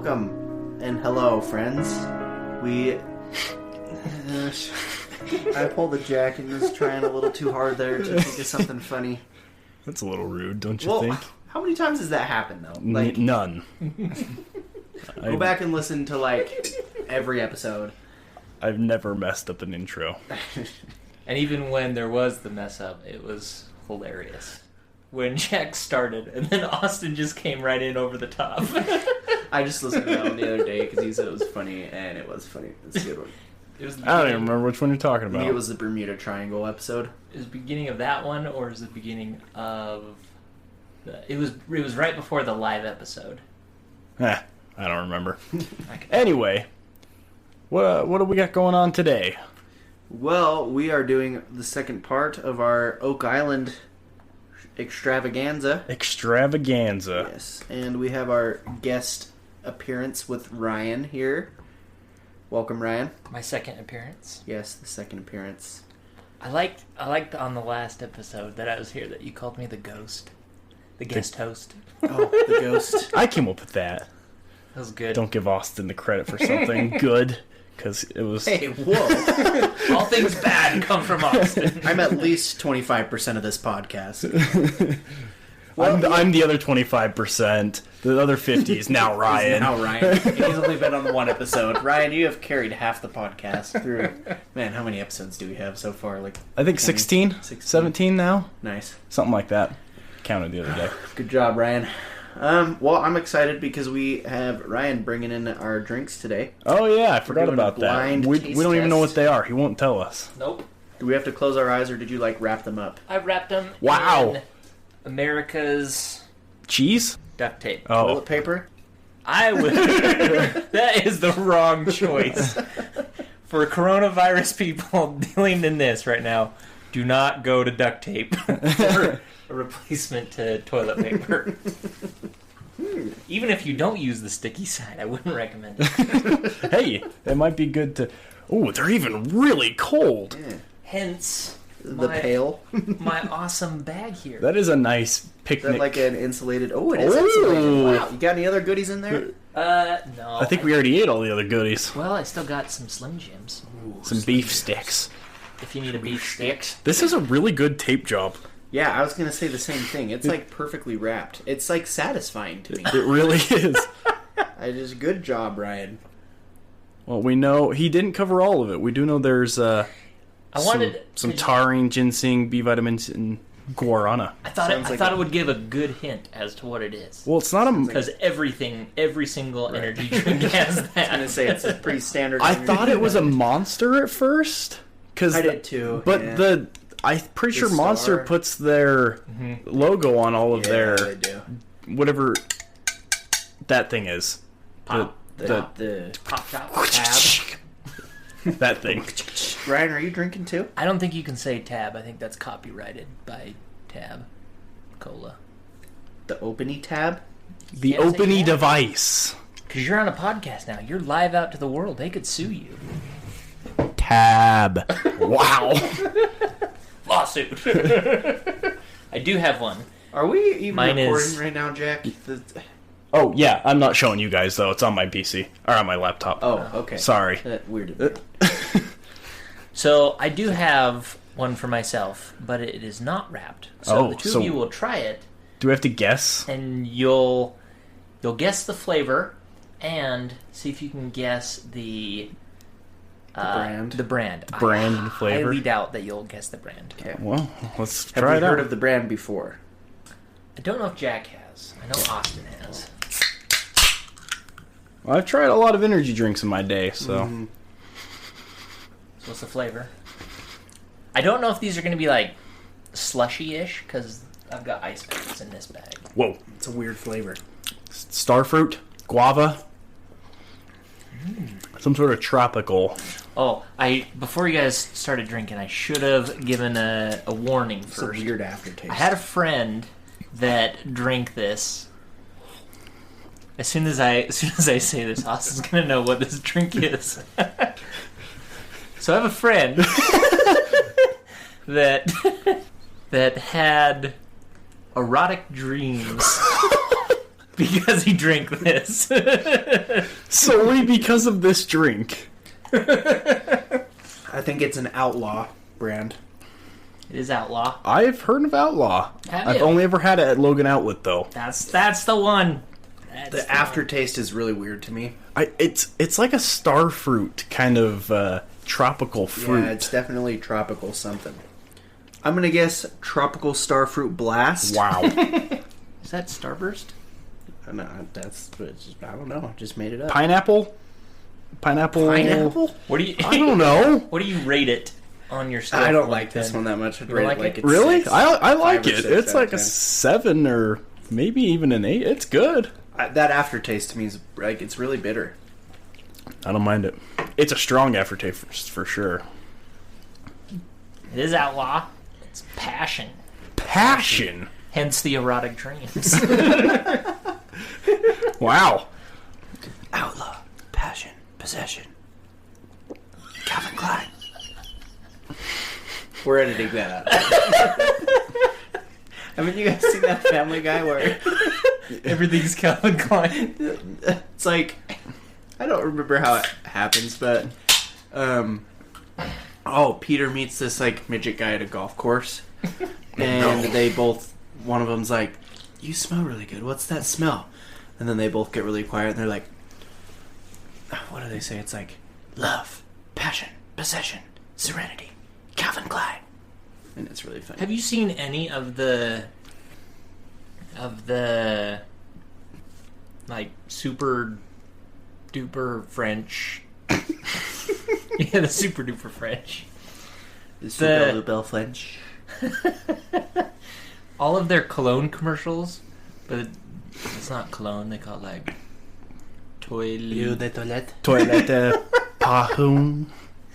Welcome and hello, friends. I pulled a Jack and was trying a little too hard there to think of something funny. That's a little rude, don't you think? How many times has that happened, though? None. Go back and listen to, every episode. I've never messed up an intro. And even when there was the mess up, it was hilarious. When Jack started, and then Austin just came right in over the top. I just listened to that one the other day because he said it was funny, and it was funny. It's a good one. I don't even remember which one you're talking I about. think it was the Bermuda Triangle episode. Is the beginning of that one, or is the beginning of... It was right before the live episode. I don't remember. Anyway, what do we got going on today? Well, we are doing the second part of our Oak Island extravaganza. Extravaganza. Yes, and we have our guest appearance with Ryan here. Welcome, Ryan. My second appearance. Yes, the second appearance. I liked on the last episode that I was here that you called me the ghost. The guest host. Oh, the ghost. I came up with that. That was good. Don't give Austin the credit for something good, because it was... Hey, whoa. All things bad come from Austin. I'm at least 25% of this podcast. I'm the other 25%. The other 50 is now Ryan. Now Ryan. He's only been on the one episode. Ryan, you have carried half the podcast through... Man, how many episodes do we have so far? I think 16? 17 now? Nice. Something like that. Counted the other day. Good job, Ryan. Well, I'm excited because we have Ryan bringing in our drinks today. Oh, yeah, I forgot doing a about that. blind We taste don't even know test. what they are. He won't tell us. Nope. Do we have to close our eyes, or did you, wrap them up? I wrapped them Wow. in America's Cheese? duct tape. Oh. Toilet paper? I would... That is the wrong choice. For coronavirus people dealing in this right now, do not go to duct tape for a replacement to toilet paper. Even if you don't use the sticky side, I wouldn't recommend it. Hey, it might be good to... Oh, they're even really cold. Yeah. Hence, The pail? my awesome bag here. That is a nice Is picnic. that like an insulated... Oh, it is Oh. insulated. Wow. You got any other goodies in there? No. I think we already ate all the other goodies. Well, I still got some Slim Jims. Some beef sticks. If you need a beef stick. This is a really good tape job. Yeah, I was going to say the same thing. It's, perfectly wrapped. It's, satisfying to me. It really is. Good job, Ryan. Well, we know he didn't cover all of it. We do know there's some taurine, ginseng, B vitamins, and guarana. I thought Sounds like it would give a good hint as to what it is. Well, it's not a... Because every single energy drink has that. I was going to say, it's a pretty standard... I thought it was a Monster at first. I did too. But yeah. I'm pretty sure star. Monster puts their logo on all of Yeah, they their... do. Whatever that thing is. Pop. The Pop top. tab. That thing. Ryan, are you drinking too? I don't think you can say tab. I think that's copyrighted by Tab Cola. The Openy tab? The Can't say Openy tab. device. Because you're on a podcast now. You're live out to the world. They could sue you. Tab. Wow. Lawsuit. I do have one. Are we even Mine recording is- right now, Jack? Oh, yeah. I'm not showing you guys, though. It's on my PC. Or on my laptop. Oh, okay. Sorry. That weirded me. So I do have one for myself, but it is not wrapped. So the two of you will try it, Do we have to guess? and you'll guess the flavor, and see if you can guess the brand. The brand. Brand and flavor? I highly doubt that you'll guess the brand. Okay. Well, let's Have try we it heard out. of the brand before? I don't know if Jack has. I know Austin has. Well, I've tried a lot of energy drinks in my day, so... Mm-hmm. So what's the flavor? I don't know if these are going to be like slushy-ish, because I've got ice packs in this bag. Whoa. It's a weird flavor. Starfruit? Guava? Some sort of tropical... Oh, before you guys started drinking, I should have given a warning It's first. a weird aftertaste. I had a friend that drank this. As soon as I say this, Austin's gonna know what this drink is. So I have a friend that had erotic dreams Because he drank this. Solely because of this drink. I think it's an Outlaw brand. It is Outlaw. I've heard of Outlaw. I've only ever had it at Logan Outlet, though. That's the one. The aftertaste is really weird to me. It's like a star fruit kind of tropical fruit. Yeah, it's definitely tropical something. I'm gonna guess tropical starfruit blast. Wow. Is that Starburst? No, I don't know. I just made it up. Pineapple. What do you? I don't know. What do you rate it on your scale? I don't like this one that much. I'd rate it like it's really? 6, I like 5 or it. 6 It's out like of a 10. 7 or maybe even an 8. It's good. That aftertaste to me is like it's really bitter. I don't mind it. It's a strong aftertaste for sure. It is Outlaw. It's passion. Passion. Hence the erotic dreams. Wow. Outlaw, passion, possession. Calvin Klein. We're editing that out. Haven't you guys seen that Family Guy where Everything's Calvin Klein. it's like I don't remember how it happens, but Peter meets this like midget guy at a golf course, and they both one of them's like, "You smell really good. What's that smell?" And then they both get really quiet, and they're like, "What do they say?" It's like love, passion, possession, serenity, Calvin Klein, and it's really funny. Have you seen any of the like super duper French? Yeah, the super duper French. The Super Belle French. All of their cologne commercials, but it's not cologne. They call it like L'eau de toilette. Toilette parfum.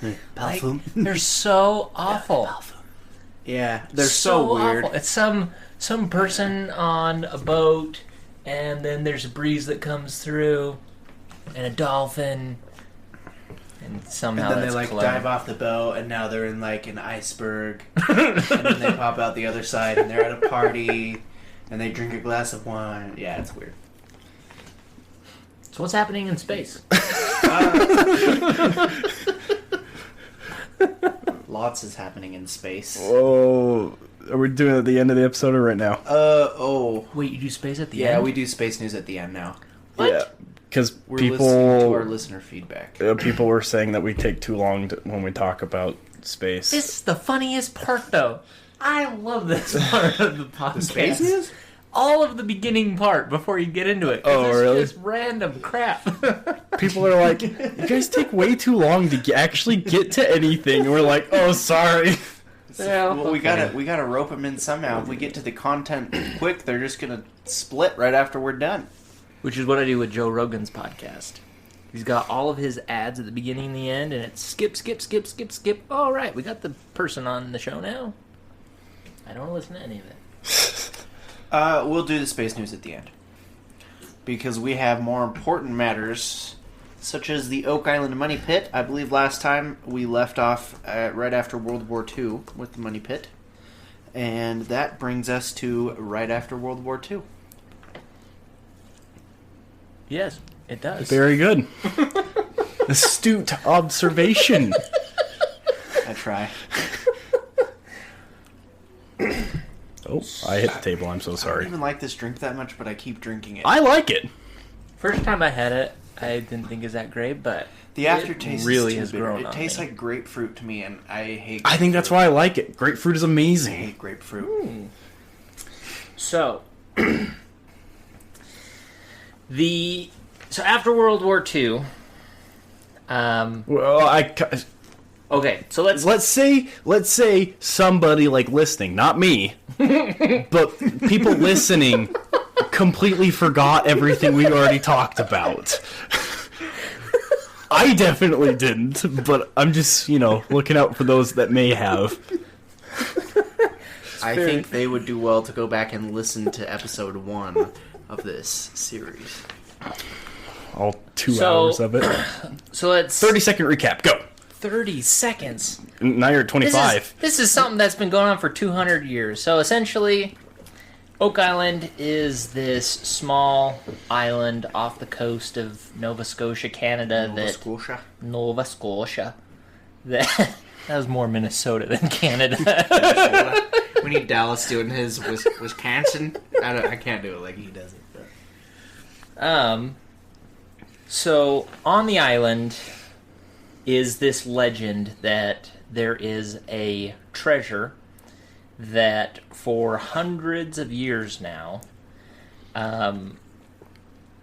Like, Parfum. they're so awful. Yeah, they're so weird. Awful. It's some person on a boat, and then there's a breeze that comes through, and a dolphin, and somehow And then they that's like cologne. dive off the boat, and now they're in like an iceberg, and then they pop out the other side, and they're at a party, and they drink a glass of wine. Yeah, it's weird. So what's happening in space? Lots is happening in space. Oh, are we doing it at the end of the episode or right now? Wait, you do space at the Yeah, end? we do space news at the end now. What? Yeah, because We're listening to our people listener feedback. people were saying that we take too long when we talk about space. This is the funniest part, though. I love this part of the podcast. The space news? All of the beginning part before you get into it. 'Cause Oh, it's really? just random crap. People are like, "You guys take way too long to actually get to anything." And we're like, "Oh, sorry." Yeah, Well, we okay. gotta rope them in somehow. If we get to the content quick, they're just gonna split right after we're done. Which is what I do with Joe Rogan's podcast. He's got all of his ads at the beginning and the end, and it's skip, skip, skip, skip, skip. All right, we got the person on the show now. I don't listen to any of it. We'll do the space news at the end. Because we have more important matters, such as the Oak Island Money Pit. I believe last time we left off right after World War II with the Money Pit. And that brings us to right after World War II. Yes, it does. Very good. Astute observation. I try. Oh, I hit the table. I'm so I don't sorry. even like this drink that much, but I keep drinking it. I like it. First time I had it, I didn't think it was that great, but The aftertaste really is has too bitter. grown It on tastes me. like grapefruit to me, and I hate I think that's why I like it. Grapefruit is I amazing. hate grapefruit. So, so after World War II, Well, okay, so let's say somebody like listening, not me, but people listening completely forgot everything we already talked about. I definitely didn't, but I'm just, looking out for those that may have. I think they would do well to go back and listen to episode 1 of this series. All 2 So- hours of it. so let's 30-second recap, go. 30 seconds. Now you're at 25. This is something that's been going on for 200 years. So essentially, Oak Island is this small island off the coast of Nova Scotia, Canada. Nova Scotia. That was more Minnesota than Canada. We need Dallas doing his Wisconsin. I can't do it like he does it. But. So on the island is this legend that there is a treasure that for hundreds of years now,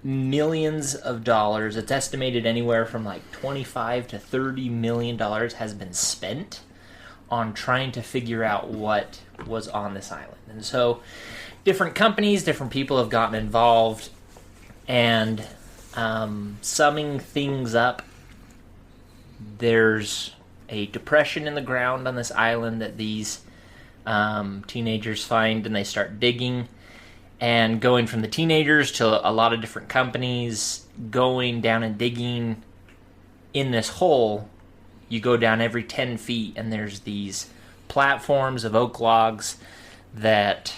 millions of dollars, it's estimated anywhere from like $25 to $30 million has been spent on trying to figure out what was on this island. And so different companies, different people have gotten involved, and summing things up, there's a depression in the ground on this island that these teenagers find, and they start digging, and going from the teenagers to a lot of different companies going down and digging in this hole. You go down every 10 feet, and there's these platforms of oak logs that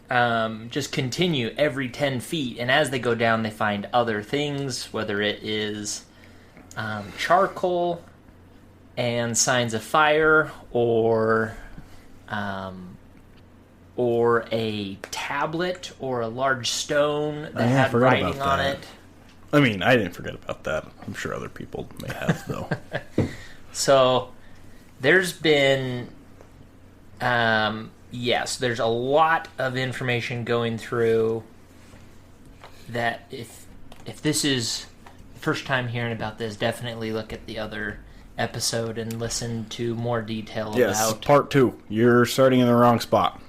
just continue every 10 feet, and as they go down, they find other things, whether it is charcoal and signs of fire, or a tablet or a large stone that had writing on it. I mean, I didn't forget about that. I'm sure other people may have, though. So, there's been, yes, there's a lot of information going through that if this is the first time hearing about this, definitely look at the other episode and listen to more detail Yes, about... part 2. You're starting in the wrong spot,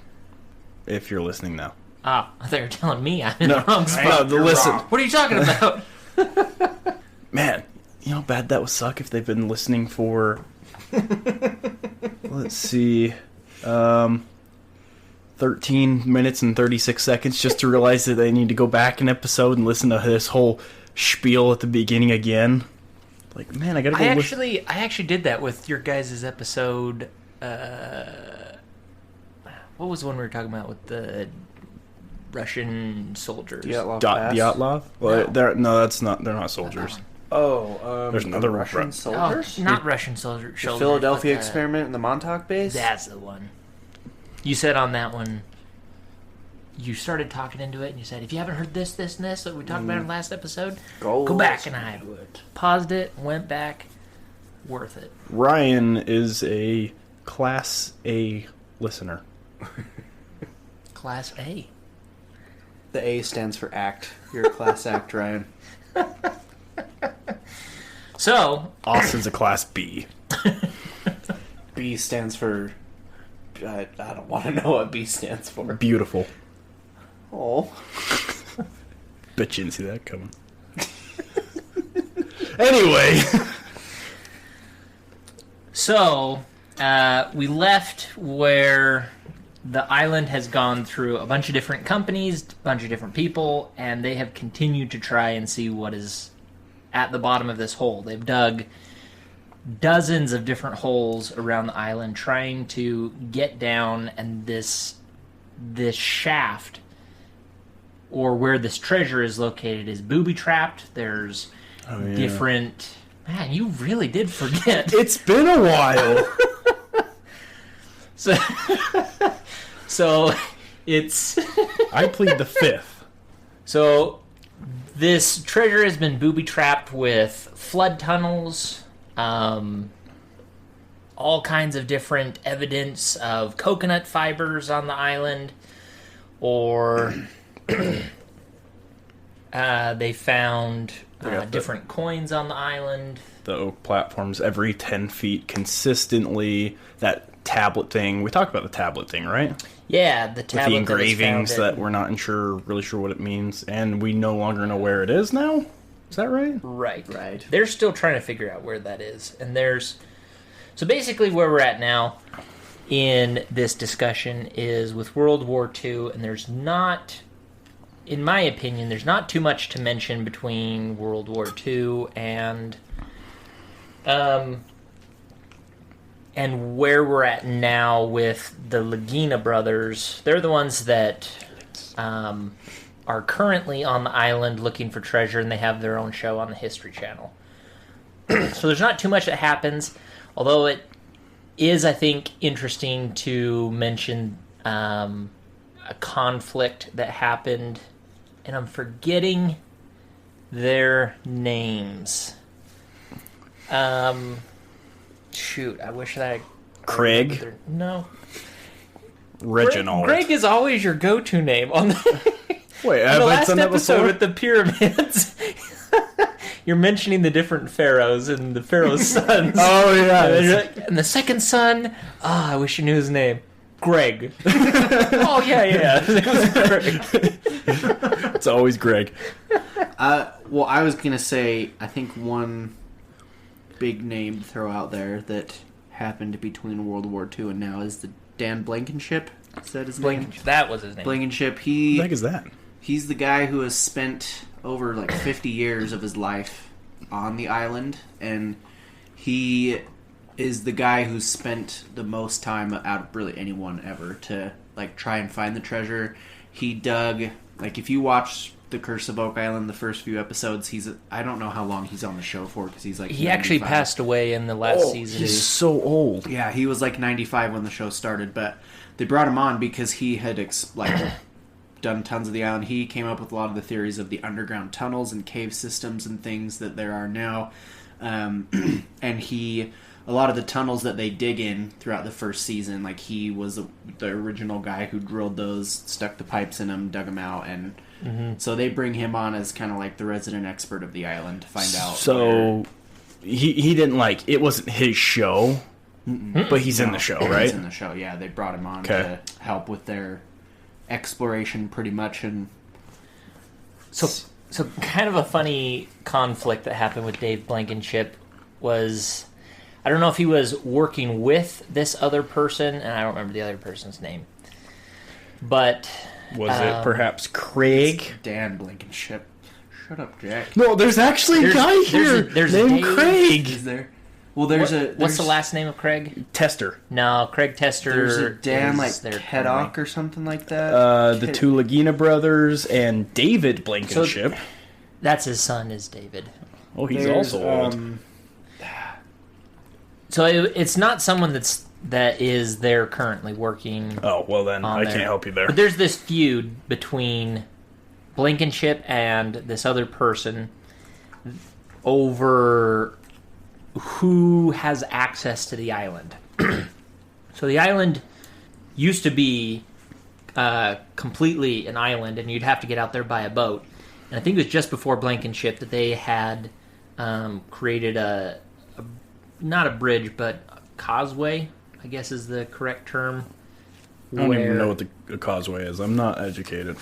if you're listening now. Ah, they're telling me I'm in the wrong spot. No, listen. What are you talking about? Man, you know how bad that would suck if they've been listening for... let's see... 13 minutes and 36 seconds just to realize that they need to go back an episode and listen to this whole spiel at the beginning again. Like, man, I gotta go I actually did that with your guys' episode. What was the one we were talking about with the Russian soldiers? The Outlaw? Well, that's not. They're not soldiers. There's another Russian soldiers. Oh, not Russian soldiers. The Philadelphia experiment in the Montauk base. That's the one. You said on that one, you started talking into it, and you said, if you haven't heard this, and this that we talked about in the last episode, go back. And I paused it, went back. Worth it. Ryan is a Class A listener. Class A. The A stands for act. You're a class act, Ryan. So Austin's a Class B. B stands for... I don't want to know what B stands for. Beautiful. Oh. Bet you didn't see that coming. Anyway. So, we left where the island has gone through a bunch of different companies, a bunch of different people, and they have continued to try and see what is at the bottom of this hole. They've dug dozens of different holes around the island trying to get down, and this shaft, or where this treasure is located, is booby-trapped. There's different... Man, you really did forget. It's been a while. So it's... I plead the fifth. So this treasure has been booby-trapped with flood tunnels, all kinds of different evidence of coconut fibers on the island, or they found different coins on the island. The oak platforms every 10 feet consistently. That tablet thing. We talked about the tablet thing, right? Yeah, the tablet. With the engravings that we're not really sure what it means, and we no longer know where it is now? Is that right? Right. They're still trying to figure out where that is. And so basically where we're at now in this discussion is with World War II, and there's not, in my opinion, there's not too much to mention between World War II and and where we're at now with the Lagina brothers. They're the ones that are currently on the island looking for treasure, and they have their own show on the History Channel. So there's not too much that happens, although it is, I think, interesting to mention a conflict that happened, and I'm forgetting their names. Shoot, I wish that Craig? No. Reginald. Greg is always your go-to name on the, Wait, on have the I last done that episode before? with the pyramids. You're mentioning the different pharaohs and the pharaoh's sons. Oh, And, then you're yeah. like, and the second son, I wish you knew his name. Greg. Oh, yeah. It was Greg. It's always Greg. Well, I was gonna say, I think one big name to throw out there that happened between World War II and now is the Dan Blankenship. Is that his name? That was his name. Blankenship. What the heck is that? He's the guy who has spent over like 50 years of his life on the island, and he is the guy who's spent the most time out of really anyone ever to like try and find the treasure. He dug, like, if you watch The Curse of Oak Island, the first few episodes, I don't know how long he's on the show for, because he's like He actually 95. passed away in the last season. He's so old. Yeah, he was like 95 when the show started, but they brought him on because he had done tons of the island. He came up with a lot of the theories of the underground tunnels and cave systems and things that there are now. And a lot of the tunnels that they dig in throughout the first season, like, he was the original guy who drilled those, stuck the pipes in them, dug them out, and so they bring him on as kind of like the resident expert of the island to find out. So he didn't it wasn't his show, but he's in the show, right? He's in the show, yeah. They brought him on to help with their exploration, pretty much, and So kind of a funny conflict that happened with Dave Blankenship was, I don't know if he was working with this other person, and I don't remember the other person's name, but Was it perhaps Craig? Dan Blankenship. Shut up, Jack. No, there's actually a guy here there's named Dave. Craig. Is there? Well, there's what's the last name of Craig? Tester. No, Craig Tester. There's a Dan like is their Keddock or something like that. The two Lagina brothers and David Blankenship. That's his son, is David. Oh, he's There's, also old. So it's not someone that is there currently working. Oh, well then, on I there. can't help you there. But there's this feud between Blankenship and this other person over who has access to the island. So the island used to be completely an island, and you'd have to get out there by a boat. And I think it was just before Blankenship that they had created a not a bridge, but a causeway, I guess is the correct term. I don't even know what the causeway is. I'm not educated.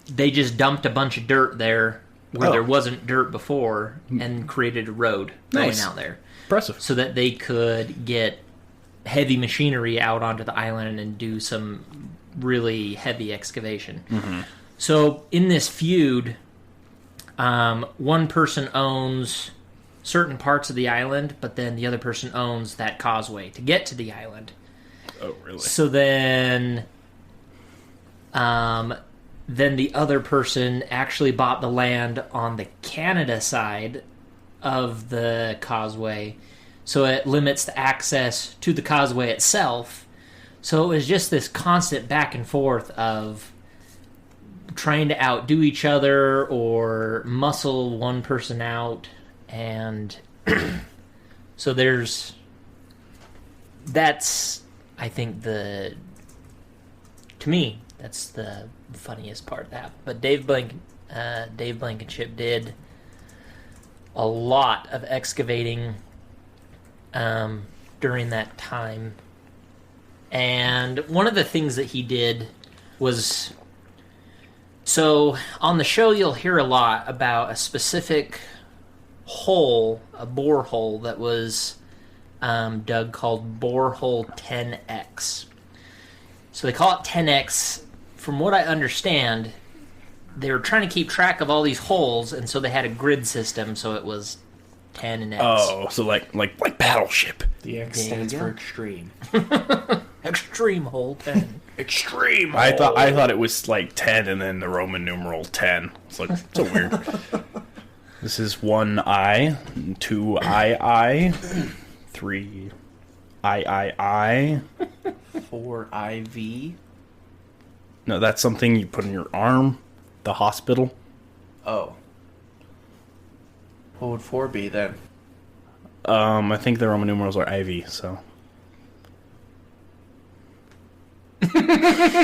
They just dumped a bunch of dirt there where Oh. there wasn't dirt before and created a road Nice. going out there Impressive. so that they could get heavy machinery out onto the island and do some really heavy excavation. So in this feud, one person owns certain parts of the island, but then the other person owns that causeway to get to the island. Oh, really? So then the other person actually bought the land on the Canada side of the causeway, so it limits the access to the causeway itself. So it was just this constant back and forth of trying to outdo each other or muscle one person out, and so that's, I think, to me, that's the funniest part of that. But Dave Blankenship did a lot of excavating during that time. And one of the things that he did was... So, on the show, you'll hear a lot about a specific hole, a borehole that was dug called Borehole 10X. So they call it 10X. From what I understand, they were trying to keep track of all these holes, and so they had a grid system, so it was 10 and X. Oh, so like Battleship. The X There you stands go. for extreme. Extreme hole 10. Extreme. I thought it was like 10 and then the Roman numeral 10. It's like so weird. This is 1 I, 2 I, 3 I. 4 IV. No, that's something you put in your arm. The hospital. Oh. What would 4 be then? I think the Roman numerals are IV, so.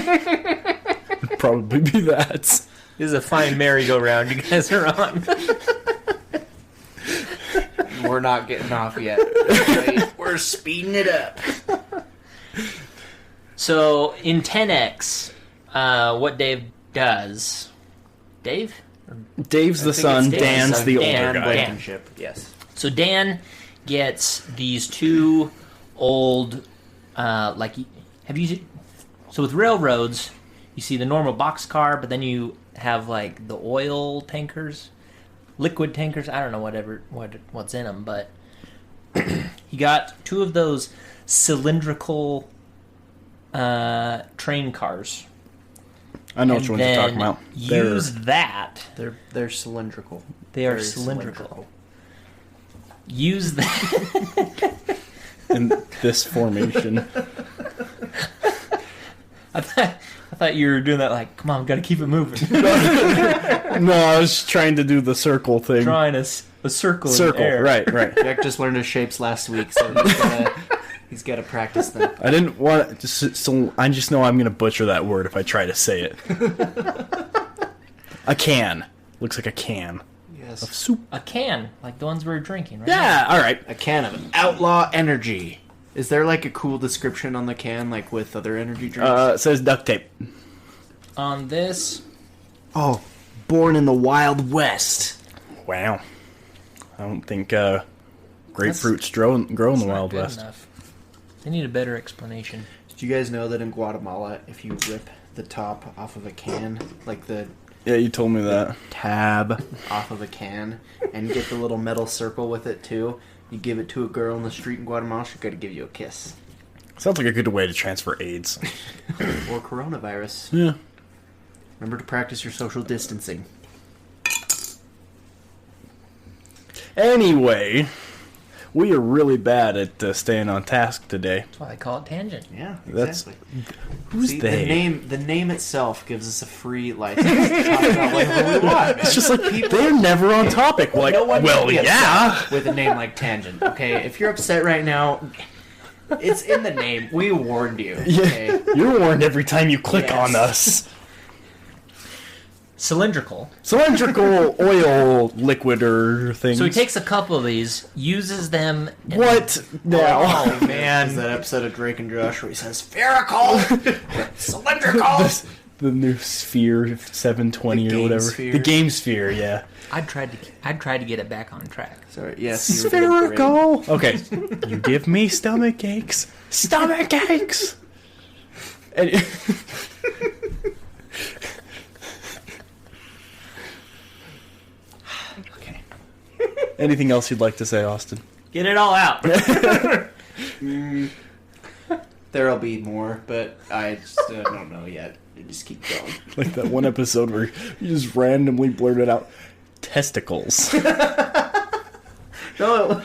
It'd probably be that. This is a fine merry-go-round you guys are on. We're not getting off yet. Right? We're speeding it up. So, in 10X, what Dave does... Dave? Dave's the son, Dan's the older Dan guy. Blankenship, yes. So Dan gets these two old, have you? So with railroads, you see the normal boxcar, but then you have like the oil tankers, liquid tankers. I don't know what's in them, but he got two of those cylindrical train cars. I know which ones you're talking about. Use that. They're cylindrical. They are Very cylindrical. Use that. In this formation. I thought you were doing that like, come on, we gotta keep it moving. No, I was trying to do the circle thing. Drawing a circle in the Circle, air. right. Jack just learned his shapes last week, so he's got to practice them. I didn't want so I just know I'm gonna butcher that word if I try to say it. A can. Looks like a can of Yes. soup. A can, like the ones we were drinking, right? Yeah, alright. A can of outlaw energy. Is there like a cool description on the can, like with other energy drinks? It says duct tape. On this, Oh, born in the Wild West. Wow. I don't think grapefruits grow in the not Wild good West. enough. They need a better explanation. Did you guys know that in Guatemala, if you rip the top off of a can, like the Yeah, you told me that. tab off of a can, and get the little metal circle with it too, you give it to a girl in the street in Guatemala, she's got to give you a kiss. Sounds like a good way to transfer AIDS. Or coronavirus. Yeah. Remember to practice your social distancing. Anyway, we are really bad at staying on task today. That's why they call it tangent. Yeah, That's- exactly. Who's See, they? The name itself gives us a free license to talk about whatever we want. It's just like they're never on topic. We're like, No one well, can be yeah. upset with a name like Tangent. Okay, if you're upset right now, it's in the name. We warned you. Okay? Yeah, you're warned every time you click Yes. on us. Cylindrical. Cylindrical oil liquider things. So he takes a couple of these, uses them. And What now? Oh, man. Is that episode of Drake and Josh where he says spherical, cylindrical? The new Sphere 720 The or game whatever. sphere. The game sphere, yeah. I tried to get it back on track. Sorry, yes, you were doing great. Spherical. Okay, you give me stomach aches. Stomach aches. And Okay. anything else you'd like to say, Austin? Get it all out. There'll be more, but I just don't know yet. You just keep going. Like that one episode where you just randomly blurted out testicles. No,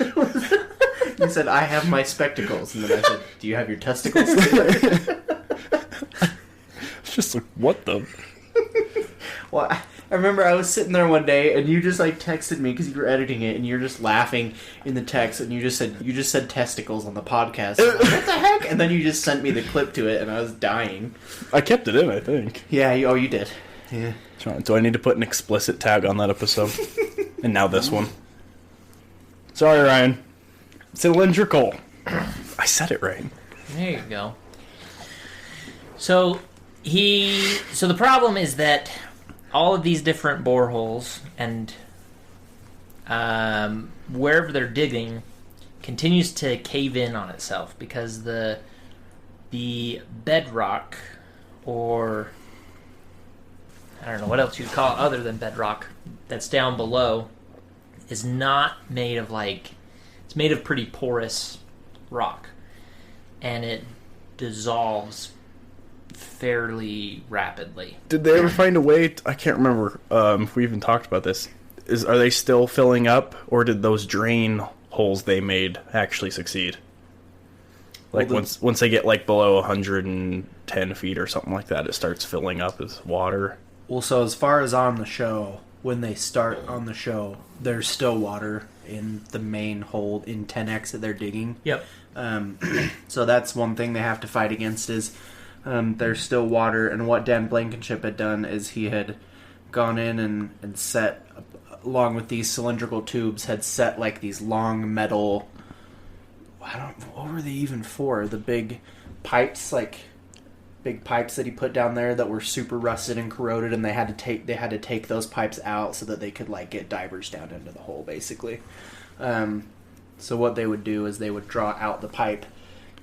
you said, I have my spectacles. And then I said, do you have your testicles? It's just like, what the? Well, I remember I was sitting there one day, and you just like texted me because you were editing it, and you're just laughing in the text, and you just said testicles on the podcast. I'm like, what the heck? And then you just sent me the clip to it, and I was dying. I kept it in, I think. Yeah, you did. Yeah. Do I need to put an explicit tag on that episode? And now this one. Sorry, Ryan. Cylindrical. I said it right. There you go. So the problem is that all of these different boreholes and wherever they're digging continues to cave in on itself because the bedrock, or I don't know what else you'd call it other than bedrock, that's down below is not made of it's made of pretty porous rock, and it dissolves fairly rapidly. Did they ever find a way? I can't remember if we even talked about this. Are they still filling up, or did those drain holes they made actually succeed? Like once they get below 110 feet or something like that, it starts filling up with water. Well, so as far as on the show, when they start on the show, there's still water in the main hole in 10X that they're digging. Yep. So that's one thing they have to fight against is there's still water. And what Dan Blankenship had done is he had gone in and set, along with these cylindrical tubes, had set these long metal, what were they even for? The big pipes, big pipes that he put down there that were super rusted and corroded, and they had to take those pipes out so that they could get divers down into the hole, basically. So what they would do is they would draw out the pipe,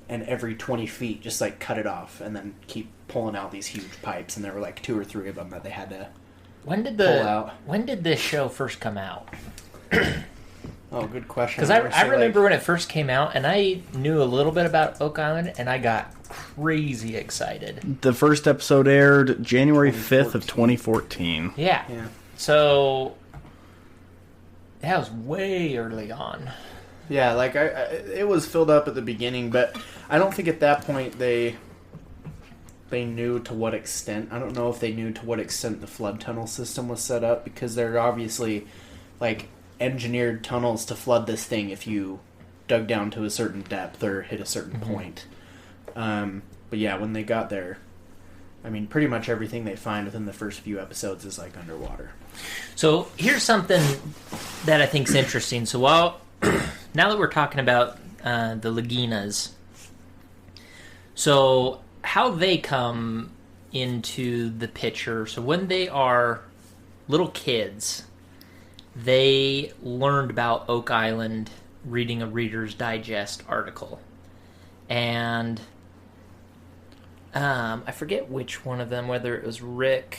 and every 20 feet just cut it off, and then keep pulling out these huge pipes. And there were 2 or 3 of them that they had to pull out. When did this show first come out? Oh, good question. Because I remember when it first came out, and I knew a little bit about Oak Island, and I got crazy excited. The first episode aired January 5th of 2014. Yeah. Yeah. So that was way early on. Yeah, it was filled up at the beginning, but I don't think at that point they knew to what extent. I don't know if they knew to what extent the flood tunnel system was set up, because they're obviously engineered tunnels to flood this thing if you dug down to a certain depth or hit a certain point. But yeah, when they got there, I mean, pretty much everything they find within the first few episodes is underwater. So here's something that I think is interesting. So now that we're talking about the Laginas, so how they come into the picture. So when they are little kids, they learned about Oak Island reading a Reader's Digest article. And I forget which one of them, whether it was Rick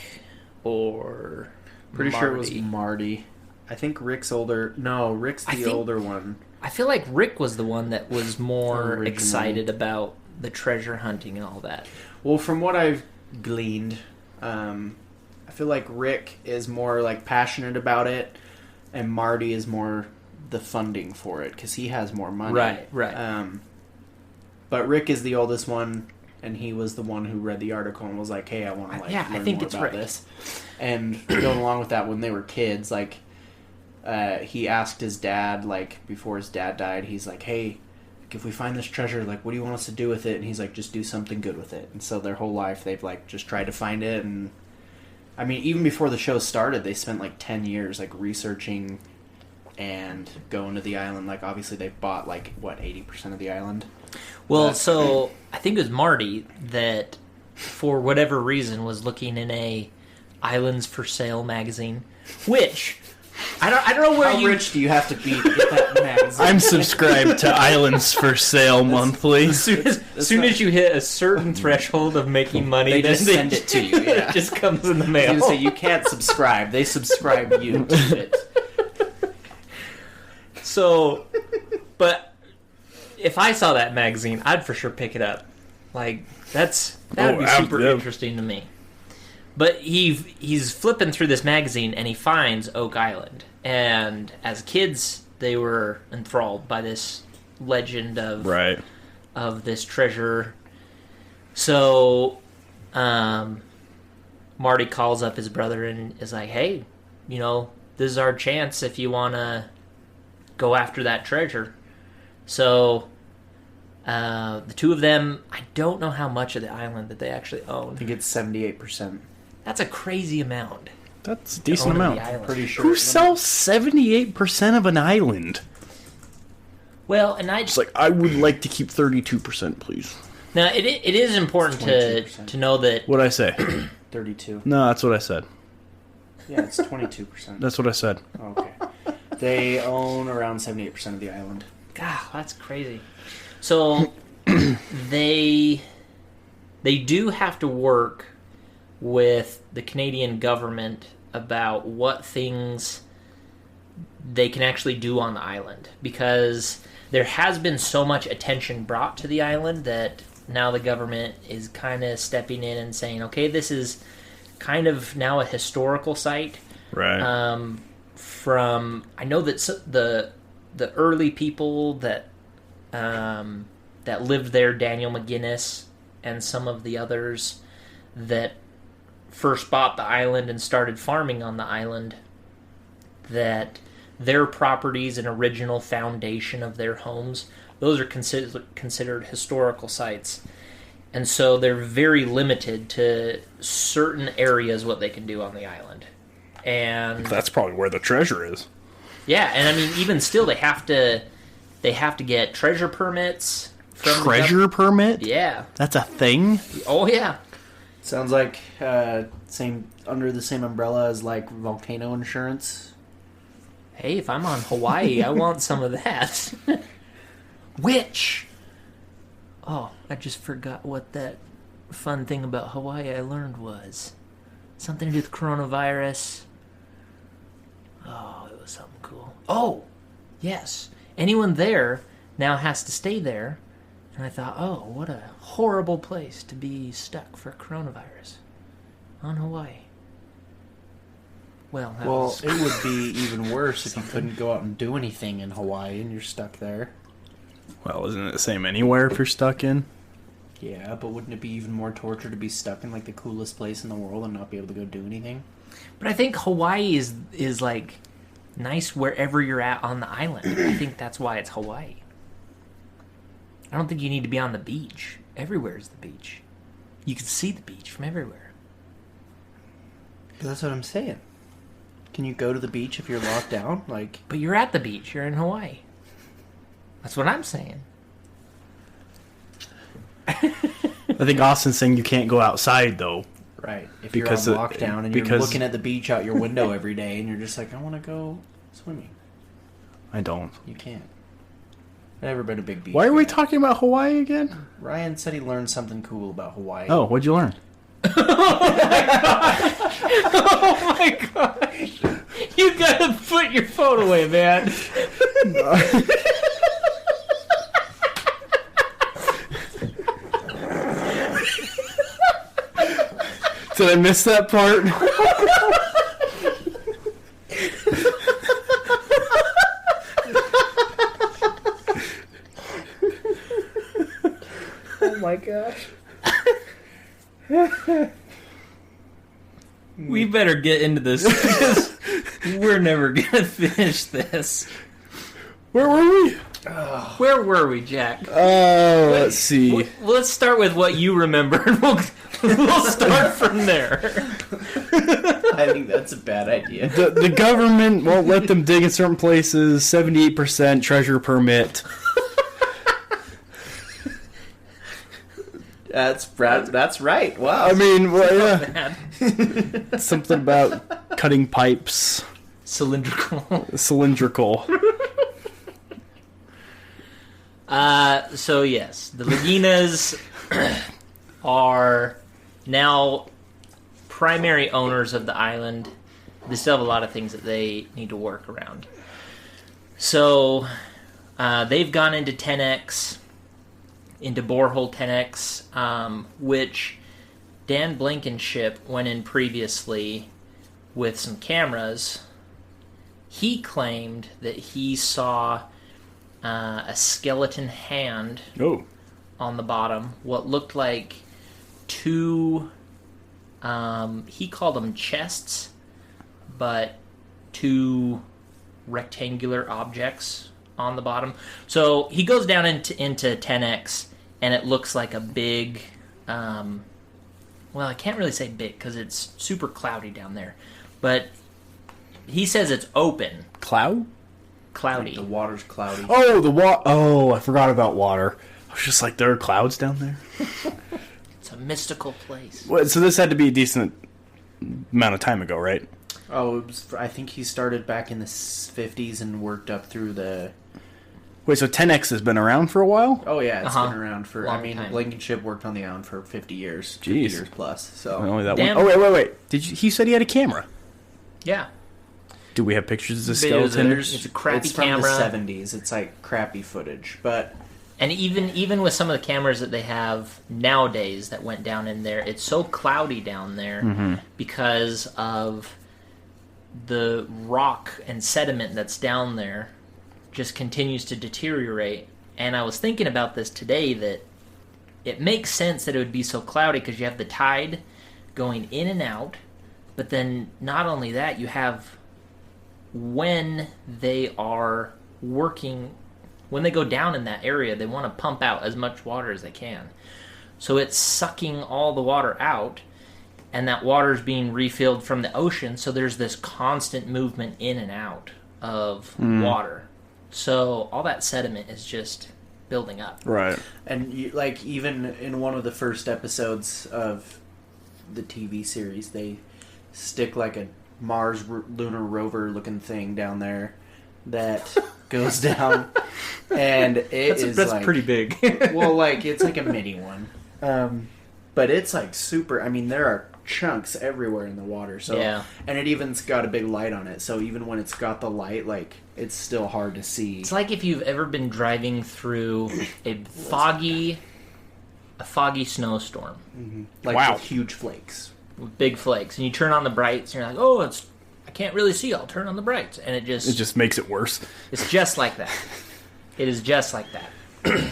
or Pretty Marty. sure it was Marty. I think Rick's older. No, Rick's the older one. I feel like Rick was the one that was more Originally. excited about the treasure hunting and all that. Well, from what I've gleaned, I feel like Rick is more passionate about it, and Marty is more the funding for it because he has more money. Right. But Rick is the oldest one, and he was the one who read the article and was like, "Hey, I want to learn more about this." And going along with that, when they were kids, he asked his dad, before his dad died, he's like, "Hey, if we find this treasure, what do you want us to do with it?" And he's like, "Just do something good with it." And so their whole life, they've just tried to find it. And I mean, even before the show started, they spent 10 years researching and going to the island. Obviously they bought 80% of the island. Well, so I think it was Marty that, for whatever reason, was looking in a Islands for Sale magazine, which I don't know where How rich do you have to be to get that magazine? I'm subscribed to Islands for Sale monthly. As soon as you hit a certain threshold of making money, They just send it to you. Yeah. It just comes in the I mail. was gonna say, you can't subscribe. They subscribe you to it. So, but if I saw that magazine, I'd for sure pick it up. That would be super interesting to me. But he's flipping through this magazine and he finds Oak Island. And as kids, they were enthralled by this legend of this treasure. So Marty calls up his brother and is like, "Hey, this is our chance if you want to go after that treasure." So the two of them, I don't know how much of the island that they actually own. I think it's 78%. That's a crazy amount. That's a decent Own the amount. island. Pretty sure. Who sells 78% of an island? Well, and It's I would like to keep 32%, please. now it is important to 22%. know that. What'd I say? 32. No, that's what I said. Yeah, it's 22%. That's what I said. Okay. They own around 78% of the island. God, that's crazy. So they do have to work with the Canadian government about what things they can actually do on the island, because there has been so much attention brought to the island that now the government is kind of stepping in and saying, okay, this is kind of now a historical site. Right. I know that the early people that lived there, Daniel McGinnis and some of the others that first bought the island and started farming on the island, that their properties and original foundation of their homes, those are considered historical sites. And so they're very limited to certain areas what they can do on the island. And That's probably where the treasure is. yeah, and I mean, even still, they have to get treasure permits from Treasure permit? Yeah. That's a thing? Oh yeah. Sounds like same under the same umbrella as like volcano insurance. Hey, if I'm on Hawaii, I want some of that. Which? Oh, I just forgot what that fun thing about Hawaii I learned was. Something to do with coronavirus. Oh, it was something cool. Oh, yes. Anyone there now has to stay there. And I thought, oh, what a horrible place to be stuck for coronavirus. On Hawaii. Well, that Well, was... it would be even worse if you couldn't go out and do anything in Hawaii and you're stuck there. Well, isn't it the same anywhere if you're stuck in? Yeah, but wouldn't it be even more torture to be stuck in like the coolest place in the world and not be able to go do anything? But I think Hawaii is like nice wherever you're at on the island. I think that's why it's Hawaii. I don't think you need to be on the beach. Everywhere is the beach. You can see the beach from everywhere. But that's what I'm saying. Can you go to the beach if you're locked down? Like, But you're at the beach. You're in Hawaii. That's what I'm saying. I think Austin's saying you can't go outside, though. right, if Because you're on lockdown and you're because- looking at the beach out your window every day and you're just like, I want to go swimming. I don't. You can't. I've never been a big beach Why are we guy. talking about Hawaii again? Ryan said he learned something cool about Hawaii. Oh, what'd you learn? Oh my gosh. You gotta put your phone away, man. Did I miss that part? Oh my gosh. We better get into this because we're never gonna finish this. Where were we? Where were we, Jack? Oh, let's see. Well, let's start with what you remember, and we'll start from there. I think that's a bad idea. The government won't let them dig in certain places. 78% treasure permit. That's right. Wow. I mean, well, yeah. Man. Something about cutting pipes. Cylindrical. Cylindrical. So yes, the Laginas are now primary owners of the island. They still have a lot of things that they need to work around. So they've gone into 10X, into borehole 10X, which Dan Blankenship went in previously with some cameras. He claimed that he saw a skeleton hand Oh. on the bottom, what looked like two, he called them chests, but two rectangular objects on the bottom. So he goes down into 10X, and it looks like a big, well, I can't really say big because it's super cloudy down there, but he says it's open, Cloud? cloudy. The water's cloudy. Oh, Oh, I forgot about water. I was just like, there are clouds down there? It's a mystical place. What, so this had to be a decent amount of time ago, right? Oh, I think he started back in the 50s and worked up through the... Wait, so 10X has been around for a while? Oh, yeah, it's Uh-huh. been around for... Long I mean, time. Blankenship worked on the island for 50 years. 50 Jeez. years plus, so... Only that Damn. one. Oh, wait. He said he had a camera. Yeah. Do we have pictures of the Videos skeleton? of It's a crappy it's from camera. the 70s. It's like crappy footage, but And even with some of the cameras that they have nowadays that went down in there, it's so cloudy down there because of the rock and sediment that's down there just continues to deteriorate. And I was thinking about this today, that it makes sense that it would be so cloudy because you have the tide going in and out, but then not only that, you have when they are working, when they go down in that area, they want to pump out as much water as they can. So it's sucking all the water out, and that water is being refilled from the ocean, so there's this constant movement in and out of water. So all that sediment is just building up. Right. and you, like even in one of the first episodes of the TV series, they stick like a Mars lunar rover looking thing down there that goes down, and That's like, pretty big. well, like it's like a mini one, but it's like super. I mean, there are chunks everywhere in the water. So Yeah. and it even's got a big light on it. So even when it's got the light, like it's still hard to see. It's like if you've ever been driving through a foggy snowstorm Like Wow. with huge flakes. with big flakes, and you turn on the brights, and you're like, "Oh, I can't really see. I'll turn on the brights," and It just makes it worse. it's just like that. It is just like that.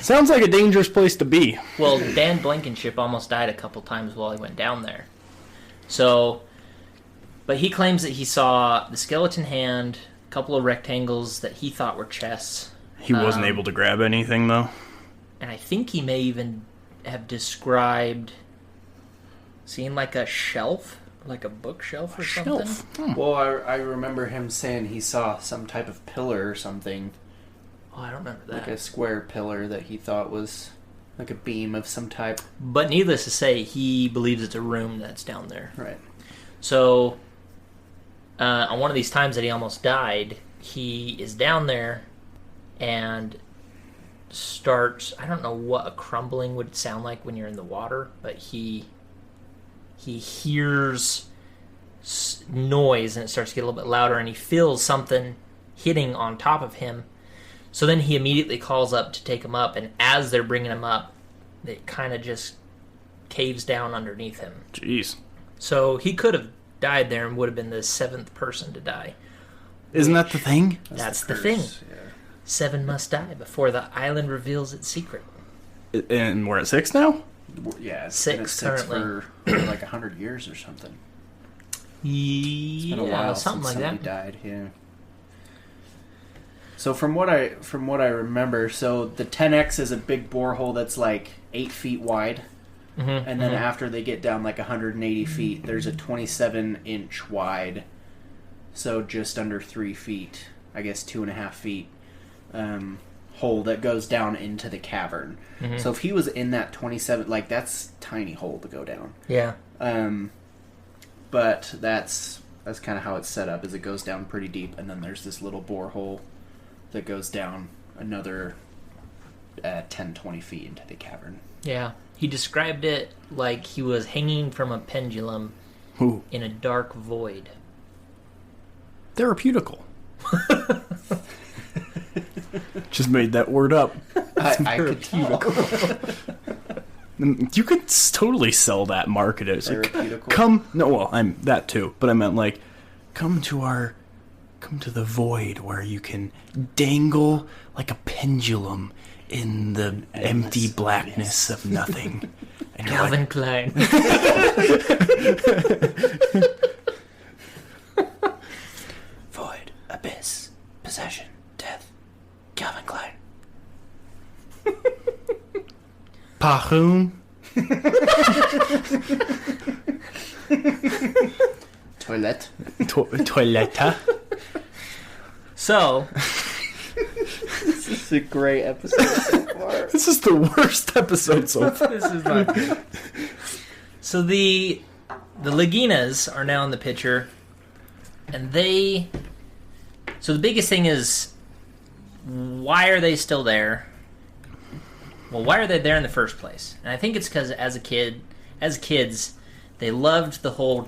Sounds like a dangerous place to be. Well, Dan Blankenship almost died a couple times while he went down there. So, but he claims that he saw the skeleton hand, a couple of rectangles that he thought were chests, He wasn't able to grab anything, though. and I think he may even have described seeing like a shelf, like a bookshelf or something. Well, I remember him saying he saw some type of pillar or something, Oh, I don't remember that. like a square pillar that he thought was like a beam of some type. But needless to say, he believes it's a room that's down there. Right. So, on one of these times that he almost died, he is down there and starts, I don't know what a crumbling would sound like when you're in the water, but he hears noise, and it starts to get a little bit louder, and he feels something hitting on top of him. So then he immediately calls up to take him up, and as they're bringing him up, it kind of just caves down underneath him. Jeez. So he could have died there and would have been the seventh person to die. Isn't that the thing? That's the thing. Yeah. 7 must die before the island reveals its secret. And we're at 6 now? Yeah, it's 6 been at 6 currently. for like 100 years or something. It's been a Yeah, while something since like somebody that. died. Yeah. So from what I remember, so the 10X is a big borehole that's like 8 feet wide, and then after they get down like 180 feet, there's a 27-inch wide, so just under 3 feet, I guess 2.5 feet, hole that goes down into the cavern. So if he was in that 27, like that's a tiny hole to go down. Yeah. But that's kind of how it's set up. Is it goes down pretty deep, and then there's this little borehole that goes down another 10-20 feet into the cavern. Yeah. He described it like he was hanging from a pendulum Ooh. in a dark void. Therapeutical. Just made that word up. I could tell. You could totally sell that, market it. It's like, Therapeutical. come, no, well, I'm that too, but I meant like, come to the void where you can dangle like a pendulum in the empty blackness of nothing. And you're Calvin like, Klein. Void, abyss, possession, death. Calvin Klein. Pahoon. Toilet. Toiletta. So, This is a great episode so far. This is the worst episode so far. this is not good. So the Laginas are now in the picture, and so the biggest thing is, why are they still there? Well, why are they there in the first place? And I think it's because as kids, they loved the whole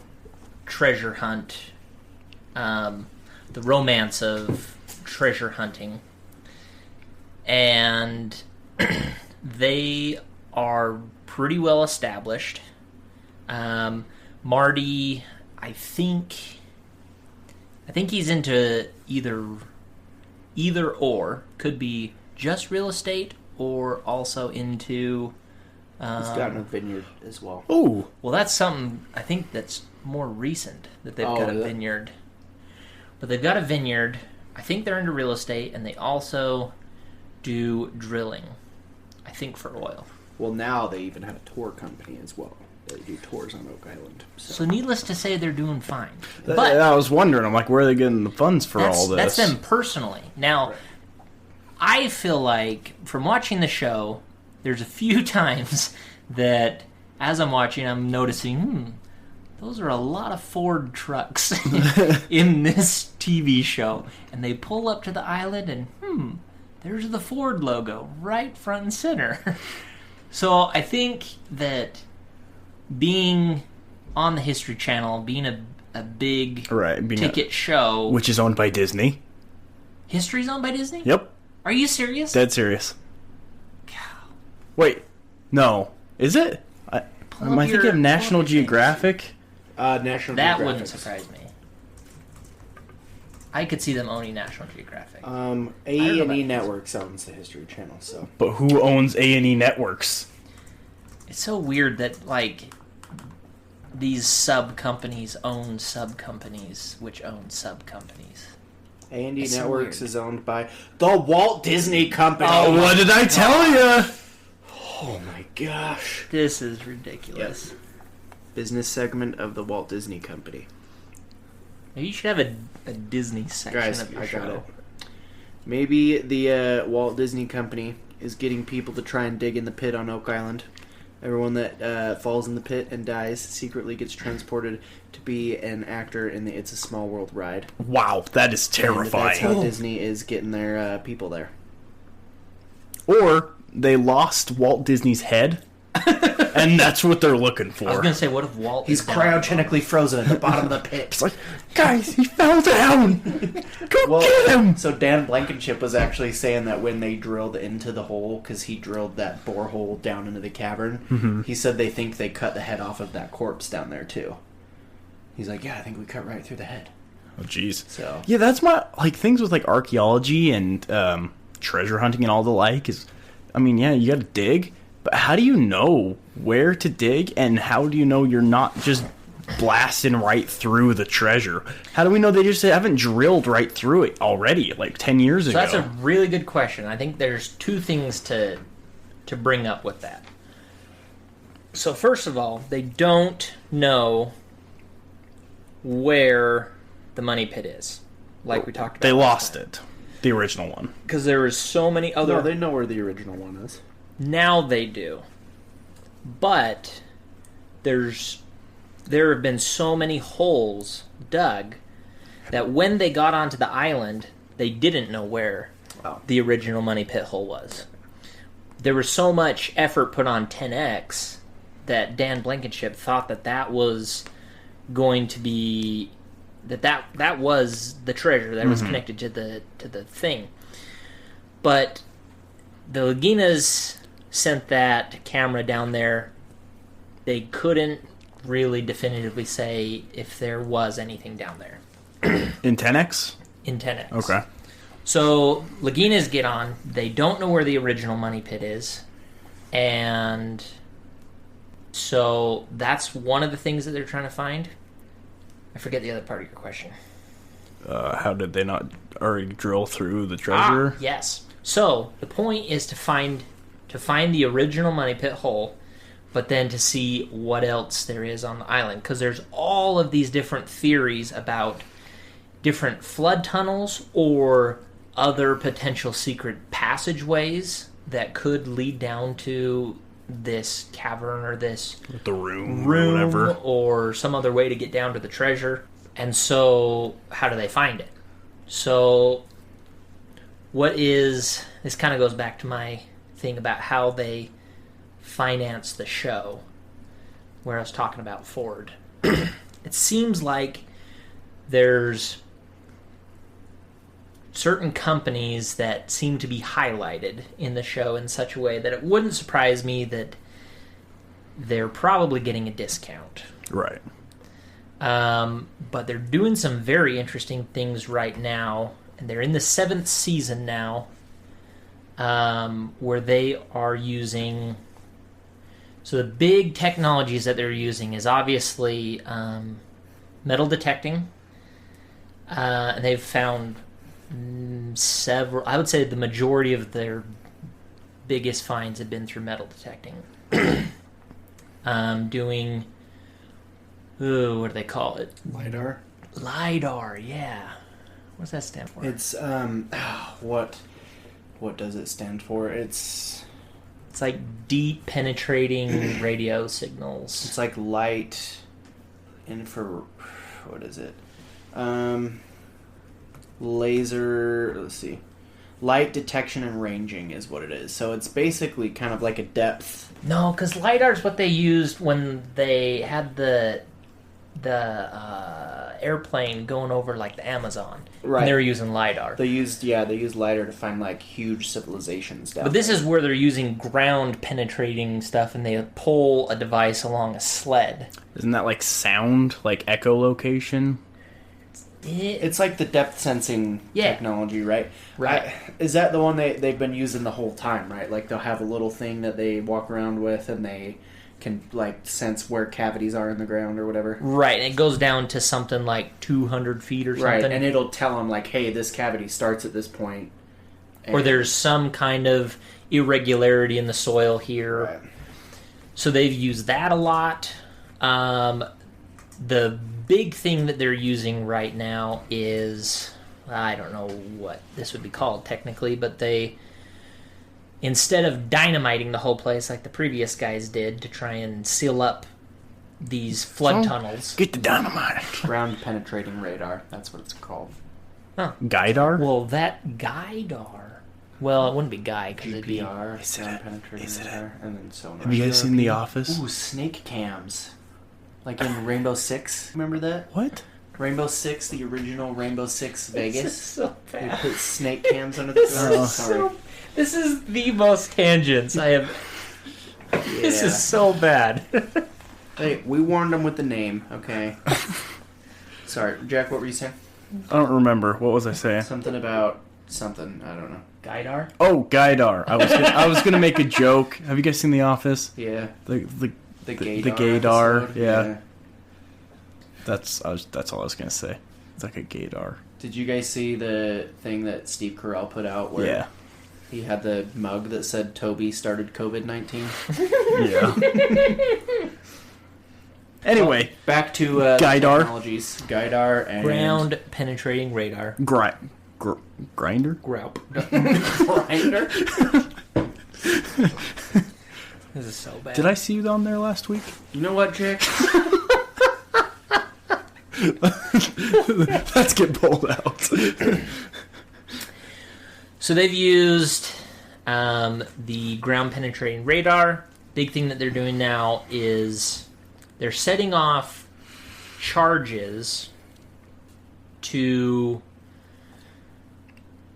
treasure hunt, the romance of treasure hunting, and they are pretty well established. Marty, I think he's into either or. Could be just real estate or also into. He's got a vineyard as well. Oh, Well, that's something I think that's more recent that they've got a really? vineyard. But they've got a vineyard. I think they're into real estate, and they also do drilling. I think for oil. Well, now they even have a tour company as well. They do tours on Oak Island. So needless to say, they're doing fine. but But I was wondering. I'm like, where are they getting the funds for all this? that's them personally. Now, Right. I feel like from watching the show, there's a few times that as I'm watching, I'm noticing, those are a lot of Ford trucks in this TV show. And they pull up to the island and, there's the Ford logo right front and center. So I think that being on the History Channel, being a big Right, being ticket show... which is owned by Disney. History's owned by Disney? Yep, Are you serious? dead serious. Wait, no, is it? Pull Am up I thinking your- of National pull up your things. Geographic? National That Geographic. wouldn't surprise me. I could see them owning National Geographic. A&E about this. Networks owns the History Channel, so... But who owns A&E Networks? It's so weird that, like, these sub-companies own sub-companies, which own sub-companies. A&E It's so Networks weird. is owned by the Walt Disney Company. Oh, what did I tell you? Oh my gosh. This is ridiculous. Business segment of the Walt Disney Company. Maybe you should have a Disney section Guys, of your I show. got it. Maybe the Walt Disney Company is getting people to try and dig in the pit on Oak Island. Everyone that falls in the pit and dies secretly gets transported to be an actor in the It's a Small World ride. Wow, that is And that's terrifying. how Disney is getting their people there. Or they lost Walt Disney's head, and that's what they're looking I was for. going to say, what if Walt He's is down cryogenically frozen at the bottom of the pit. It's like, guys, he fell down. Go get him. So Dan Blankenship was actually saying that when they drilled into the hole, because he drilled that borehole down into the cavern, he said they think they cut the head off of that corpse down there too. He's like, yeah, I think we cut right through the head. Oh, jeez. So Yeah, that's my things with archaeology and treasure hunting and all the like. Is, I mean, yeah, you got to dig, but how do you know where to dig, and how do you know you're not just blasting right through the treasure? How do we know they just haven't drilled right through it already, like 10 years So ago? that's a really good question. I think there's two things to bring up with that. So first of all, they don't know where the money pit is, like we talked about. They last lost time. it, the original one. Because there was so many other... no, they know where the original one is. Now they do. But there have been so many holes dug that when they got onto the island, they didn't know where Oh. the original money pit hole was. There was so much effort put on 10X that Dan Blankenship thought that was going to be that was the treasure that was connected to the thing. But the Laginas sent that camera down there. They couldn't really definitively say if there was anything down there In 10X? in 10X. Okay. So Laginas get on. They don't know where the original money pit is, and so that's one of the things that they're trying to find. I forget the other part of your question. How did they not already drill through the treasure? Yes. So the point is to find the original money pit hole, but then to see what else there is on the island, because there's all of these different theories about different flood tunnels or other potential secret passageways that could lead down to this cavern or this The room, or room whatever. or some other way to get down to the treasure. And so how do they find it? So this kind of goes back to my thing about how they finance the show, where I was talking about Ford. It seems like there's certain companies that seem to be highlighted in the show in such a way that it wouldn't surprise me that they're probably getting a discount. Right. But they're doing some very interesting things right now, and they're in the 7th season now, where they are using... So the big technologies that they're using is obviously metal detecting, and they've found several... I would say the majority of their biggest finds have been through metal detecting. Doing... Ooh, what do they call it? LiDAR? LiDAR, yeah. What does that stand for? It's, what does it stand for? It's like deep penetrating radio signals. It's like light what is it? Laser, let's see. Light detection and ranging is what it is. So it's basically kind of like a depth. No, because LiDAR is what they used when they had the airplane going over like the Amazon. Right. And they were using LiDAR. They used LiDAR to find like huge civilizations down But this there. is where they're using ground penetrating stuff, and they pull a device along a sled. Isn't that like sound, like echolocation? It's like the depth sensing technology, right? Right. Is that the one they've been using the whole time, right? Like they'll have a little thing that they walk around with, and they can like sense where cavities are in the ground or whatever. Right, and it goes down to something like 200 feet or something. Right, and it'll tell them like, hey, this cavity starts at this point. Or there's some kind of irregularity in the soil here. Right. So they've used that a lot. The big thing that they're using right now is, I don't know what this would be called technically, but they, instead of dynamiting the whole place like the previous guys did to try and seal up these flood tunnels. Get the dynamite. Ground penetrating radar. That's what it's called. GIDAR? Well, that GIDAR. Well, it wouldn't be Guy because it'd be. GPR. Is it ground a- penetrating is it a- radar, and then sonar. Have you guys seen The Office? Ooh, snake cams. Like in Rainbow Six. Remember that? What? Rainbow Six, the original Rainbow Six This is Vegas. so They bad. put snake cams under the This door. is Sorry. This is the most tangents I have. This is so bad. Hey, we warned them with the name, okay? Sorry, Jack, what were you saying? I don't remember. What was I saying? Something about something, I don't know. GIDAR? Oh, GIDAR. I was gonna make a joke. Have you guys seen The Office? Yeah, The the the gaydar. gaydar, episode. yeah. That's all I was gonna say. It's like a gaydar. Did you guys see the thing that Steve Carell put out where Yeah. he had the mug that said Toby started COVID-19? Yeah. Anyway, Back to GIDAR. technologies. GIDAR and Ground penetrating radar. grinder. Group. grinder. This is so bad. Did I see you down there last week? You know what, Jack? Let's get pulled out. So they've used the ground penetrating radar. Big thing that they're doing now is they're setting off charges to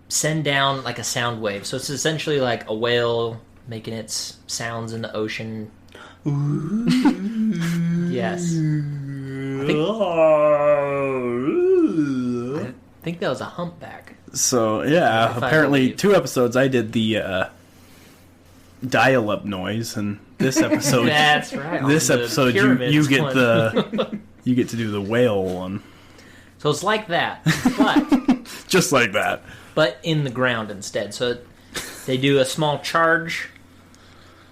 send down like a sound wave. So it's essentially like a whale making its sounds in the ocean. Yes. I think that was a humpback. So yeah, If I apparently believe. 2 episodes I did the dial-up noise, and this episode, That's right. this on the episode you pyramids get one. you get to do the whale one, So it's like that, but just like that. in the ground instead. So they do a small charge,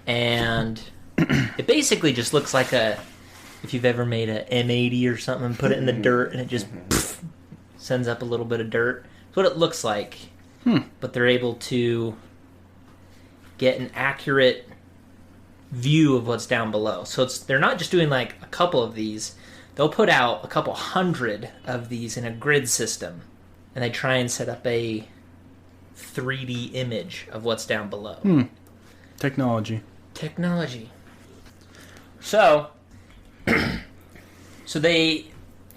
and it basically just looks like if you've ever made a M80 or something and put it in the dirt, and it just sends up a little bit of dirt. That's what it looks like. But they're able to get an accurate view of what's down below. So they're not just doing like a couple of these. They'll put out a couple hundred of these in a grid system, and they try and set up a 3D image of what's down below. Technology. Technology. So they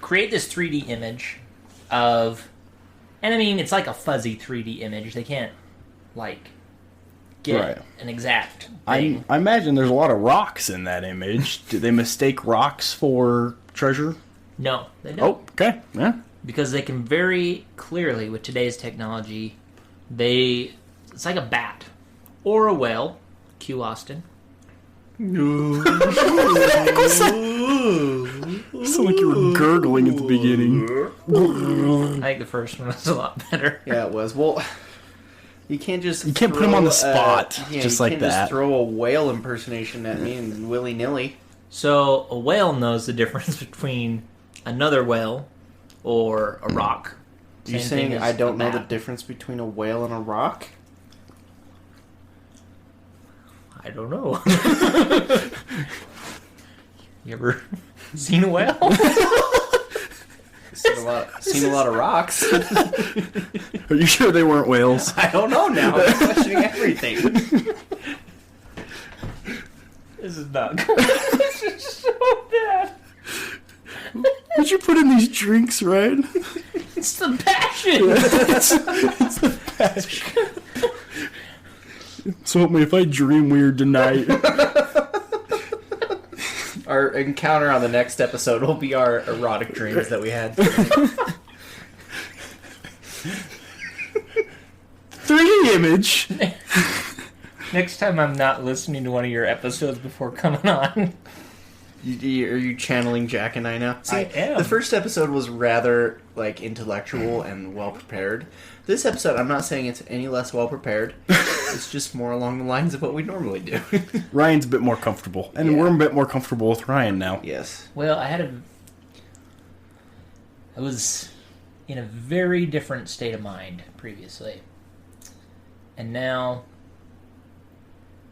create this 3D image of And I mean, it's like a fuzzy 3D image. They can't, like, get Right. an exact I thing. imagine there's a lot of rocks in that image. Did they mistake rocks for treasure? No, they don't. Oh, okay. Yeah. Because they can very clearly, with today's technology, it's like a bat or a whale. Q Austin. Sound like you were gurgling at the beginning. I think the first one was a lot better. Yeah, it was. Well, you can't just You can't put him on the throw, spot yeah, just you like can't that. Just throw a whale impersonation at me and willy nilly. So a whale knows the difference between another whale or a rock. You Same saying thing as I don't a know the bat. difference between a whale and a rock? I don't know. You ever seen a whale? Seen a lot of rocks. Are you sure they weren't whales? I don't know now. I'm questioning everything. This is not good. This is so bad. Did you put in these drinks, right? It's the passion. It's the passion. So if I dream weird tonight, Our encounter on the next episode will be our erotic dreams that we had. 3D image. Next time I'm not listening to one of your episodes before coming on. Are you channeling Jack and I now? See, I am. The first episode was rather like intellectual and well prepared. This episode, I'm not saying it's any less well prepared. It's just more along the lines of what we normally do. Ryan's a bit more comfortable, and Yeah. we're a bit more comfortable with Ryan now. Yes. Well, I was in a very different state of mind previously. And now,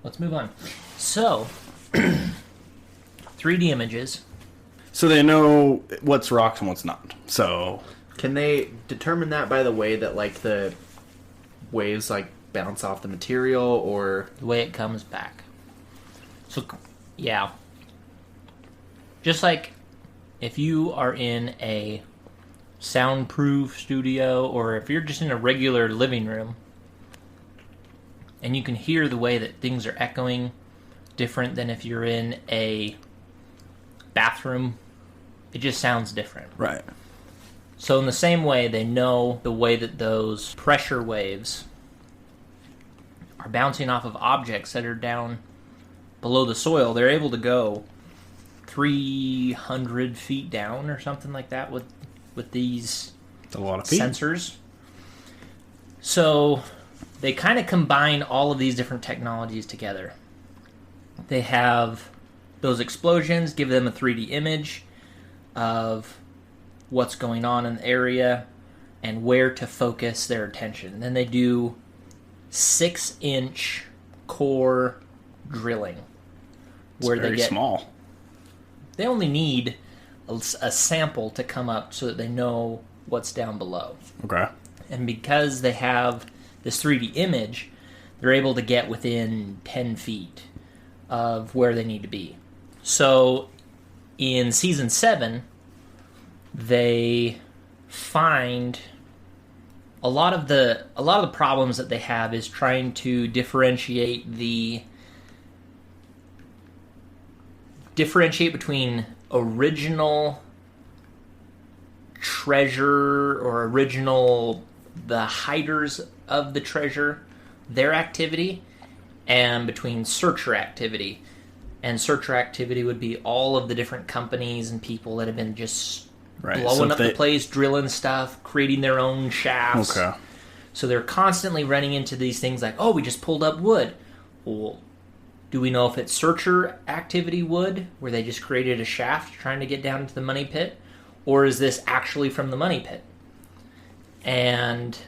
let's move on. So, 3D images. So they know what's rocks and what's not. So Can they determine that by the way that like the waves like bounce off the material, or The way it comes back. So, yeah. Just like if you are in a soundproof studio, or if you're just in a regular living room, and you can hear the way that things are echoing different than if you're in a bathroom, it just sounds different. right. So in the same way, they know the way that those pressure waves are bouncing off of objects that are down below the soil. They're able to go 300 feet down or something like that with these It's a lot of feet. sensors. So they kind of combine all of these different technologies together. They have those explosions, give them a 3D image of what's going on in the area and where to focus their attention. Then they do 6-inch core drilling, It's where very they get small. they only need a sample to come up so that they know what's down below. Okay. And because they have this 3D image, they're able to get within 10 feet of where they need to be. So in season 7, they find a lot of the problems that they have is trying to differentiate between original treasure or the hiders of the treasure, their activity, and between searcher activity. And searcher activity would be all of the different companies and people that have been just Right. blowing so up the place, drilling stuff, creating their own shafts. Okay. So they're constantly running into these things like, oh, we just pulled up wood. Well, do we know if it's searcher activity wood, where they just created a shaft trying to get down into the money pit? Or is this actually from the money pit? And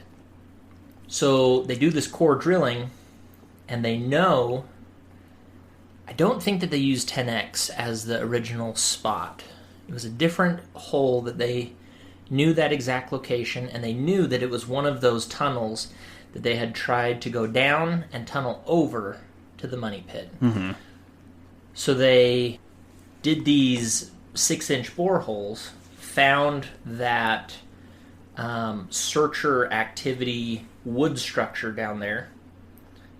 so they do this core drilling, and they know... I don't think that they used 10X as the original spot. It was a different hole that they knew that exact location, and they knew that it was one of those tunnels that they had tried to go down and tunnel over to the money pit. Mm-hmm. So they did these 6-inch boreholes, found that searcher activity wood structure down there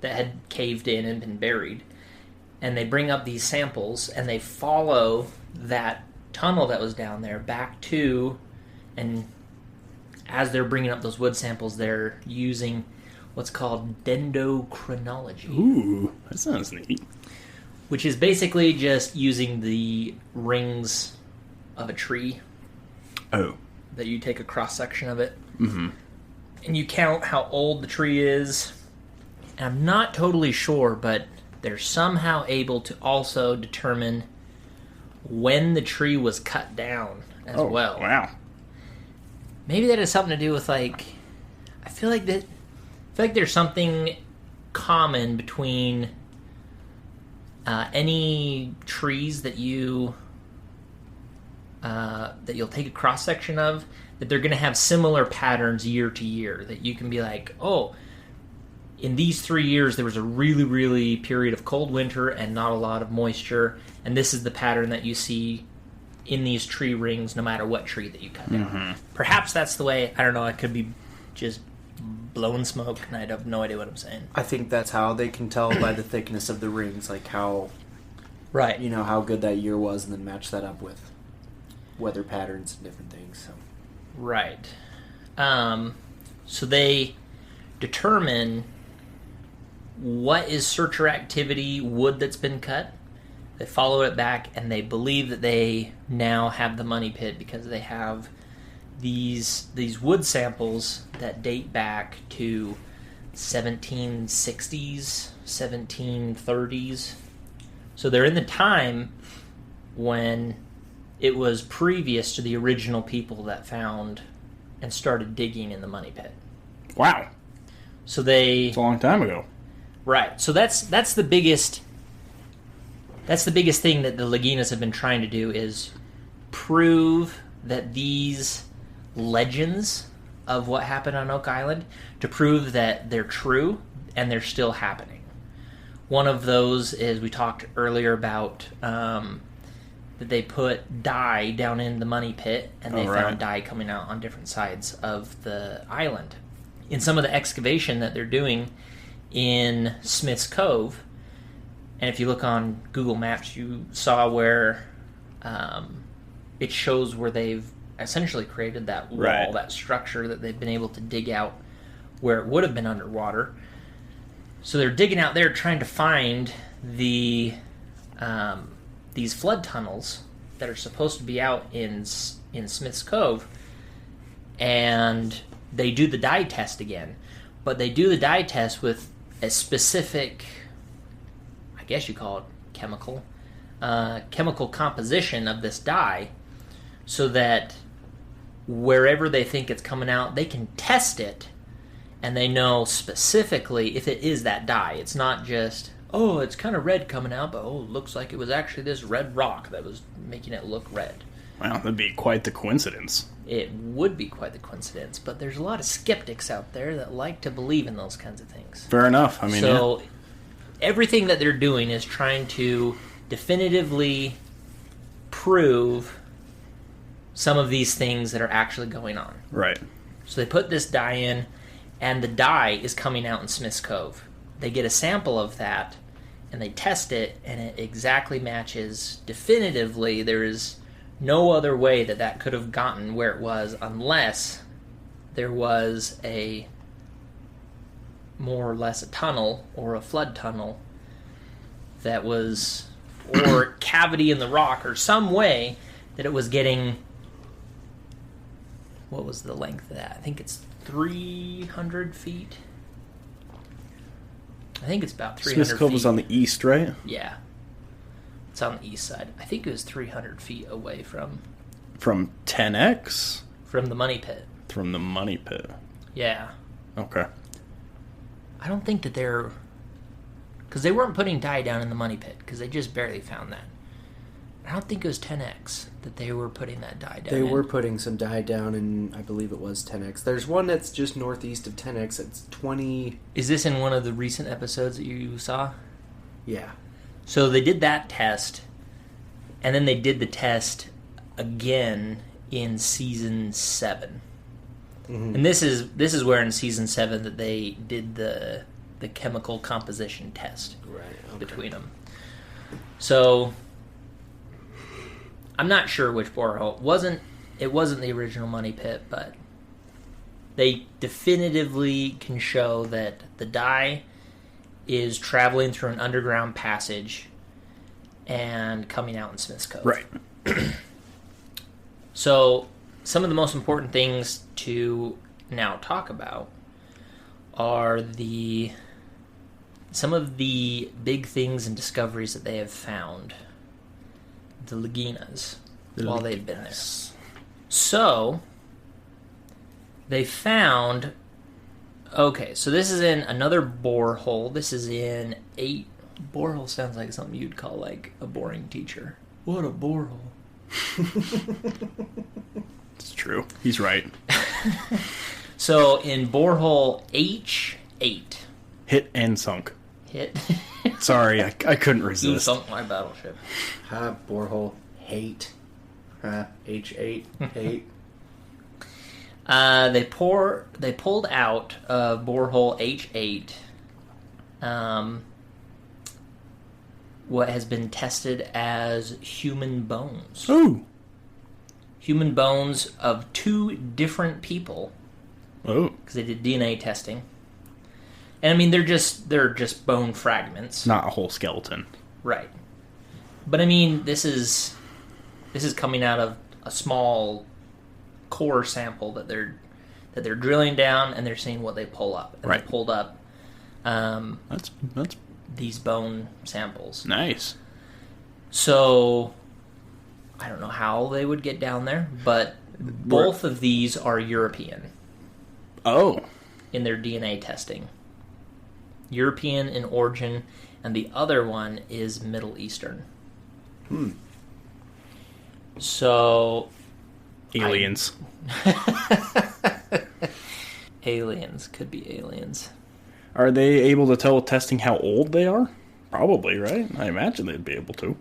that had caved in and been buried. And they bring up these samples and they follow that tunnel that was down there back to, and as they're bringing up those wood samples, they're using what's called dendrochronology. Ooh, that sounds neat. Which is basically just using the rings of a tree. Oh. That you take a cross-section of it. Mm-hmm. And you count how old the tree is. And I'm not totally sure, but they're somehow able to also determine when the tree was cut down as well. Wow. Maybe that has something to do with, like... I feel like there's something common between any trees that you'll take a cross section of, that they're going to have similar patterns year to year. That you can be like, oh, in these 3 years there was a really, really period of cold winter and not a lot of moisture, and this is the pattern that you see in these tree rings, no matter what tree that you cut down. Mm-hmm. Perhaps that's the way. I don't know. I could be just blowing smoke, and I have no idea what I'm saying. I think that's how they can tell by the thickness of the rings, like how, Right. you know, how good that year was, and then match that up with weather patterns and different things. So. Right. So they determine what is searcher activity, wood that's been cut. They follow it back, and they believe that they now have the money pit because they have these wood samples that date back to 1760s, 1730s. So they're in the time when it was previous to the original people that found and started digging in the money pit. Wow. So they... It's a long time ago. Right. So that's the biggest... That's the biggest thing that the Laginas have been trying to do, is prove that these legends of what happened on Oak Island, to prove that they're true and they're still happening. One of those is, we talked earlier about that they put dye down in the money pit, and they found dye coming out on different sides of the island. In some of the excavation that they're doing in Smith's Cove, and if you look on Google Maps, you saw where it shows where they've essentially created that wall, that structure that they've been able to dig out where it would have been underwater. So they're digging out there trying to find these flood tunnels that are supposed to be out in Smith's Cove, and they do the dye test again. But they do the dye test with a specific, I guess you call it chemical composition of this dye, so that wherever they think it's coming out, they can test it, and they know specifically if it is that dye. It's not just, oh, it's kind of red coming out, but oh, it looks like it was actually this red rock that was making it look red. Wow, that'd be quite the coincidence. It would be quite the coincidence, but there's a lot of skeptics out there that like to believe in those kinds of things. Fair enough. I mean, so everything that they're doing is trying to definitively prove some of these things that are actually going on. Right. So they put this dye in, and the dye is coming out in Smith's Cove. They get a sample of that, and they test it, and it exactly matches definitively. There is no other way that that could have gotten where it was, unless there was a more or less a tunnel or a flood tunnel that was, or cavity in the rock, or some way that it was getting. What was the length of that? I think it's 300 feet. I think it's about 300 Smith's Cove feet. was on the east, right? Yeah. It's on the east side. I think it was 300 feet away from 10X? From the money pit. From the money pit. Yeah. Okay. I don't think that they're... Because they weren't putting dye down in the money pit, because they just barely found that. I don't think it was 10X that they were putting that dye down They in. were putting some dye down, and I believe it was 10X. There's one that's just northeast of 10X. It's 20... Is this in one of the recent episodes that you saw? Yeah. So they did that test, and then they did the test again in season 7. And this is where in season 7 that they did the chemical composition test between them. So I'm not sure which borehole. It wasn't the original money pit, but they definitively can show that the dye is traveling through an underground passage and coming out in Smith's Cove. Right. So some of the most important things to now talk about are some of the big things and discoveries that they have found. The Laginas, while they've been there. So, they found... Okay, so this is in another borehole. This is in 8... Borehole sounds like something you'd call, like, a boring teacher. What a borehole. It's true. He's right. So, in borehole H8... Hit and sunk. Hit. Sorry, I couldn't You resist. sunk my battleship. Borehole hate. H8 hate. They pulled out borehole H8 what has been tested as human bones. Ooh. Human bones of 2 different people, Oh. because they did DNA testing. And I mean, they're just bone fragments. Not a whole skeleton. Right. But I mean, this is coming out of a small core sample that they're drilling down, and they're seeing what they pull up. And Right. They pulled up That's these bone samples. nice. So I don't know how they would get down there, but both of these are European Oh. in their DNA testing. European in origin, and the other one is Middle Eastern. So Aliens. aliens, could be aliens. Are they able to tell with testing how old they are? Probably, right? I imagine they'd be able to.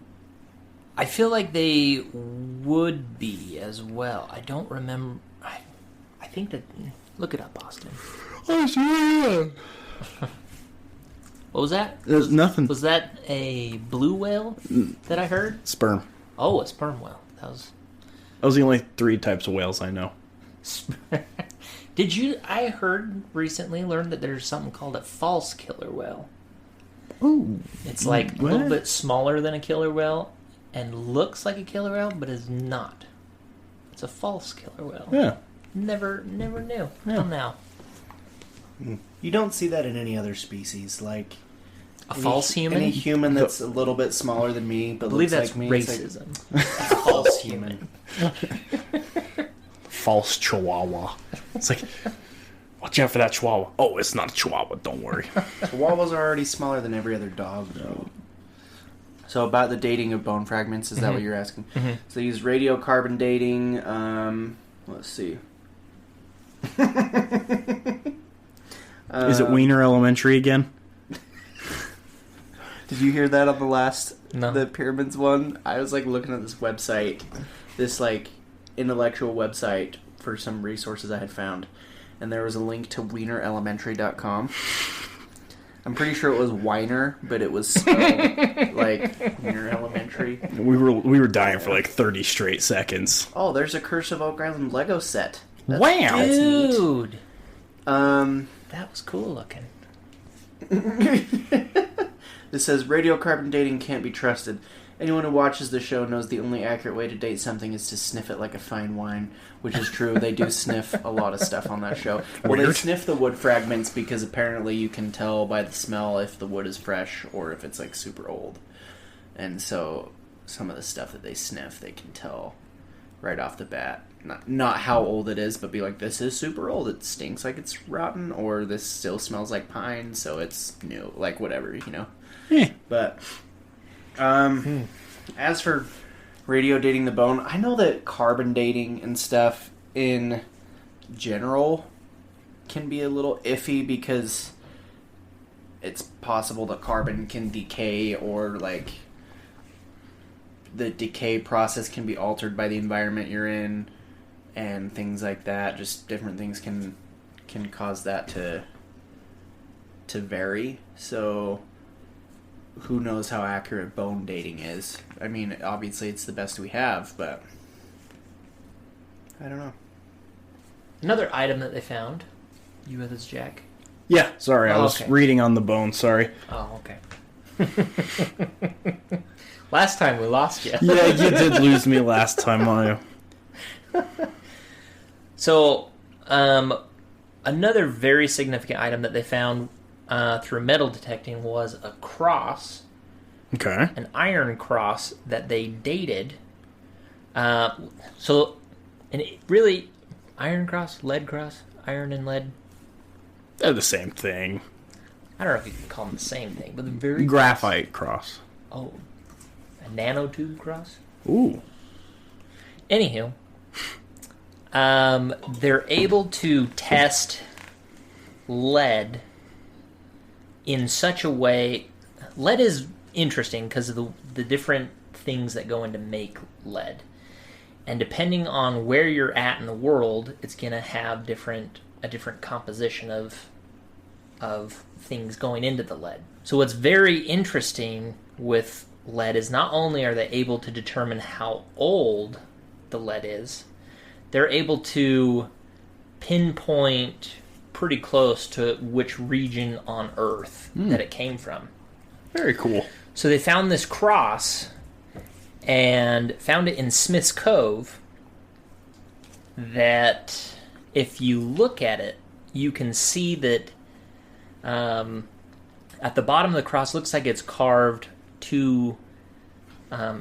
I feel like they would be as well. I don't remember. I think that. Look it up, Austin. What was that? There's nothing. Was that a blue whale that I heard? Sperm. Oh, a sperm whale. That was. Those are the only 3 types of whales I know. Did you? I learned that there's something called a false killer whale. Ooh. It's like a little What? bit smaller than a killer whale and looks like a killer whale, but is not. It's a false killer whale. Yeah. Never knew. Yeah. Till now. You don't see that in any other species. Like A false human? Any human that's a little bit smaller than me, but I believe looks that's like me. racism. It's like, false human. False chihuahua. It's like, watch out for that chihuahua. Oh, it's not a chihuahua. Don't worry. Chihuahuas are already smaller than every other dog, though. So about the dating of bone fragments, is that what you're asking? Mm-hmm. So they use radiocarbon dating. Let's see. Is it Wiener Elementary again? Did you hear that on No. the pyramids one? I was like looking at this website, this like intellectual website for some resources I had found, and there was a link to wienerelementary.com. I'm pretty sure it was Weiner, but it was spelled like Wiener Elementary. We were dying for like 30 straight seconds. Oh, there's a Curse of Oak Island Lego set. That's Wow. neat. Dude, Um, that was cool looking. It says radiocarbon dating can't be trusted. Anyone who watches the show knows the only accurate way to date something is to sniff it like a fine wine, which is true. They do sniff a lot of stuff on that show. Well, they Weird. sniff the wood fragments because apparently you can tell by the smell if the wood is fresh or if it's like super old. And so some of the stuff that they sniff, they can tell right off the bat. Not how old it is, but be like, this is super old. It stinks like it's rotten, or this still smells like pine, so it's new. Like whatever, you know. Eh. But as for radio dating the bone, I know that carbon dating and stuff in general can be a little iffy because it's possible that carbon can decay, or like the decay process can be altered by the environment you're in, and things like that. Just different things can cause that to vary. So who knows how accurate bone dating is? I mean, obviously it's the best we have, but I don't know. Another item that they found. You with us, Jack? Yeah, sorry, I Oh, was okay. reading on the bone. Sorry. Oh, okay. Last time we lost you. Yeah, you did lose me last time, Mario. So, another very significant item that they found through metal detecting was a cross, Okay. an iron cross that they dated. And it really, iron cross, lead cross, iron and lead. They're the same thing. I don't know if you can call them the same thing, but they're very Graphite cross. Oh, a nanotube cross. Ooh. Anywho, they're able to test lead in such a way. Lead is interesting because of the different things that go into make lead, and depending on where you're at in the world, it's gonna have a different composition of things going into the lead. So what's very interesting with lead is not only are they able to determine how old the lead is, they're able to pinpoint pretty close to which region on Earth that it came from. Very cool. So they found this cross and found it in Smith's Cove that if you look at it, you can see that at the bottom of the cross looks like it's carved two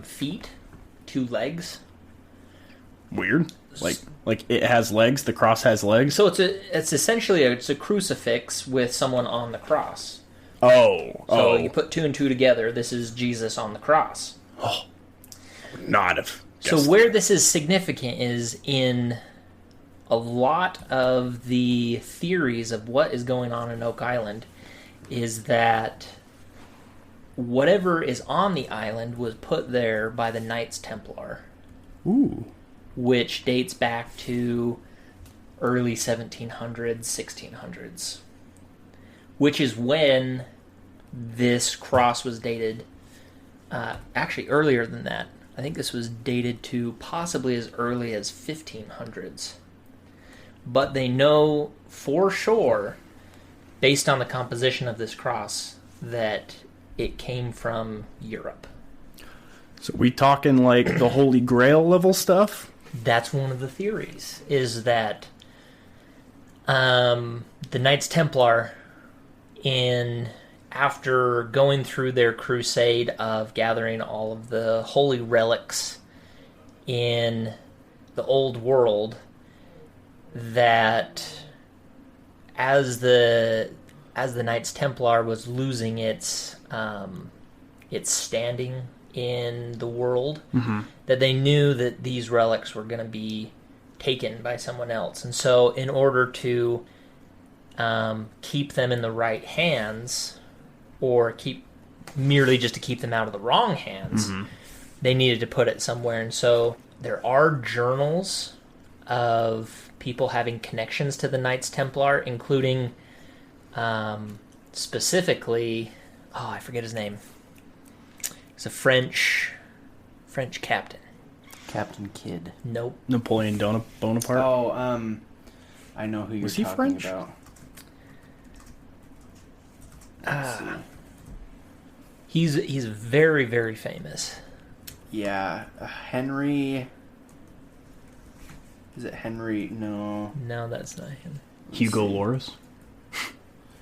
feet, two legs. Weird. Like it has legs. The cross has legs. So it's essentially a crucifix with someone on the cross. Oh. You put two and two together. This is Jesus on the cross. Not have. So where this is significant is in a lot of the theories of what is going on in Oak Island is that whatever is on the island was put there by the Knights Templar, Ooh. which dates back to early 1700s, 1600s, which is when this cross was dated. Actually, earlier than that. I think this was dated to possibly as early as 1500s. But they know for sure, based on the composition of this cross, that it came from Europe. So we talking like the Holy Grail level stuff? That's one of the theories, is that the Knights Templar, after going through their crusade of gathering all of the holy relics in the old world, that as the Knights Templar was losing its standing in the world, that they knew that these relics were going to be taken by someone else, and so in order to keep them in the right hands, or merely just to keep them out of the wrong hands, they needed to put it somewhere. And so there are journals of people having connections to the Knights Templar, including specifically, I forget his name. He's a French captain. Captain Kidd. Nope. Napoleon Bonaparte? Oh, I know who you're Was he talking French? about. Let's see. He's very, very famous. Yeah, Henry. Is it Henry? No. No, that's not him. Hugo Loris?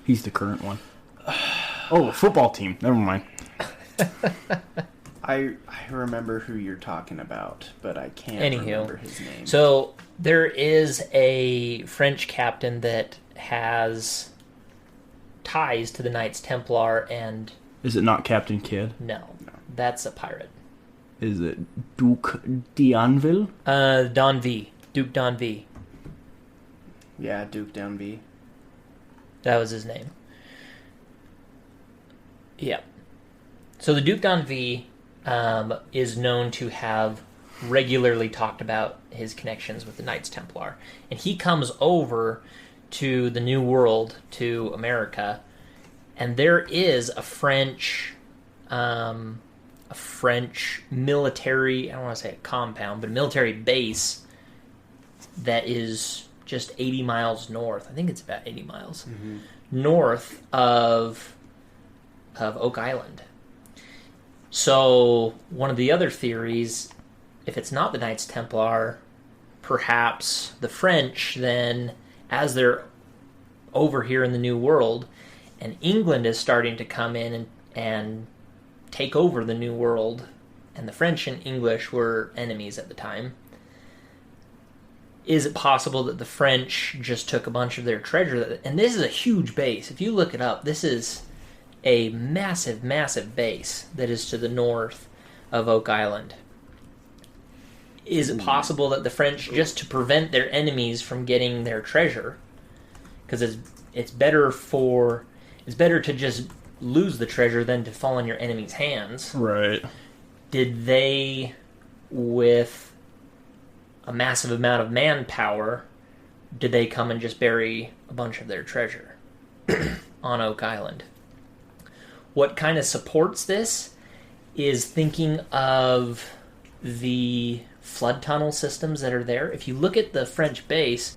He's the current one. Oh, football team. Never mind. I remember who you're talking about, but I can't remember his name. So there is a French captain that has ties to the Knights Templar, and Is it not Captain Kidd? no, that's a pirate. Is it Duke d'Anville? Duke D'Anville. Yeah, Duke Downby. That was his name. Yeah. So the Duke d'Anville is known to have regularly talked about his connections with the Knights Templar. And he comes over to the New World, to America, and there is a French military, I don't want to say a compound, but a military base that is just 80 miles north. I think it's about 80 miles north of Oak Island. So one of the other theories, if it's not the Knights Templar, perhaps the French then, as they're over here in the New World, and England is starting to come in and take over the New World, and the French and English were enemies at the time, is it possible that the French just took a bunch of their treasure? And this is a huge base. If you look it up, this is a massive, massive base that is to the north of Oak Island. Is it possible that the French, just to prevent their enemies from getting their treasure, because it's better to just lose the treasure than to fall in your enemy's hands. Right. Did they, with a massive amount of manpower, did they come and just bury a bunch of their treasure on Oak Island? What kind of supports this is thinking of the flood tunnel systems that are there. If you look at the French base,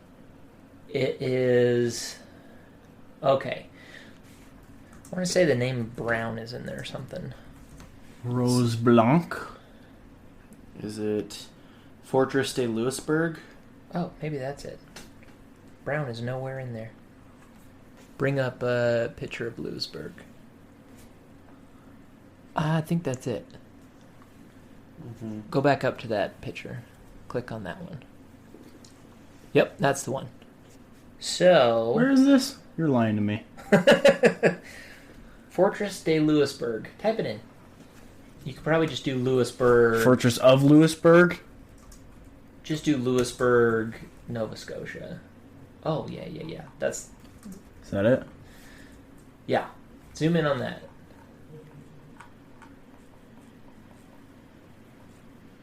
it is... Okay. I want to say the name Brown is in there or something. Rose Blanc. Is it Fortress de Louisbourg? Oh, maybe that's it. Brown is nowhere in there. Bring up a picture of Louisbourg. I think that's it. Mm-hmm. Go back up to that picture. Click on that one. Yep, that's the one. So... Where is this? You're lying to me. Fortress de Louisbourg. Type it in. You could probably just do Louisbourg. Fortress of Louisbourg? Just do Louisbourg, Nova Scotia. Oh, yeah. That's... Is that it? Yeah. Zoom in on that.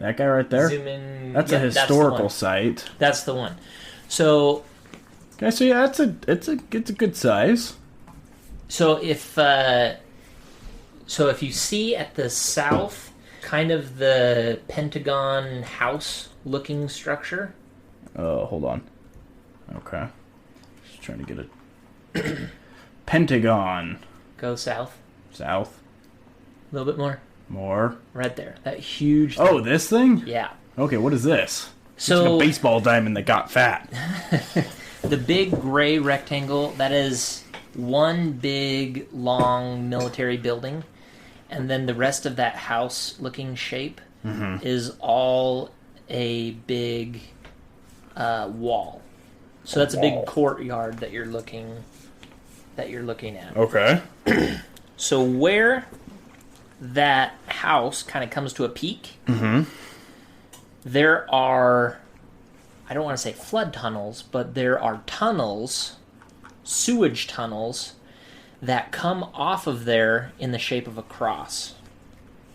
That guy right there? Zoom in. That's a historical site. That's the one. So... Okay, so yeah, it's a good size. So if you see at the south, kind of the Pentagon house looking structure. Oh, hold on. Okay. Just trying to get a Pentagon. Go south. South. A little bit more. More. Right there. That huge Oh, this thing? Yeah. Okay, what is this? It's So like a baseball diamond that got fat. the big gray rectangle, that is one big long military building, and then the rest of that house looking shape is all a big wall. So that's a big courtyard that you're looking at. Okay. So where that house kind of comes to a peak, there are, I don't want to say flood tunnels, but there are tunnels, sewage tunnels, that come off of there in the shape of a cross.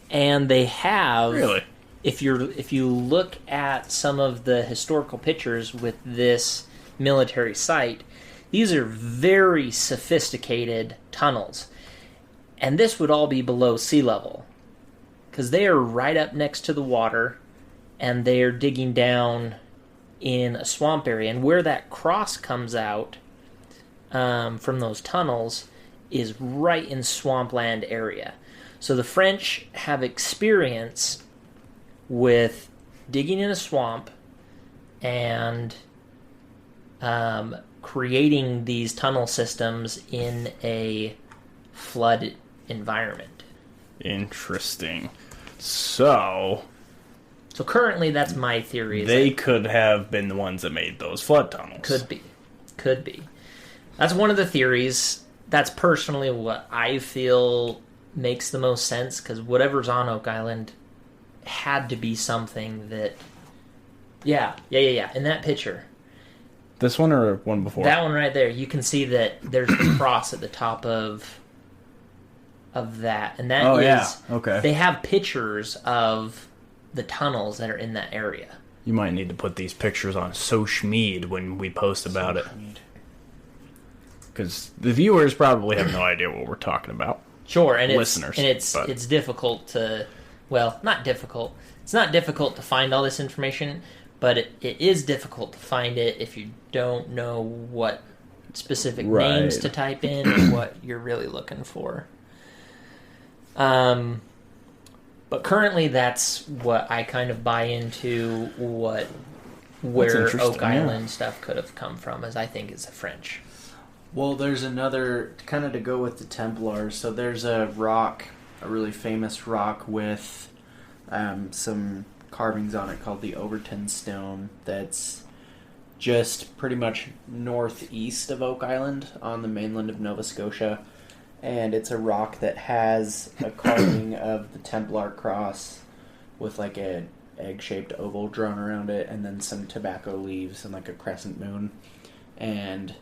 And they have... Really? If you look at some of the historical pictures with this military site, these are very sophisticated tunnels. And this would all be below sea level, because they are right up next to the water, and they are digging down in a swamp area. And where that cross comes out from those tunnels is right in swampland area. So the French have experience with digging in a swamp and creating these tunnel systems in a flood environment. Interesting. So currently that's my theory. They could have been the ones that made those flood tunnels. Could be. That's one of the theories. That's personally what I feel makes the most sense, because whatever's on Oak Island had to be something that... Yeah. In that picture. This one or one before? That one right there. You can see that there's a cross at the top of that. And that is... yeah. Okay. They have pictures of the tunnels that are in that area. You might need to put these pictures on SochMead when we post about it. Because the viewers probably have no idea what we're talking about. Sure, and Listeners, it's difficult to, well, not difficult. It's not difficult to find all this information, but it is difficult to find it if you don't know what specific names to type in and what you're really looking for. But currently, that's what I kind of buy into. Where Oak Island stuff could have come from, as I think it's the French. Well, there's another, kind of to go with the Templars. So there's a rock, a really famous rock with some carvings on it called the Overton Stone. That's just pretty much northeast of Oak Island on the mainland of Nova Scotia. And it's a rock that has a carving of the Templar cross with like a egg-shaped oval drawn around it, and then some tobacco leaves and like a crescent moon. And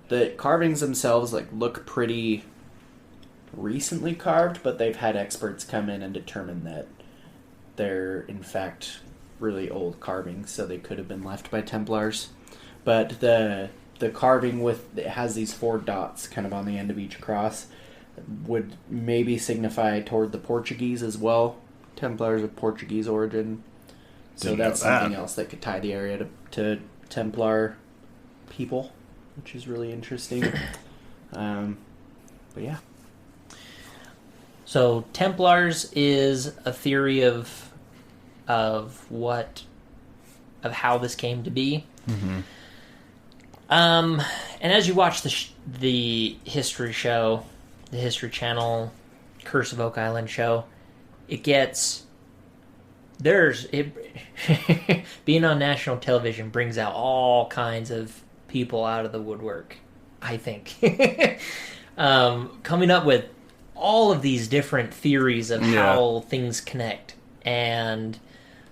the carvings themselves like look pretty recently carved, but they've had experts come in and determine that they're in fact really old carvings, so they could have been left by Templars. But the carving with it has these 4 dots kind of on the end of each cross would maybe signify toward the Portuguese as well. Templars of Portuguese origin. So Didn't that's know that. something else that could tie the area to Templar people, which is really interesting. But yeah. So Templars is a theory of how this came to be. Mm-hmm. And as you watch the history show, the History Channel Curse of Oak Island show, it gets being on national television brings out all kinds of people out of the woodwork, I think. Coming up with all of these different theories of how things connect. And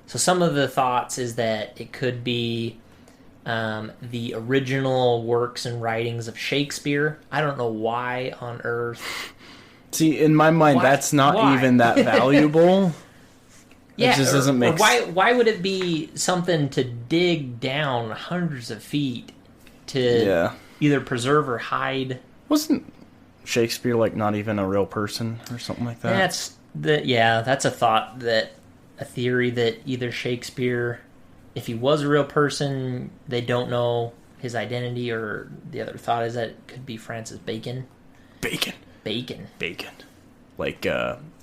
so some of the thoughts is that it could be the original works and writings of Shakespeare. I don't know why on earth. See, in my mind, that's not even that valuable. Yeah, it just doesn't make sense. Why would it be something to dig down hundreds of feet to either preserve or hide? Wasn't Shakespeare like not even a real person or something like that? That's a thought, that a theory that either Shakespeare, if he was a real person, they don't know his identity, or the other thought is that it could be Francis Bacon. Bacon. Like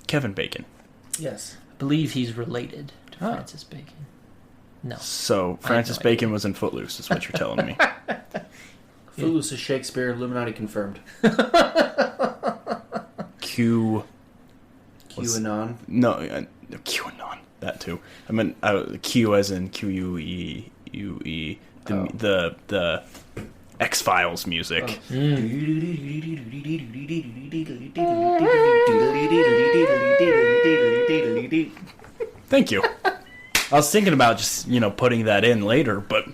Kevin Bacon. Yes. I believe he's related to Francis Bacon. No. So Francis Bacon was in Footloose, is what you're telling me. Footloose is Shakespeare, Illuminati confirmed. QAnon. No, QAnon. That too. I meant Q as in QUEUE. The X-Files music. Thank you. I was thinking about just, putting that in later, but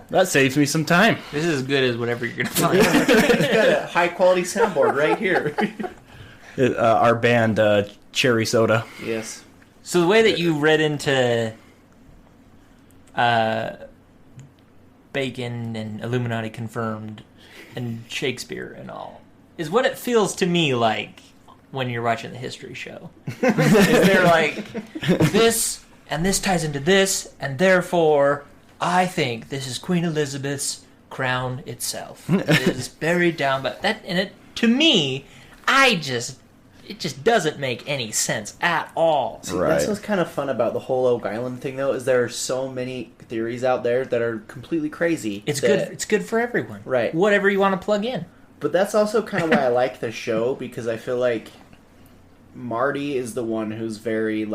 that saves me some time. This is as good as whatever you're going to find. It's got a high-quality soundboard right here. Our band, Cherry Soda. Yes. So the way that you read into Bacon and Illuminati confirmed and Shakespeare and all is what it feels to me like when you're watching the history show. They're like, this and this ties into this, and therefore I think this is Queen Elizabeth's crown itself. It is buried down, but that, and it, to me, it just doesn't make any sense at all. See, that's what's kind of fun about the whole Oak Island thing, though, is there are so many theories out there that are completely crazy. It's good. It's good for everyone. Right. Whatever you want to plug in. But that's also kind of why I like the show, because I feel like Marty is the one who's very,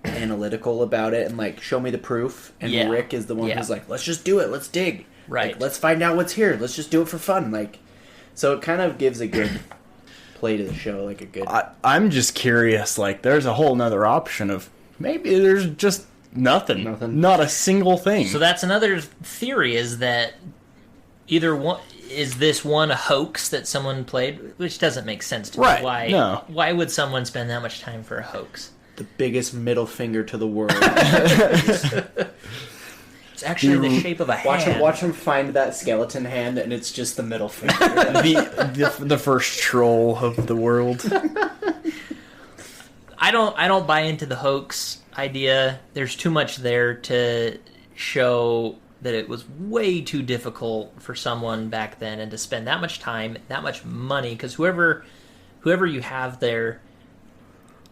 analytical about it and, show me the proof. And Rick is the one who's like, let's just do it. Let's dig. Right. Let's find out what's here. Let's just do it for fun. So it kind of gives a good play to the show, a good... I'm just curious, there's a whole nother option of maybe there's just nothing. Not a single thing. So that's another theory, is that either one... Is this one a hoax that someone played? Which doesn't make sense to me. Right. Why? No. Why would someone spend that much time for a hoax? the biggest middle finger to the world. It's actually the shape of a hand. Watch him find that skeleton hand, and it's just the middle finger. the first troll of the world. I don't buy into the hoax idea. There's too much there to show that it was way too difficult for someone back then, and to spend that much time, that much money, because whoever you have there,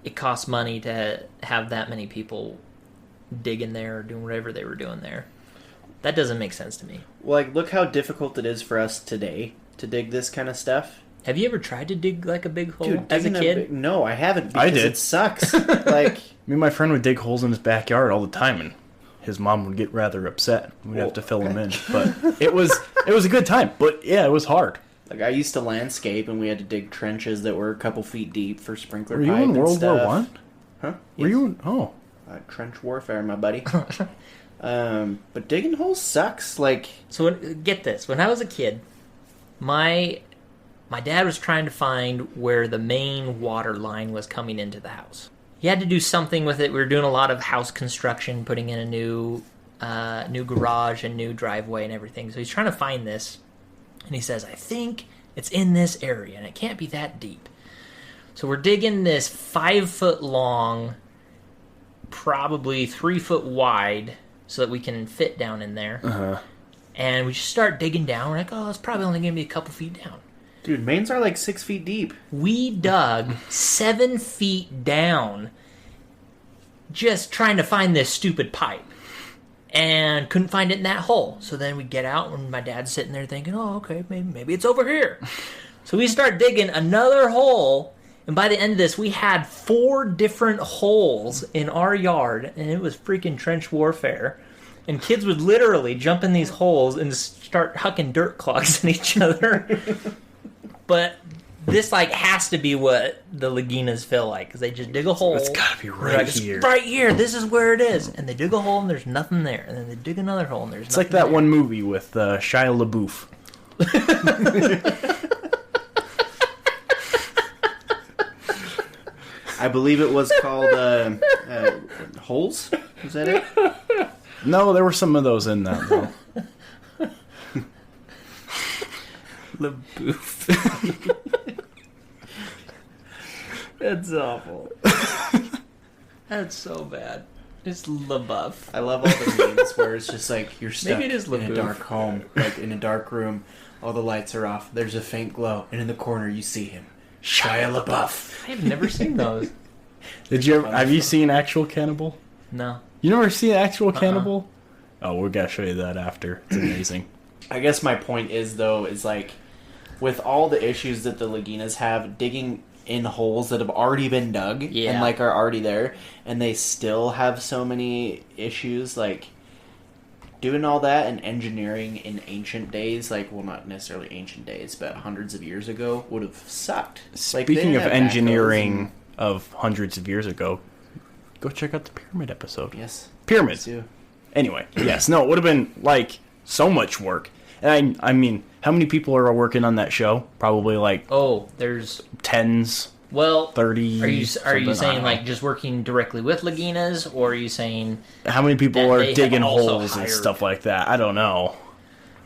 it costs money to have that many people digging there or doing whatever they were doing there. That doesn't make sense to me. Like, look how difficult it is for us today to dig this kind of stuff. Have you ever tried to dig like a big hole Dude, as a kid? No, I haven't. I Because did. It sucks. Like, Me and my friend would dig holes in his backyard all the time, and his mom would get rather upset. We'd have to fill them in, but it was a good time. But yeah, it was hard. I used to landscape, and we had to dig trenches that were a couple feet deep for sprinkler Were you pipe in and World War stuff. One? Huh? Were you in? Oh, trench warfare, my buddy. But digging holes sucks. Like, So get this: when I was a kid, my dad was trying to find where the main water line was coming into the house. He had to do something with it. We were doing a lot of house construction, putting in a new garage and new driveway and everything. So he's trying to find this, and he says, "I think it's in this area, and it can't be that deep." So we're digging this 5-foot long, probably 3-foot wide, so that we can fit down in there. And we just start digging down. We're like, oh, it's probably only going to be a couple feet down. dude, mains are like 6 feet deep. We dug 7 feet down just trying to find this stupid pipe. And couldn't find it in that hole. So then we get out and my dad's sitting there thinking, oh, okay, maybe it's over here. So we start digging another hole. And by the end of this, we had 4 different holes in our yard. And it was freaking trench warfare. And kids would literally jump in these holes and start hucking dirt clogs at each other. But this, like, has to be what the Laginas feel like. Because they just dig a hole. it's gotta be They're right like, here. It's right here. This is where it is. And they dig a hole and there's nothing there. And then they dig another hole and there's It's nothing like that there. one movie with Shia LaBeouf. I believe it was called Holes. Was that it? No, there were some of those in that though. LaBeouf. That's awful. That's so bad. It's LaBeouf. I love all the memes where it's just like you're stuck Maybe it is in a LaBeouf. dark home, like in a dark room. All the lights are off. There's a faint glow, and in the corner you see him, Shia LaBeouf. I've never seen those. Have you seen Actual Cannibal? No. You never seen Actual Cannibal? Oh, we gotta show you that after. It's amazing. I guess my point is though is like with all the issues that the Laginas have, digging in holes that have already been dug Yeah. and like are already there, and they still have so many issues. Like doing all that and engineering in ancient days, like, well, not necessarily ancient days, but hundreds of years ago, would have sucked. Like, they Speaking didn't of have engineering of hundreds of years ago, go check out the pyramid episode. backhoes. Yes. Pyramids. Too. Anyway, yes, no, it would have been like so much work. And I mean, how many people are working on that show? Probably like Oh, there's... tens, Well, 30. are you something, I saying don't like know. just working directly with Laginas, or are you saying How many people that are they have digging also holes and hired- stuff like that? I don't know.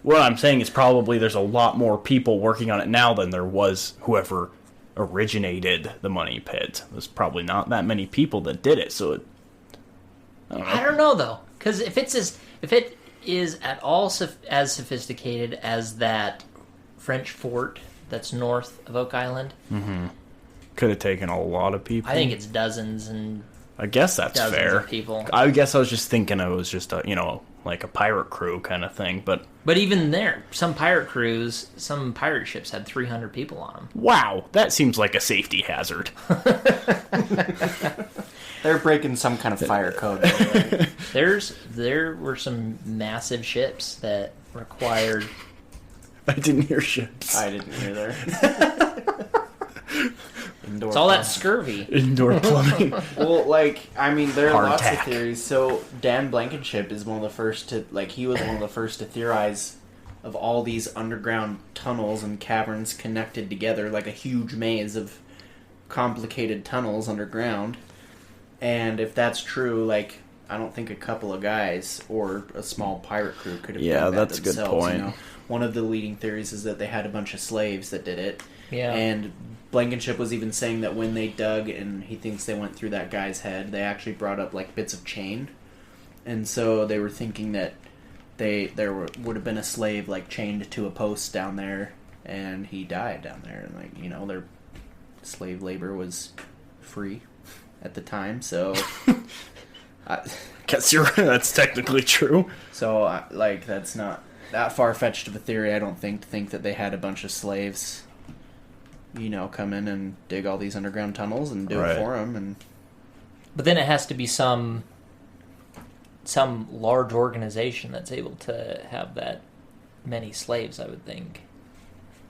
What I'm saying is probably there's a lot more people working on it now than there was whoever originated the money pit. There's probably not that many people that did it, so I don't know though, because if it is at all as sophisticated as that French fort that's north of Oak Island, could have taken a lot of people. I think it's dozens and I guess that's dozens fair. of people. I guess I was just thinking it was just like a pirate crew kind of thing, but But even there, some pirate ships had 300 people on them. wow, that seems like a safety hazard. They're breaking some kind of fire code. Right? There were some massive ships that required. I didn't hear ships. I didn't either. Indoor It's all that plumbing. scurvy. Indoor plumbing. Well, like, I mean, there are Heart lots attack. of theories. So Dan Blankenship is one of the first to, like, he was one of the first to theorize of all these underground tunnels and caverns connected together, like a huge maze of complicated tunnels underground. And if that's true, like, I don't think a couple of guys or a small pirate crew could have Yeah, done that that's a good themselves, point. You know? One of the leading theories is that they had a bunch of slaves that did it. Yeah. And Blankenship was even saying that when they dug, and he thinks they went through that guy's head, they actually brought up, like, bits of chain. And so they were thinking that would have been a slave, like, chained to a post down there, and he died down there. And, like, you know, their slave labor was free at the time, so... Guess you're right. That's technically true. So, like, that's not that far-fetched of a theory, I don't think that they had a bunch of slaves, you know, come in and dig all these underground tunnels and do it for them. And But then it has to be some large organization that's able to have that many slaves, I would think.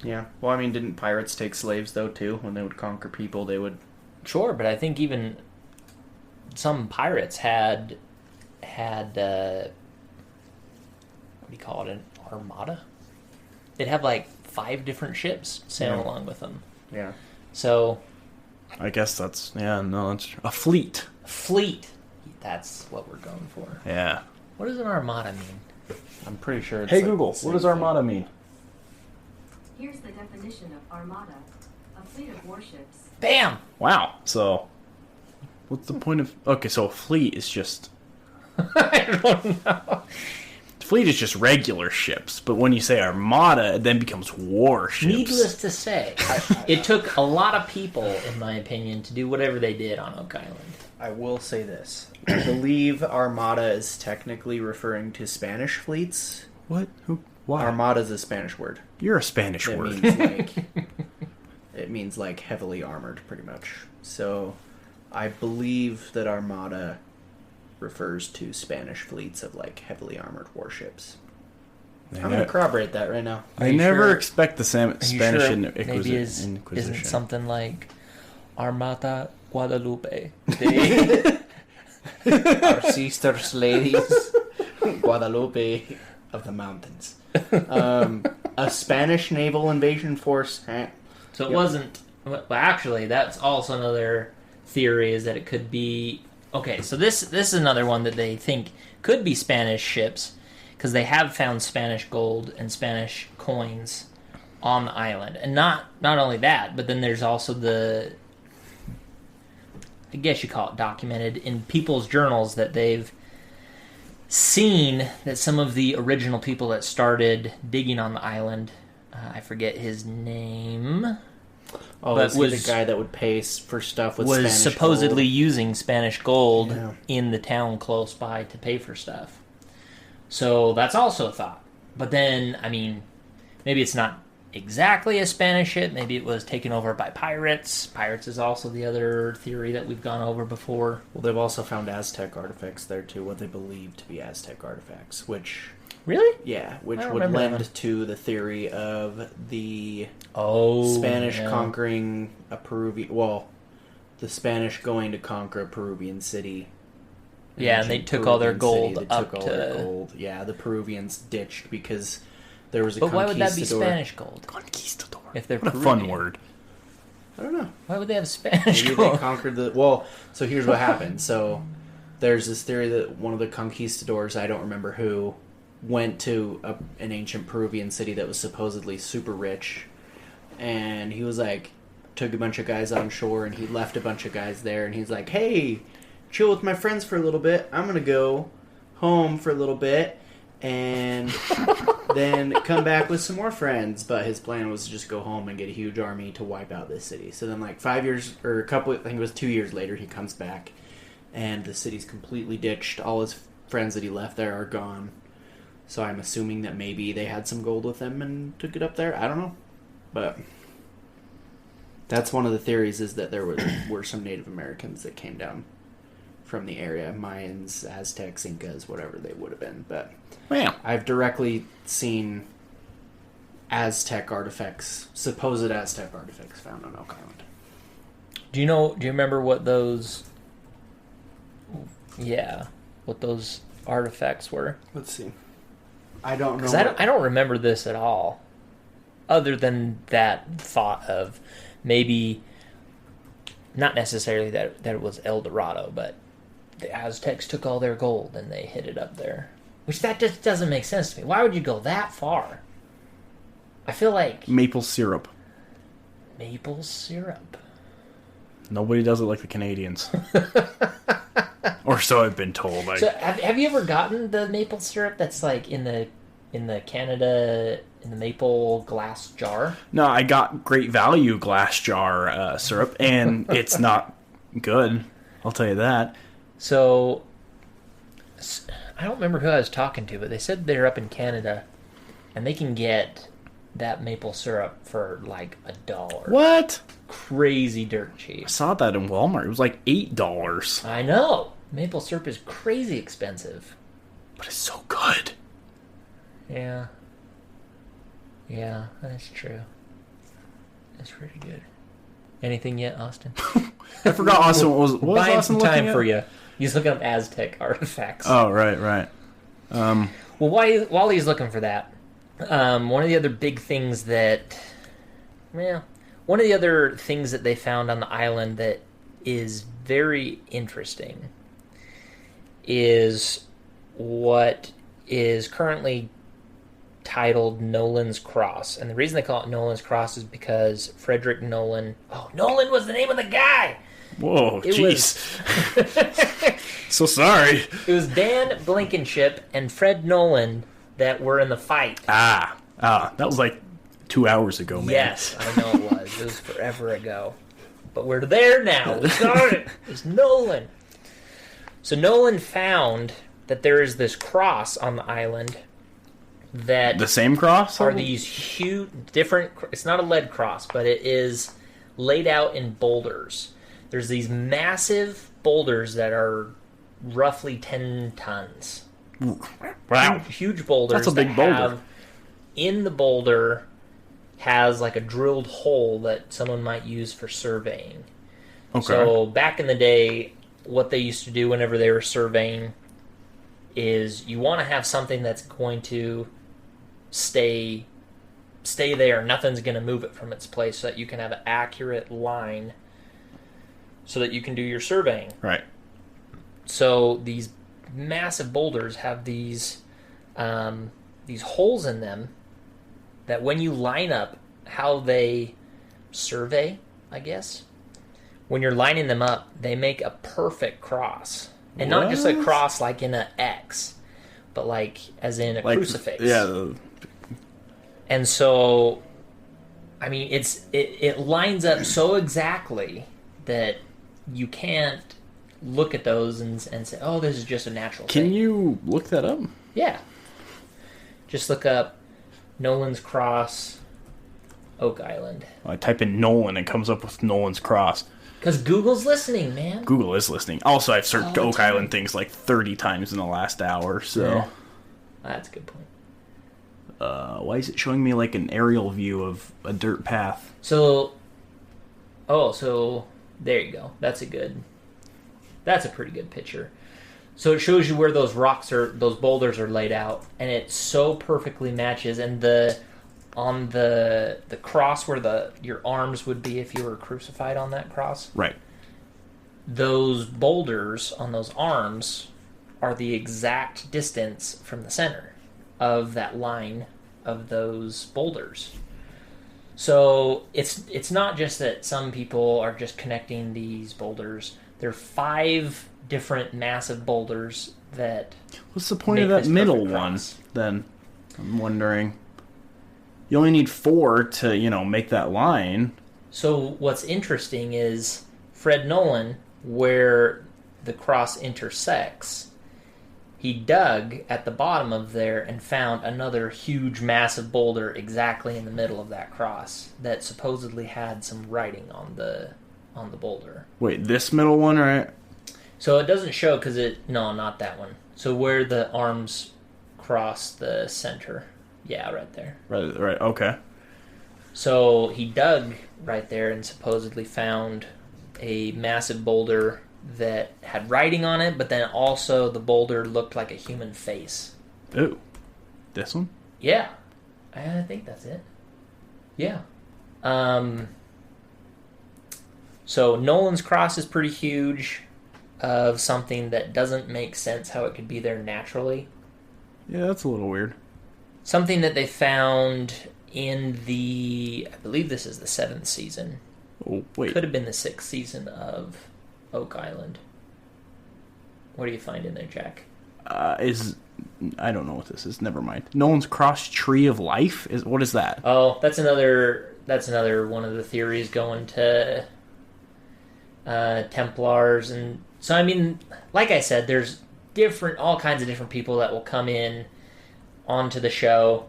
yeah. Well, I mean, didn't pirates take slaves, though, too? When they would conquer people, they would... Sure, but I think even some pirates had what do you call it, an armada? They'd have like 5 different ships sailing along with them. Yeah. So I guess that's that's a fleet. fleet, that's what we're going for. Yeah. What does an armada mean? I'm pretty sure it's Hey like Google, the what does same armada mean? Here's the definition of armada: a fleet of warships. Bam! Wow. So, what's the point of? Okay, so a fleet is just I don't know. fleet is just regular ships, but when you say armada, it then becomes warships. Needless to say, it took a lot of people, in my opinion, to do whatever they did on Oak Island. I will say this. I believe armada is technically referring to Spanish fleets. What? Who? Why? Armada is a Spanish word. You're a Spanish It word. means like it means like heavily armored, pretty much. So, I believe that armada refers to Spanish fleets of like heavily armored warships. I'm gonna corroborate that right now. I Are you never sure? expect the Spanish Sure? Inquisition. Maybe isn't something like Armada Guadalupe. Our sisters, ladies, Guadalupe of the mountains. A Spanish naval invasion force. So it Yep. wasn't. Well, actually, that's also another theory, is that it could be. Okay, so this is another one that they think could be Spanish ships, because they have found Spanish gold and Spanish coins on the island, and not only that, but then there's also the, I guess you call it documented in people's journals, that they've seen that some of the original people that started digging on the island, I forget his name, Oh, but is he was- the guy that would pay for stuff with was Spanish supposedly gold? using Spanish gold Yeah. in the town close by to pay for stuff. So that's also a thought. But then, I mean, maybe it's not exactly a Spanish ship. Maybe it was taken over by pirates. Pirates is also the other theory that we've gone over before. Well, they've also found Aztec artifacts there too, what they believe to be Aztec artifacts, which Really? which I don't would remember lend that. to the theory of the Oh, Spanish yeah. conquering a Peruvian. Well, the Spanish going to conquer a Peruvian city. An Yeah, and they ancient took all their Peruvian gold city. They up took all their to- gold. Yeah, the Peruvians ditched because there was a But why would that be conquistador. Spanish gold? Conquistador. If they're what a Peruvian. fun word. I don't know. Why would they have Spanish Maybe they gold? conquered the. Well, so here's what happened. So there's this theory that one of the conquistadors, I don't remember who, went to an ancient Peruvian city that was supposedly super rich, and he was like, took a bunch of guys on shore, and he left a bunch of guys there, and he's like, hey, chill with my friends for a little bit. I'm gonna go home for a little bit, and then come back with some more friends. But his plan was to just go home and get a huge army to wipe out this city. So then, like 5 years or I think it was 2 years later, he comes back, and the city's completely ditched. All his friends that he left there are gone. So I'm assuming that maybe they had some gold with them and took it up there. I don't know, but that's one of the theories, is that there were some Native Americans that came down from the area, Mayans, Aztecs, Incas, whatever they would have been. But Man, I've directly seen Aztec artifacts, supposed Aztec artifacts, found on Oak Island. Do you remember what those? Yeah, what those artifacts were? Let's see. I don't know. Because I don't remember this at all, other than that thought of maybe not necessarily that it was El Dorado, but the Aztecs took all their gold and they hid it up there. Which that just doesn't make sense to me. Why would you go that far? I feel like Maple syrup. maple syrup. Nobody does it like the Canadians. Or so I've been told. So have you ever gotten the maple syrup that's like in the Canada in the maple glass jar? No, I got Great Value glass jar syrup, and it's not good. I'll tell you that. So I don't remember who I was talking to, but they said they're up in Canada, and they can get that maple syrup for like $1. What? Crazy dirt cheap. I saw that in Walmart. It was like $8. I know. Maple syrup is crazy expensive. But it's so good. Yeah. Yeah, that's true. That's pretty good. Anything yet, Austin? I forgot Austin what was Buying Austin some looking time at? for you. He's looking up Aztec artifacts. Oh, right. Well, while he's looking for that, one of the other big things that, one of the other things that they found on the island that is very interesting is what is currently titled Nolan's Cross. And the reason they call it Nolan's Cross is because Frederick Nolan... Oh, Nolan was the name of the guy! Whoa, It jeez. So sorry. It was Dan Blankenship and Fred Nolan that were in the fight. That was like 2 hours ago, man. Yes, I know it was. It was forever ago. But we're there now. We got it. It's Nolan. So Nolan found that there is this cross on the island that The same cross? are these huge, different... It's not a lead cross, but it is laid out in boulders. There's these massive boulders that are roughly 10 tons. Wow. Huge boulders. That's a big that boulder. have- in the boulder has like a drilled hole that someone might use for surveying. Okay. So back in the day, what they used to do whenever they were surveying is you want to have something that's going to stay there. Nothing's going to move it from its place, so that you can have an accurate line so that you can do your surveying. Right. So these massive boulders have these holes in them that when you line up how they survey, I guess, when you're lining them up, they make a perfect cross. And not just a What? cross like in an X, but like as in a crucifix. Yeah. And so, I mean, it lines up so exactly that you can't look at those and say, oh, this is just a natural thing. Can you look that up? Yeah. Just look up Nolan's Cross, Oak Island. I type in Nolan, it comes up with Nolan's Cross. Because Google's listening, man. Google is listening. Also, I've searched All the Oak time. Island things like 30 times in the last hour, so... Yeah. That's a good point. Why is it showing me like an aerial view of a dirt path? So there you go. That's a pretty good picture. So it shows you where those boulders are laid out, and it so perfectly matches. And on the cross where your arms would be if you were crucified on that cross, Right. those boulders on those arms are the exact distance from the center of that line of those boulders. So it's not just that some people are just connecting these boulders. There are 5 different massive boulders that What's the point of make that this middle perfect one, cross. then? I'm wondering. You only need 4 to, make that line. So what's interesting is Fred Nolan, where the cross intersects, he dug at the bottom of there and found another huge, massive boulder exactly in the middle of that cross that supposedly had some writing on the boulder. Wait, this middle one, right? So it doesn't show because no, not that one. So where the arms cross the center. Yeah, right there. Right, okay. So he dug right there and supposedly found a massive boulder that had writing on it, but then also the boulder looked like a human face. Ooh. This one? Yeah. I think that's it. Yeah. So Nolan's Cross is pretty huge, of something that doesn't make sense how it could be there naturally. Yeah, that's a little weird. Something that they found in I believe this is the 7th season. Oh, wait. Could have been the 6th season of Oak Island. What do you find in there, Jack? I don't know what this is. Never mind. Nolan's Cross Tree of Life? What is that? Oh, that's another one of the theories going to Templars. And so, I mean, like I said, there's all kinds of different people that will come in onto the show,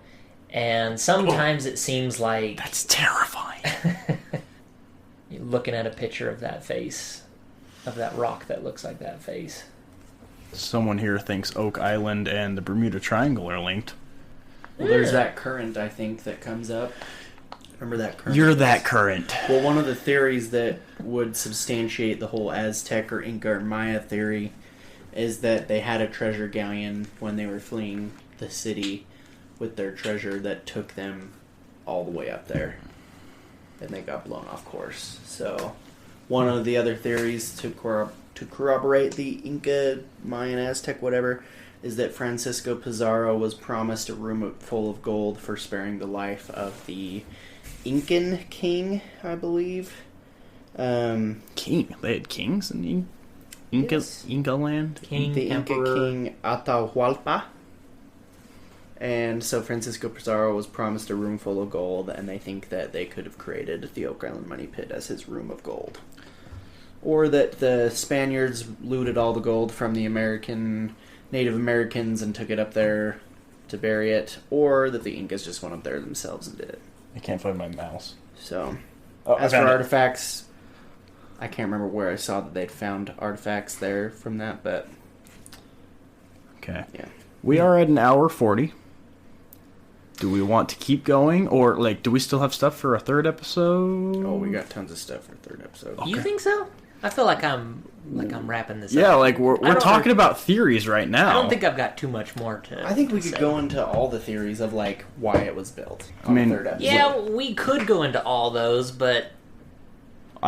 and sometimes it seems like That's terrifying. you're looking at a picture of that face, of that rock that looks like that face. Someone here thinks Oak Island and the Bermuda Triangle are linked. Well, there's that current, I think, that comes up. Remember that current? You're that current. Well, one of the theories that would substantiate the whole Aztec or Inca or Maya theory is that they had a treasure galleon when they were fleeing the city with their treasure that took them all the way up there. And they got blown off course. So, one of the other theories to corroborate the Inca, Mayan, Aztec, whatever, is that Francisco Pizarro was promised a room full of gold for sparing the life of the Incan king, I believe. King. They had kings in Inca, Yes. Inca land? King, The Emperor. Inca king Atahualpa. And so Francisco Pizarro was promised a room full of gold, and they think that they could have created the Oak Island Money Pit as his room of gold. Or that the Spaniards looted all the gold from the Native Americans and took it up there to bury it. Or that the Incas just went up there themselves and did it. I can't find my mouse. So, Oh, as I for found it. artifacts, I can't remember where I saw that they'd found artifacts there from that, but Okay. yeah. We are at an hour 40. Do we want to keep going? Or, do we still have stuff for a third episode? Oh, we got tons of stuff for third episode. You think so? I feel like I'm wrapping this Yeah, up. we're don't- talking about theories right now. I don't think I've got too much more to. I think we to could say. go into all the theories of why it was built. I mean, on the third episode. Yeah, we could go into all those, but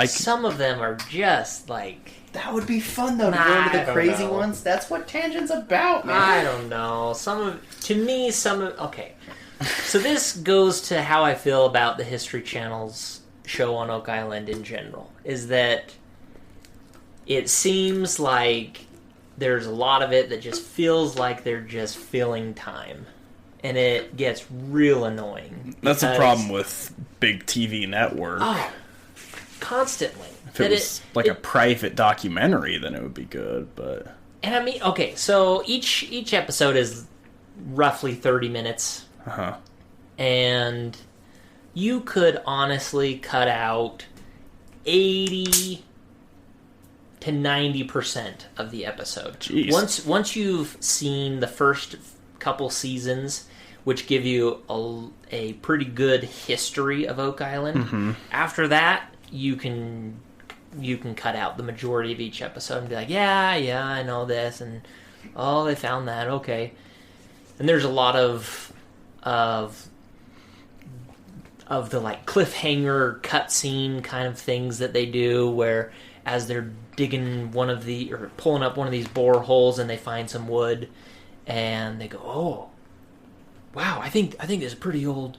some of them are just like that would be fun though to Nah, go I into the don't crazy know. ones. That's what Tangent's about, man. I don't know. Okay. So this goes to how I feel about the History Channel's show on Oak Island in general. Is that it seems like there's a lot of it that just feels like they're just filling time. And it gets real annoying. That's a because- problem with big TV network. Oh, constantly. if it was a private documentary, then it would be good, but... And I mean, okay, so each episode is roughly 30 minutes. Uh-huh. And you could honestly cut out 80 to 90% of the episode. Jeez. Once you've seen the first couple seasons, which give you a pretty good history of Oak Island, after that, you can cut out the majority of each episode and be like, yeah, I know this, and oh, they found that, okay. And there's a lot of the cliffhanger cutscene kind of things that they do, where as they're digging pulling up one of these boreholes and they find some wood, and they go, oh, wow, I think this is a pretty old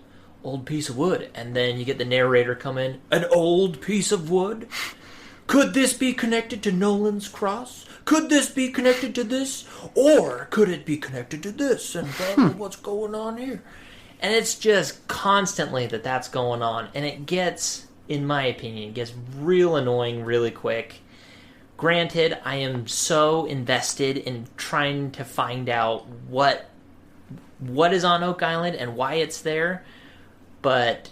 piece of wood, and then you get the narrator come in, an old piece of wood. Could this be connected to Nolan's Cross? Could this be connected to this? Or could it be connected to this? And what's going on here? And it's just constantly that's going on. And it gets, in my opinion, real annoying really quick. Granted, I am so invested in trying to find out what is on Oak Island and why it's there. But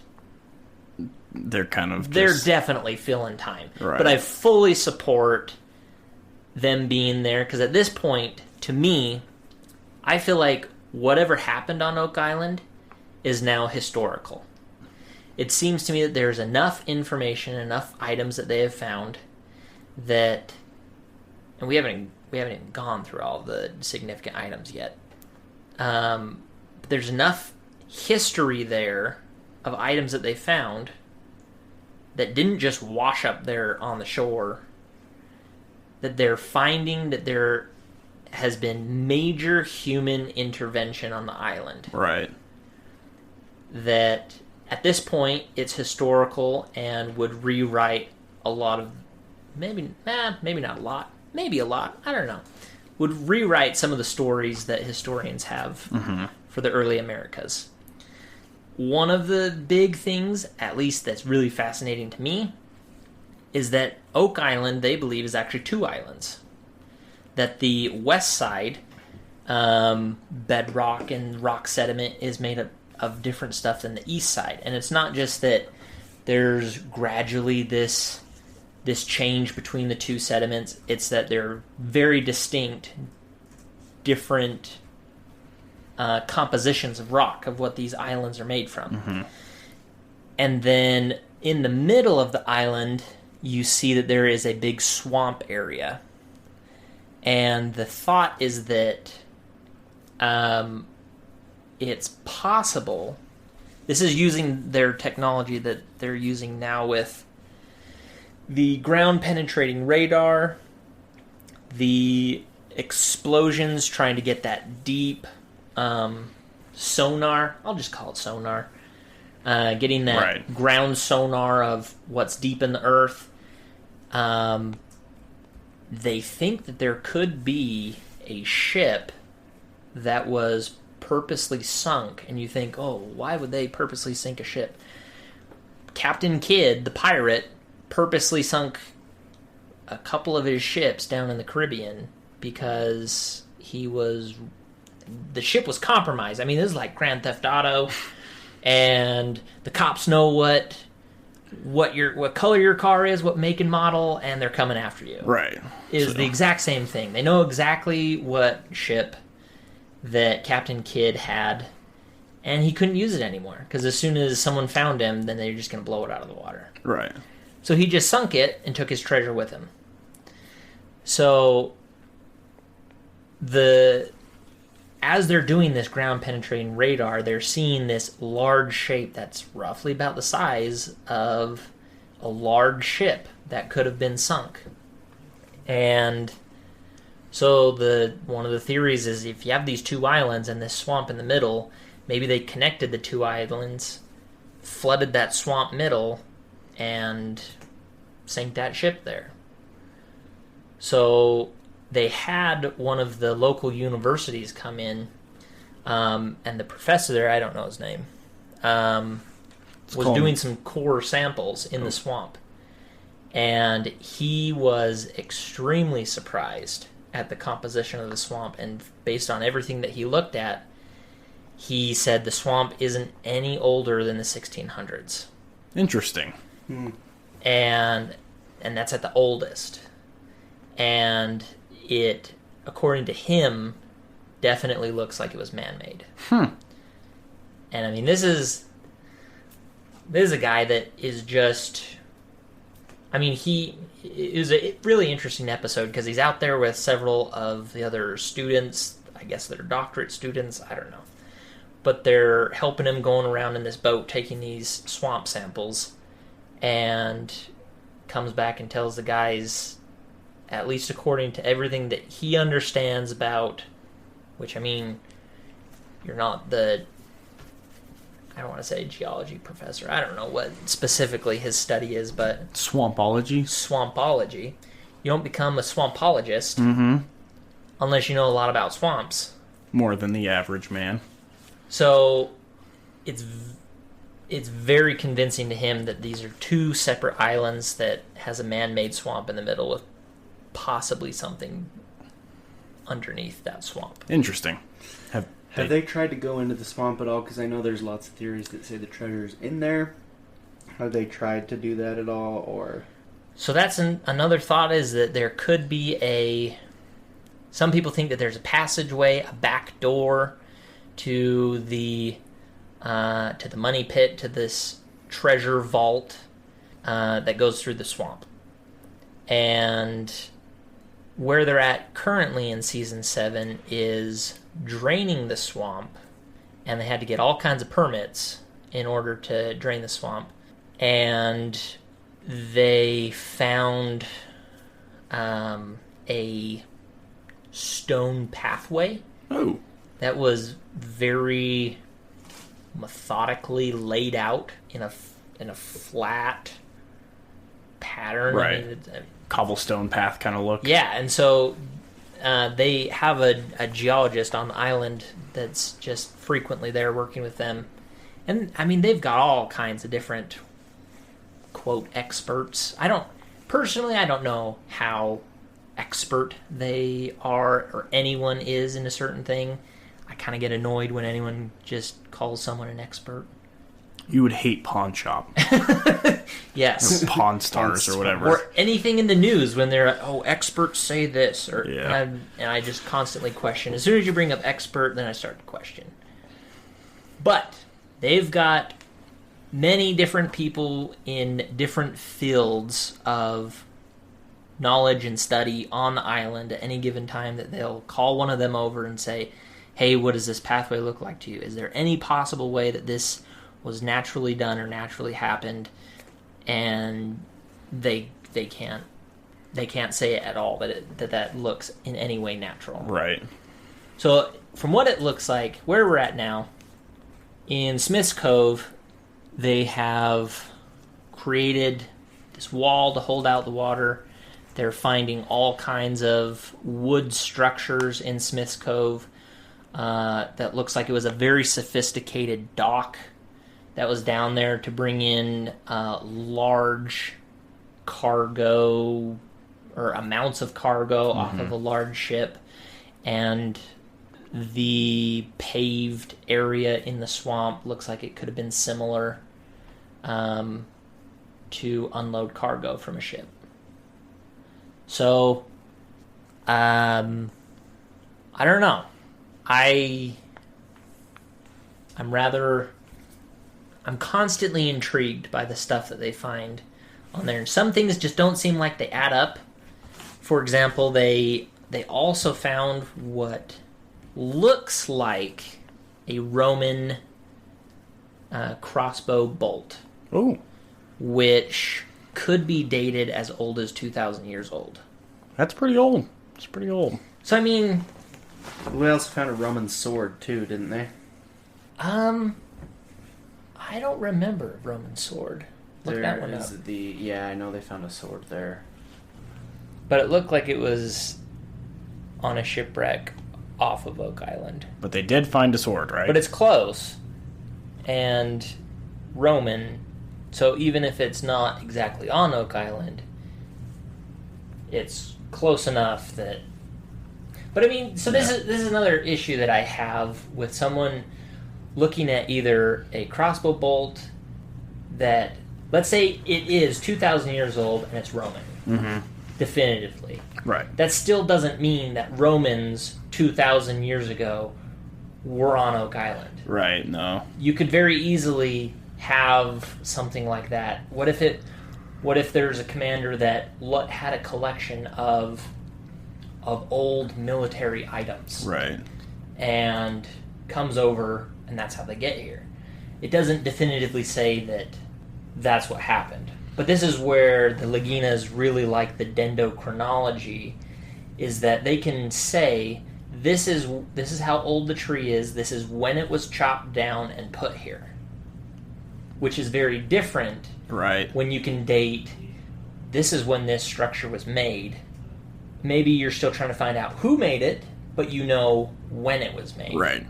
They're kind of they're definitely filling time. Right. But I fully support them being there, because at this point, to me, I feel like whatever happened on Oak Island is now historical. It seems to me that there's enough information, enough items that they have found that, and we haven't even gone through all the significant items yet. But there's enough history there of items that they found that didn't just wash up there on the shore, that they're finding that there has been major human intervention on the island. Right. That at this point it's historical and would rewrite a lot of, maybe not a lot, maybe a lot, I don't know, would rewrite some of the stories that historians have for the early Americas. One of the big things, at least that's really fascinating to me, is that Oak Island, they believe, is actually two islands. That the west side, bedrock and rock sediment, is made up of different stuff than the east side. And it's not just that there's gradually this change between the two sediments, it's that they're very distinct, different compositions of rock, of what these islands are made from. And then in the middle of the island, you see that there is a big swamp area. And the thought is that it's possible, this is using their technology that they're using now with the ground-penetrating radar, the explosions trying to get that deep sonar, I'll just call it sonar, getting that ground sonar of what's deep in the earth. They think that there could be a ship that was purposely sunk, and you think, oh, why would they purposely sink a ship? Captain Kidd, the pirate, purposely sunk a couple of his ships down in the Caribbean because the ship was compromised. I mean, this is like Grand Theft Auto, and the cops know what color your car is, what make and model, and they're coming after you. Right. Is the exact same thing. They know exactly what ship that Captain Kidd had, and he couldn't use it anymore, because as soon as someone found him, then they're just going to blow it out of the water. Right. So he just sunk it and took his treasure with him. So as they're doing this ground-penetrating radar, they're seeing this large shape that's roughly about the size of a large ship that could have been sunk. And so one of the theories is if you have these two islands and this swamp in the middle, maybe they connected the two islands, flooded that swamp middle, and sank that ship there. So they had one of the local universities come in, and the professor there, I don't know his name, was doing some core samples in the swamp. And he was extremely surprised at the composition of the swamp, and based on everything that he looked at, he said the swamp isn't any older than the 1600s. Interesting. And that's at the oldest. And it, according to him, definitely looks like it was man-made. And I mean, this is a guy that is just, I mean, it was a really interesting episode because he's out there with several of the other students, I guess they're doctorate students, I don't know. But they're helping him going around in this boat taking these swamp samples, and comes back and tells the guys, at least according to everything that he understands about, which, I mean, you're not I don't want to say geology professor, I don't know what specifically his study is, but swampology. You don't become a swampologist unless you know a lot about swamps. More than the average man. So it's very convincing to him that these are two separate islands that has a man-made swamp in the middle with possibly something underneath that swamp. Interesting. Have they tried to go into the swamp at all? Because I know there's lots of theories that say the treasure's in there. Have they tried to do that at all, or? So that's another thought, is that there could be some people think that there's a passageway, a back door to the money pit, to this treasure vault that goes through the swamp. And where they're at currently in Season 7 is draining the swamp, and they had to get all kinds of permits in order to drain the swamp. And they found a stone pathway Oh. that was very methodically laid out in a flat pattern. Right. I mean, Cobblestone path kind of look. yeah, and so they have a geologist on the island that's just frequently there working with them. And, I mean, they've got all kinds of different, quote, experts. I don't know how expert they are or anyone is in a certain thing. I kind of get annoyed when anyone just calls someone an expert. You would hate Pawn Shop. Yes. Or Pawn Stars or whatever. Or anything in the news when they're, experts say this. Or Yeah. and I just constantly question. As soon as you bring up expert, then I start to question. But they've got many different people in different fields of knowledge and study on the island at any given time that they'll call one of them over and say, hey, what does this pathway look like to you? Is there any possible way that this was naturally done or naturally happened? And they can't say it at all that looks in any way natural. Right. So from what it looks like, where we're at now, in Smith's Cove, they have created this wall to hold out the water. They're finding all kinds of wood structures in Smith's Cove that looks like it was a very sophisticated dock that was down there to bring in large cargo or amounts of cargo off of a large ship. And the paved area in the swamp looks like it could have been similar to unload cargo from a ship. So, I don't know. I'm constantly intrigued by the stuff that they find on there. And some things just don't seem like they add up. For example, they also found what looks like a Roman crossbow bolt, Oh. which could be dated as old as 2,000 years old. That's pretty old. It's pretty old. So, I mean, We also found a Roman sword too, didn't they? I don't remember a Roman sword. Look that one up. I know they found a sword there. But it looked like it was on a shipwreck off of Oak Island. But they did find a sword, right? But it's close. And Roman, so even if it's not exactly on Oak Island, it's close enough that... But I mean, so this is another issue that I have with someone looking at either a crossbow bolt that, let's say it is 2,000 years old and it's Roman, definitively. Right. That still doesn't mean that Romans 2,000 years ago were on Oak Island. Right, no. You could very easily have something like that. What if there's a commander that had a collection of old military items, Right. and comes over, and that's how they get here? It doesn't definitively say that that's what happened. But this is where the Laginas really like the dendrochronology, is that they can say, this is how old the tree is, this is when it was chopped down and put here. Which is very different Right. when you can date, this is when this structure was made. Maybe you're still trying to find out who made it, but you know when it was made. Right.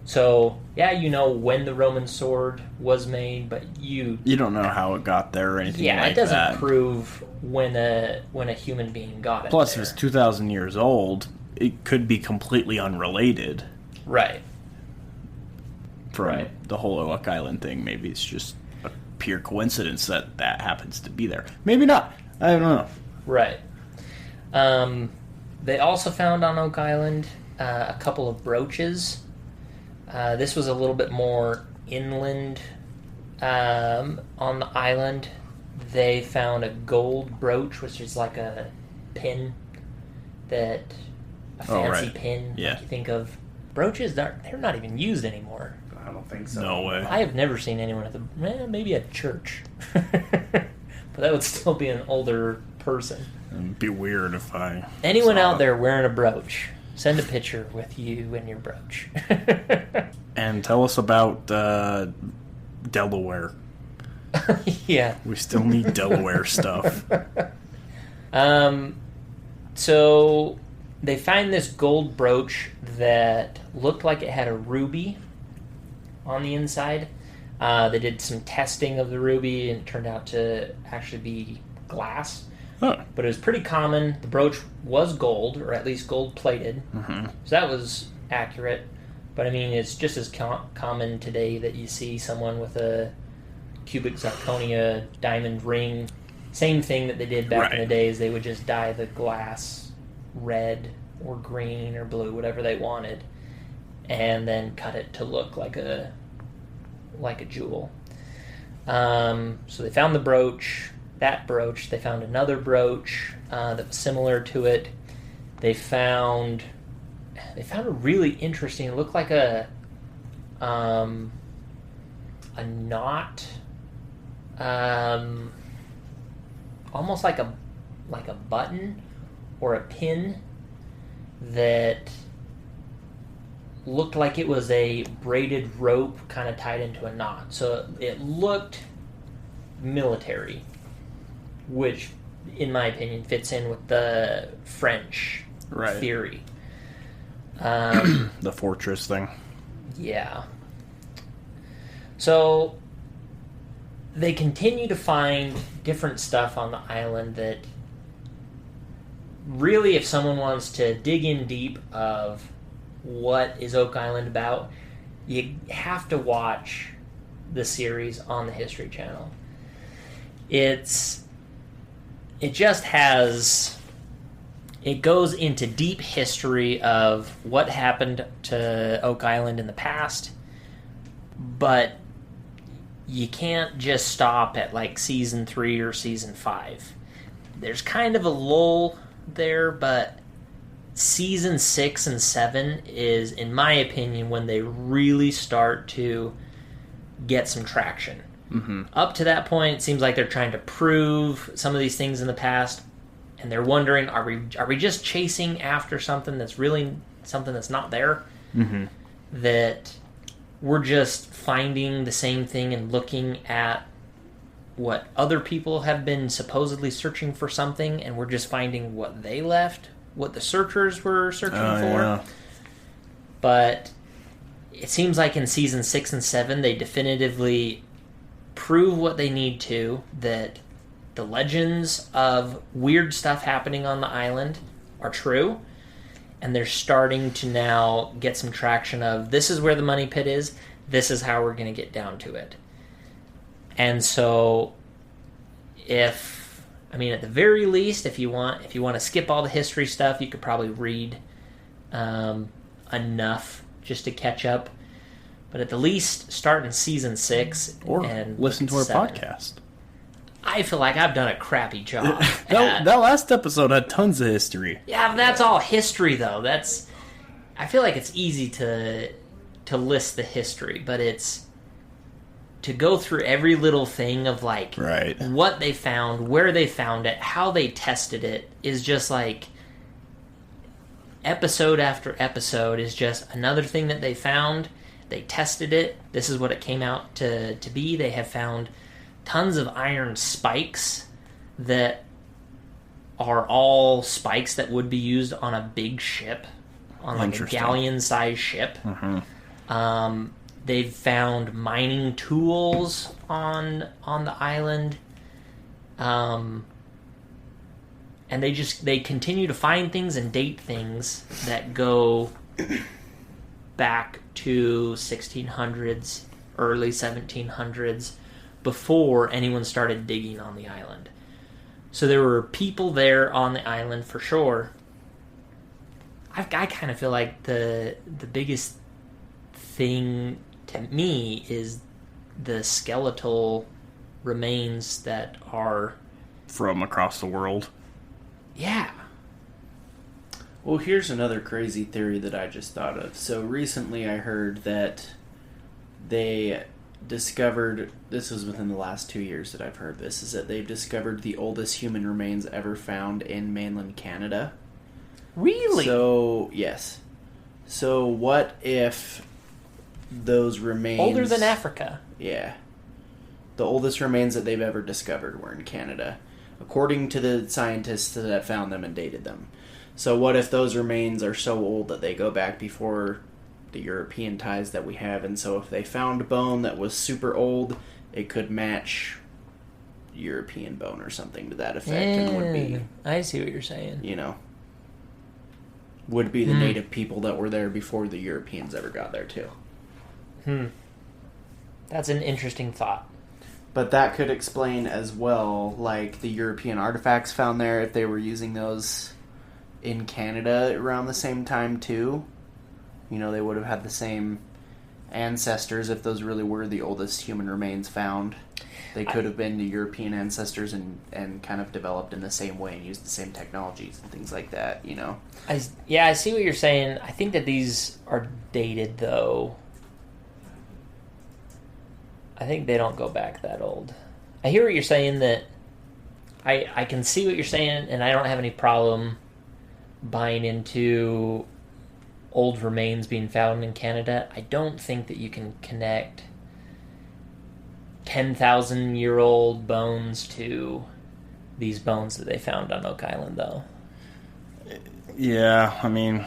So, yeah, you know when the Roman sword was made, but you don't know how it got there or anything like that. it doesn't prove when a human being got it. Plus, there. if it's 2,000 years old, it could be completely unrelated Right. from Right. the whole Oak Island thing. Maybe it's just a pure coincidence that happens to be there. Maybe not. I don't know. Right. They also found on Oak Island a couple of brooches. This was a little bit more inland on the island. They found a gold brooch, which is like a pin a fancy right. pin. Yeah. Like you think of brooches, they're not even used anymore. I don't think so. No way. I have never seen anyone at maybe at church but that would still be an older person. It'd be weird if I... Anyone saw out it. there wearing a brooch, send a picture with you and your brooch. And tell us about Delaware. Yeah. We still need Delaware stuff. So they find this gold brooch that looked like it had a ruby on the inside. They did some testing of the ruby and it turned out to actually be glass. Huh. But it was pretty common. The brooch was gold, or at least gold plated. Mm-hmm. So that was accurate. But I mean, it's just as common today that you see someone with a cubic zirconia diamond ring. Same thing that they did back in the Right. days. They would just dye the glass red or green or blue, whatever they wanted, and then cut it to look like a jewel. So they found the brooch. That brooch. They found another brooch that was similar to it. They found a really interesting. It looked like a knot, almost like a button or a pin that looked like it was a braided rope kind of tied into a knot. So it looked military, which, in my opinion, fits in with the French Right. theory. The fortress thing. Yeah. So they continue to find different stuff on the island that really, if someone wants to dig in deep of what is Oak Island about, you have to watch the series on the History Channel. It goes into deep history of what happened to Oak Island in the past, but you can't just stop at like season 3 or season 5. There's kind of a lull there, but season 6 and 7 is, in my opinion, when they really start to get some traction. Mm-hmm. Up to that point, it seems like they're trying to prove some of these things in the past, and they're wondering, are we just chasing after something that's really something that's not there? Mm-hmm. That we're just finding the same thing and looking at what other people have been supposedly searching for something, and we're just finding what they left, what the searchers were searching for. Yeah. But it seems like in season 6 and 7, they definitively prove what they need to, that the legends of weird stuff happening on the island are true, and they're starting to now get some traction of, this is where the money pit is, this is how we're going to get down to it. And so, at the very least, if you want to skip all the history stuff, you could probably read enough just to catch up. But at the least, start in season 6 Or and listen to our 7. podcast. I feel like I've done a crappy job. That last episode had tons of history. Yeah, but that's all history, though. I feel like it's easy to list the history, but it's to go through every little thing of like Right. what they found, where they found it, how they tested it is just like episode after episode is just another thing that they found. They tested it. This is what it came out to be. They have found tons of iron spikes that are all spikes that would be used on a big ship, on like a Interesting. galleon-sized ship. Mm-hmm. They've found mining tools on the island, and they continue to find things and date things that go back to 1600s, early 1700s, before anyone started digging on the island. So there were people there on the island for sure. I kind of feel like the biggest thing to me is the skeletal remains that are... From across the world. Yeah. Well, here's another crazy theory that I just thought of. So recently I heard that they discovered, this was within the last 2 years that I've heard this, is that they've discovered the oldest human remains ever found in mainland Canada. Really? So, yes. So what if those remains... Older than Africa. Yeah. The oldest remains that they've ever discovered were in Canada, according to the scientists that found them and dated them. So what if those remains are so old that they go back before the European ties that we have, and so if they found bone that was super old, it could match European bone or something to that effect, and would be, I see what you're saying. you know, would be the native people that were there before the Europeans ever got there too. That's an interesting thought. But that could explain as well, like, the European artifacts found there, if they were using those in Canada around the same time too. You know, they would have had the same ancestors if those really were the oldest human remains found. They could have been the European ancestors and kind of developed in the same way and used the same technologies and things like that, you know? I see what you're saying. I think that these are dated, though. I think they don't go back that old. I hear what you're saying, that I can see what you're saying, and I don't have any problem buying into old remains being found in Canada. I don't think that you can connect 10,000-year-old bones to these bones that they found on Oak Island, though. Yeah, I mean,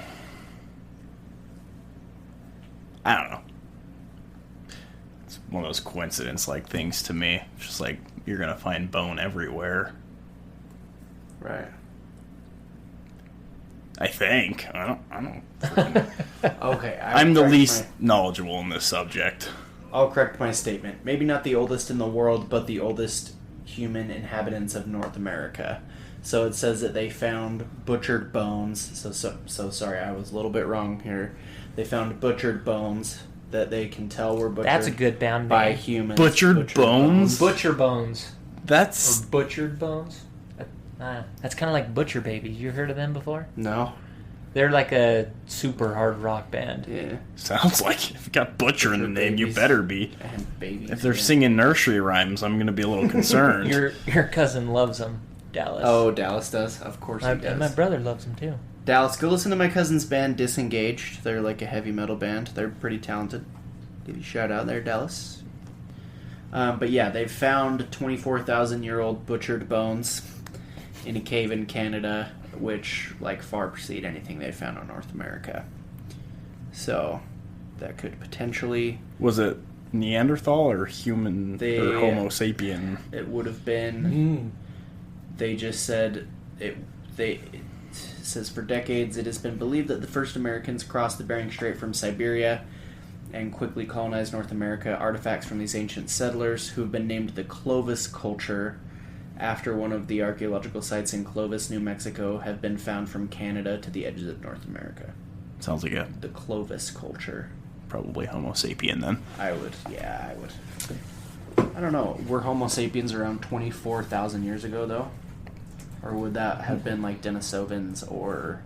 I don't know. It's one of those coincidence-like things to me. It's just like, you're going to find bone everywhere. Right. I think. I don't freaking... Okay. I'm the least knowledgeable in this subject. I'll correct my statement. Maybe not the oldest in the world, but the oldest human inhabitants of North America. So it says that they found butchered bones. So sorry, I was a little bit wrong here. They found butchered bones that they can tell were butchered. That's a good bound by name. humans. Butchered bones? Butcher bones. That's... Or butchered bones. That's kind of like Butcher Babies. You heard of them before? No. They're like a super hard rock band. Yeah. Sounds like if you got Butcher in the name, you Babies. better be. And babies. If they're yeah. singing nursery rhymes, I'm going to be a little concerned. Your cousin loves them, Dallas. Oh, Dallas does. Of course he does. And my brother loves them too. Dallas, go listen to my cousin's band, Disengaged. They're like a heavy metal band. They're pretty talented. Give you a shout out there, Dallas. But yeah, they've found 24,000-year-old butchered bones in a cave in Canada, which like far precede anything they found on North America. So that could potentially... Was it Neanderthal or human or Homo sapien? It would have been... They just said... It says, for decades it has been believed that the first Americans crossed the Bering Strait from Siberia and quickly colonized North America. Artifacts from these ancient settlers, who have been named the Clovis culture after one of the archaeological sites in Clovis, New Mexico, have been found from Canada to the edges of North America. Sounds like The Clovis culture. probably Homo sapien then. I would. I don't know. Were Homo sapiens around 24,000 years ago, though? Or would that have been like Denisovans or...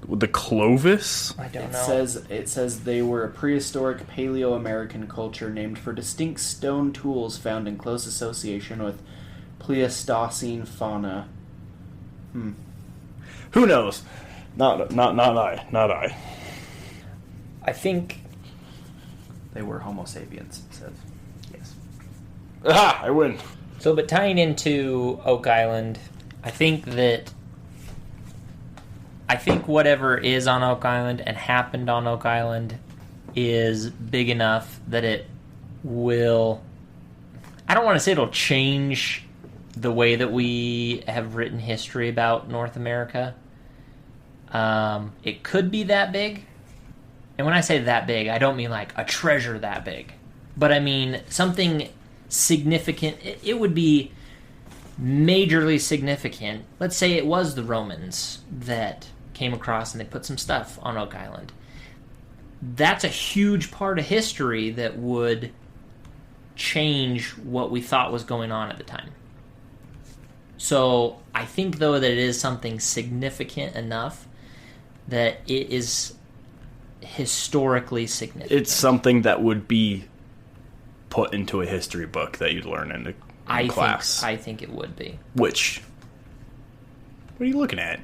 The Clovis? I don't know. It says they were a prehistoric Paleo-American culture named for distinct stone tools found in close association with Pleistocene fauna. Who knows? Not I. I think They were Homo sapiens, it says. Yes. Ah, I win. so. But tying into Oak Island, I think whatever is on Oak Island and happened on Oak Island is big enough that it will... I don't want to say it'll change the way that we have written history about North America. It could be that big. And when I say that big, I don't mean like a treasure that big. But I mean something significant. It would be majorly significant. Let's say it was the Romans that came across and they put some stuff on Oak Island. That's a huge part of history that would change what we thought was going on at the time. So I think, though, that it is something significant enough that it is historically significant. It's something that would be put into a history book that you'd learn in class. I think it would be. Which? What are you looking at?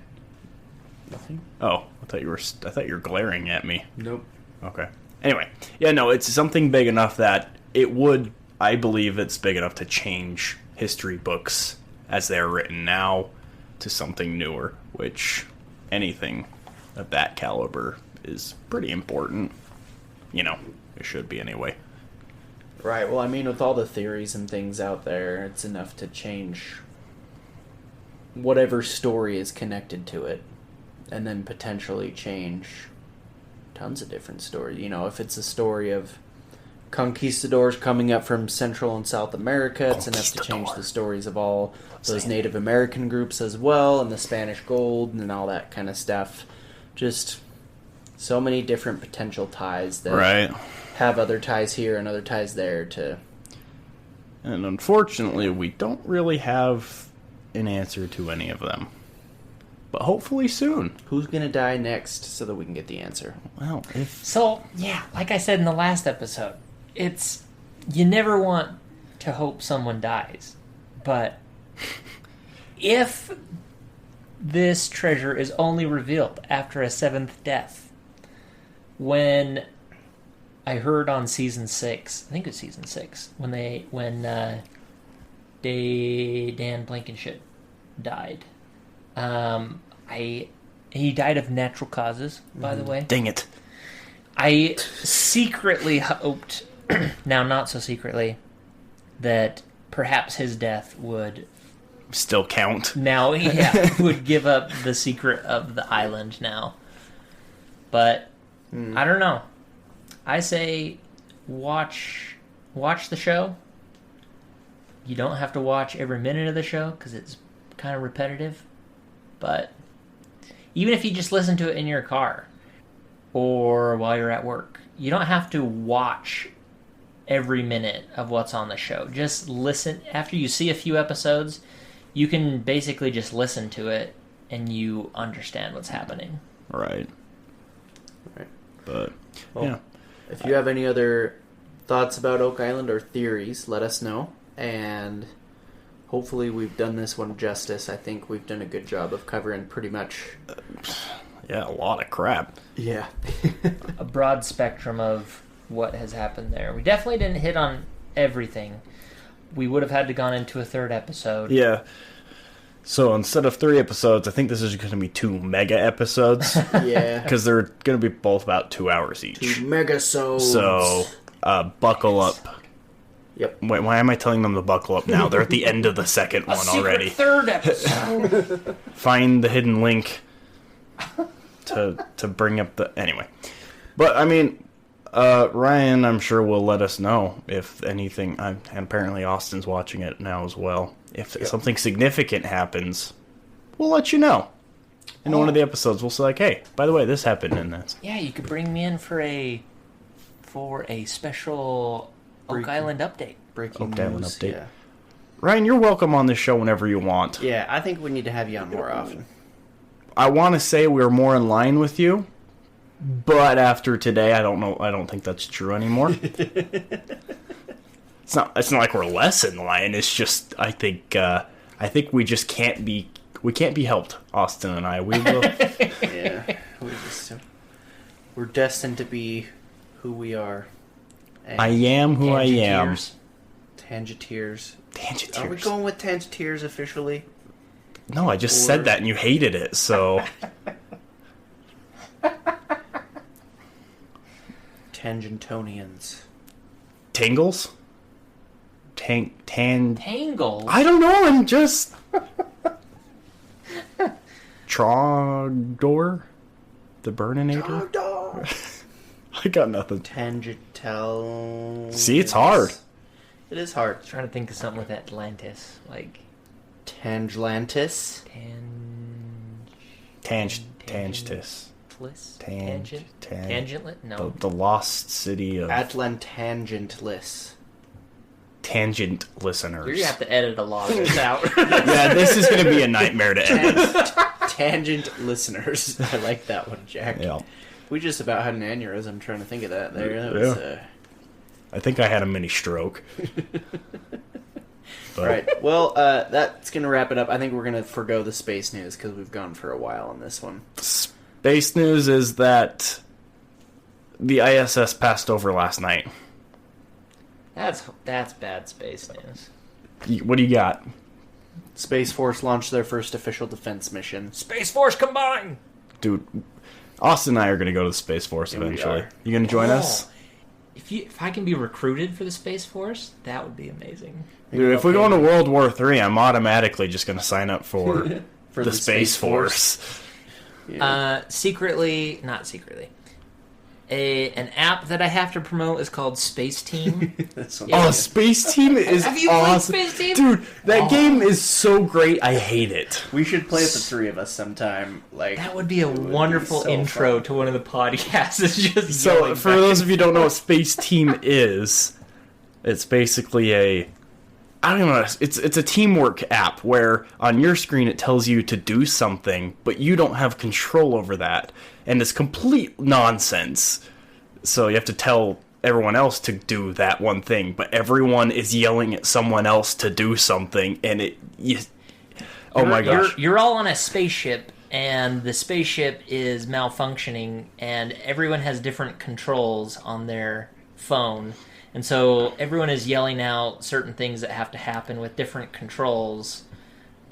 Nothing. Oh, I thought you were glaring at me. Nope. Okay. Anyway, yeah, no, it's something big enough that it would. I believe it's big enough to change history books as they're written now to something newer. Which anything of that caliber is pretty important. You know, it should be anyway. Right. Well, I mean, with all the theories and things out there, it's enough to change whatever story is connected to it, and then potentially change tons of different stories. You know, if it's a story of conquistadors coming up from Central and South America, it's enough to change the stories of all those Native American groups as well, and the Spanish gold and all that kind of stuff. Just so many different potential ties that Right. have other ties here and other ties there to... And unfortunately, we don't really have an answer to any of them. But hopefully soon. Who's gonna die next so that we can get the answer? Well, if So, yeah, like I said in the last episode, it's... You never want to hope someone dies. But if this treasure is only revealed after a 7th death, when I heard on season 6, I think it was season 6, when Dan Blankenship died. He died of natural causes, by the way. dang it. I secretly hoped, now not so secretly, that perhaps his death would Still count. would give up the secret of the island now. But I don't know. I say watch the show. You don't have to watch every minute of the show because it's kind of repetitive. But even if you just listen to it in your car or while you're at work, you don't have to watch every minute of what's on the show. Just listen. After you see a few episodes, you can basically just listen to it and you understand what's happening. Right. Right. But, Well, yeah. If you have any other thoughts about Oak Island or theories, let us know. And hopefully we've done this one justice. I think we've done a good job of covering pretty much... Yeah, a lot of crap. Yeah. A broad spectrum of what has happened there. We definitely didn't hit on everything. We would have had to gone into a 3rd episode. Yeah. So instead of 3 episodes, I think this is going to be 2 mega episodes. Yeah. Because they're going to be both about 2 hours each. 2 megasodes. So, buckle up. Yep. Wait, why am I telling them to buckle up now? They're at the end of the second A one secret already. 3rd episode. Find the hidden link to bring up the... Anyway. But, I mean, Ryan, I'm sure, will let us know if anything... and apparently Austin's watching it now as well. If something significant happens, we'll let you know. In one of the episodes, we'll say, like, hey, by the way, this happened in this. Yeah, you could bring me in for a special Oak Breaking- Island update. Breaking Oak Island news. update. Yeah. Ryan, you're welcome on this show whenever you want. Yeah, I think we need to have you on more often. I want to say we're more in line with you, but after today, I don't know. I don't think that's true anymore. It's not like we're less in line. It's just I think we just can't be. We can't be helped, Austin and I. We will. Yeah. We're destined to be who we are. And I am who I am. Tangeteers. Are we Tangeteers. going with Tangeteers officially? No, I just said that and you hated it. So Tangentonians. Tingles. Tangle. I don't know. I'm just Trogdor, the Burninator. Dog. I got nothing. Tangentel. See, it's hard. It is hard. Trying to think of something with Atlantis, like Tanglantis. Tangentis. tangent, tangentlet. No, The lost city of Atlantangentless. tangent listeners. you're gonna have to edit a lot of this out. Yeah, this is going to be a nightmare to edit. Tangent listeners. I like that one, Jack. Yeah. We just about had an aneurysm trying to think of that there. That was, I think I had a mini stroke. But, Right. Well, that's going to wrap it up. I think we're going to forgo the space news because we've gone for a while on this one. Space news is that the ISS passed over last night. That's bad space news. What do you got? Space Force launched their first official defense mission. Space Force combined! Dude, Austin and I are going to go to the Space Force we eventually. are. You going to join us? If I can be recruited for the Space Force, that would be amazing. Dude, if we go into World War III, I'm automatically just going to sign up for, For the Space Force. Yeah. Not secretly. An app that I have to promote is called Space Team. That sounds Yeah. Oh, Space Team is Have you played awesome. Space Team? Dude, that game is so great, I hate it. We should play it the three of us sometime. Like That would be a it would be wonderful so intro fun. to one of the podcasts. It's just So, yelling for back. those of you who don't know what Space Team is, it's basically I don't even know. It's a teamwork app where on your screen it tells you to do something, but you don't have control over that, and it's complete nonsense. So you have to tell everyone else to do that one thing, but everyone is yelling at someone else to do something, and oh my gosh! You're all on a spaceship, and the spaceship is malfunctioning, and everyone has different controls on their phone. And so everyone is yelling out certain things that have to happen with different controls,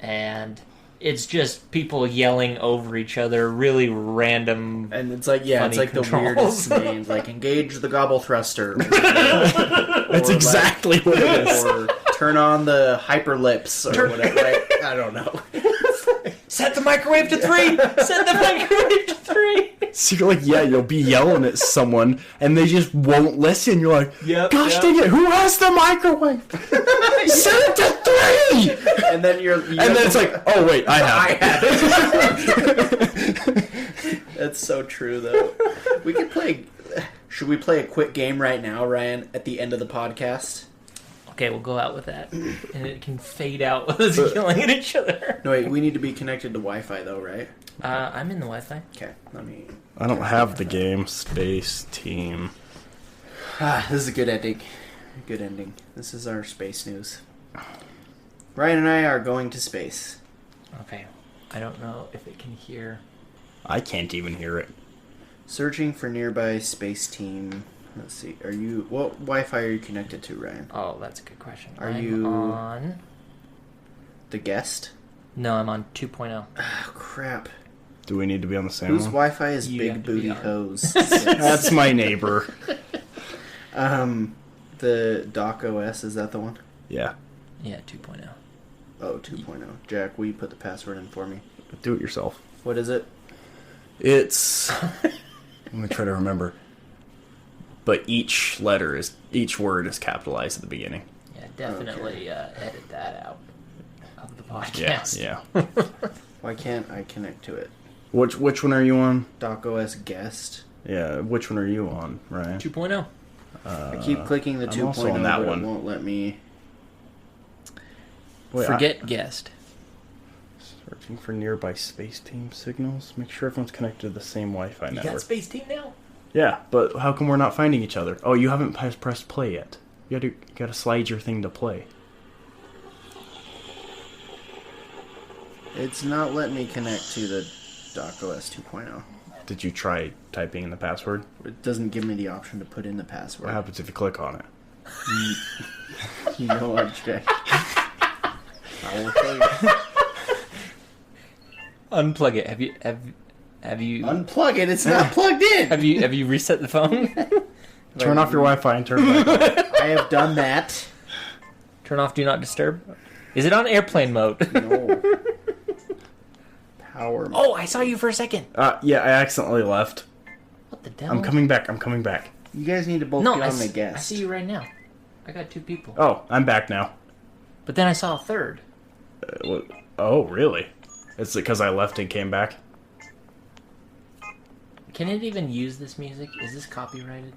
and it's just people yelling over each other, really random. And it's like, yeah, it's funny like the controls. weirdest names, like engage the gobble thruster. That's Or exactly what it is. Or turn on the hyperlips or whatever. Right? I don't know. Set the microwave to 3! Set the microwave to 3! So you're like, yeah, you'll be yelling at someone, and they just won't listen. You're like, Yep, gosh yep. dang it, who has the microwave? Set it to 3! And then And then it's like, oh wait, I have it. That's so true, though. We could play. Should we play a quick game right now, Ryan, at the end of the podcast? Okay, we'll go out with that. And it can fade out with us yelling at each other. No, wait, we need to be connected to Wi-Fi, though, right? I'm in the Wi-Fi. Okay, let me. I don't have the game Space Team. This is a good ending. Good ending. This is our space news. Ryan and I are going to space. Okay. I don't know if it can hear. I can't even hear it. Searching for nearby space team. Let's see. What Wi-Fi are you connected to, Ryan? Oh, that's a good question. Are I'm you- on? The guest? No, I'm on 2.0. Oh, crap. Do we need to be on the same Whose one? Wi-Fi is You have Big to be Booty on. Hose? That's my neighbor. The Doc OS, is that the one? Yeah, Yeah, 2.0. Oh, 2.0. Jack, will you put the password in for me? do it yourself. What is it? It's. Let me try to remember. But each word is capitalized at the beginning. Yeah, definitely edit that out of the Yeah, podcast. yeah. Why can't I connect to it? Which one are you on? Doc OS guest. Yeah, which one are you on, Ryan? 2.0. I keep clicking the I'm 2.0, also on that but one. it won't let me. Wait, Forget guest. Searching for nearby space team signals. Make sure everyone's connected to the same Wi-Fi You network. got Space Team now? Yeah, but how come we're not finding each other? Oh, you haven't pressed play yet. You gotta slide your thing to play. It's not letting me connect to the Doc OS 2.0. Did you try typing in the password? It doesn't give me the option to put in the password. What happens if you click on it? You know what, Jack? I will tell you. Unplug it. Have you Unplug it. It's not plugged in. have you reset the phone? Turn off your Wi-Fi and turn it back on. I have done that. Turn off Do Not Disturb. Is it on airplane mode? No. Power. Oh, I saw you for a second. Yeah, I accidentally left. What the devil? I'm coming back. You guys need to both No, get I on the see guest. you right now. I got 2 people. Oh, I'm back now. But then I saw a third. Oh, really? It's because I left and came back? Can it even use this music? Is this copyrighted?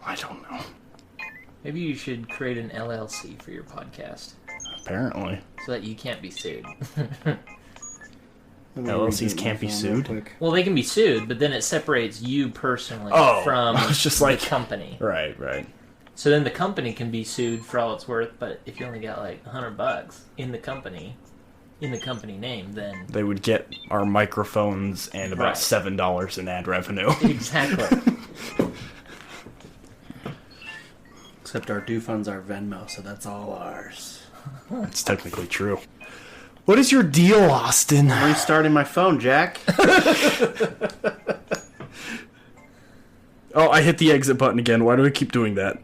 I don't know. Maybe you should create an LLC for your podcast Apparently. so that you can't be sued. LLCs can't be sued? Well, they can be sued, but then it separates you personally Oh, from I was just the like- company. Right. So then the company can be sued for all it's worth, but if you only got like $100 in the company name, then They would get our microphones and about Right. $7 in ad revenue. exactly. Except our due funds are Venmo, so that's all ours. That's technically true. What is your deal, Austin? Restarting my phone, Jack. Oh, I hit the exit button again. Why do I keep doing that?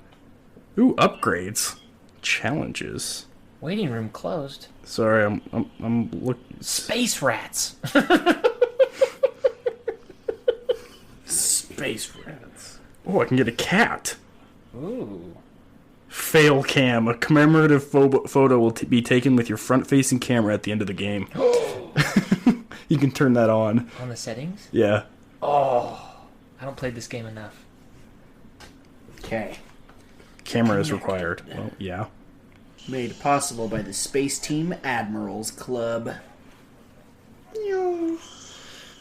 Ooh, upgrades. Challenges. Waiting room closed. Sorry, I'm looking. Space rats. Space rats. Oh, I can get a cat. Ooh. Fail cam. A commemorative photo will be taken with your front-facing camera at the end of the game. You can turn that on. On the settings? Yeah. I don't play this game enough. Okay. Camera is required. Well, yeah. Made possible by the Space Team Admirals Club.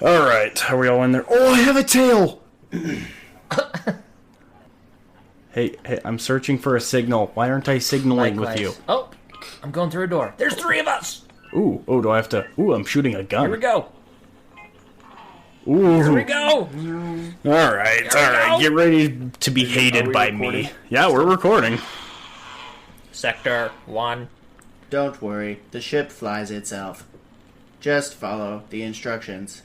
Alright, are we all in there? Oh, I have a tail! Hey, I'm searching for a signal. Why aren't I signaling with you? Oh, I'm going through a door. There's 3 of us. Ooh, do I have to... Ooh, I'm shooting a gun. Here we go. Ooh. Here we go. Alright, go. get ready to be hated we by recording? me. Yeah, we're recording. Sector 1. Don't worry, the ship flies itself. Just follow the instructions.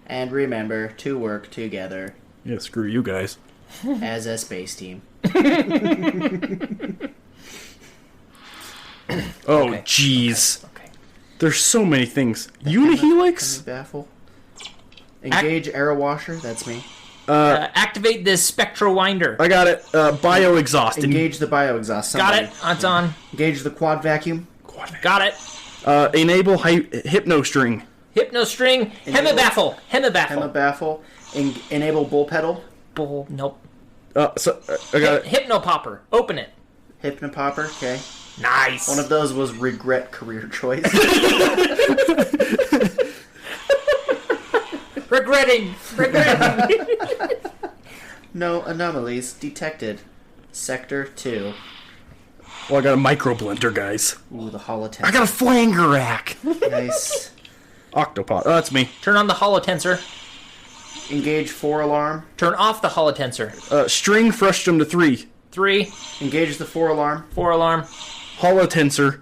And remember to work together Yeah, screw you guys. as a space team. Oh, Okay. jeez. Okay. There's so many things. Unihelix? Baffle. Engage arrow washer, that's me. Activate this spectral winder. I got it. Bioexhaust. Engage the bioexhaust. Got Somebody. it. It's on. Engage the quad vacuum. Got it. Enable hypnostring. Hypnostring. Enable- Hemibaffle. Hemibaffle. Hemibaffle. Enable bull pedal. Bull. Nope. I got it. Hypnopopper. Open it. Hypnopopper, okay. Nice. One of those was regret career choice. Regretting. No anomalies detected. Sector 2. Well, I got a micro blender, guys. Ooh, the holotent. I got a flanger rack. Nice. Octopod. Oh, that's me. Turn on the holotensor. Engage 4 alarm. Turn off the holotensor. String frustum to 3. 3. Engage the 4 alarm. 4 alarm. Holotensor.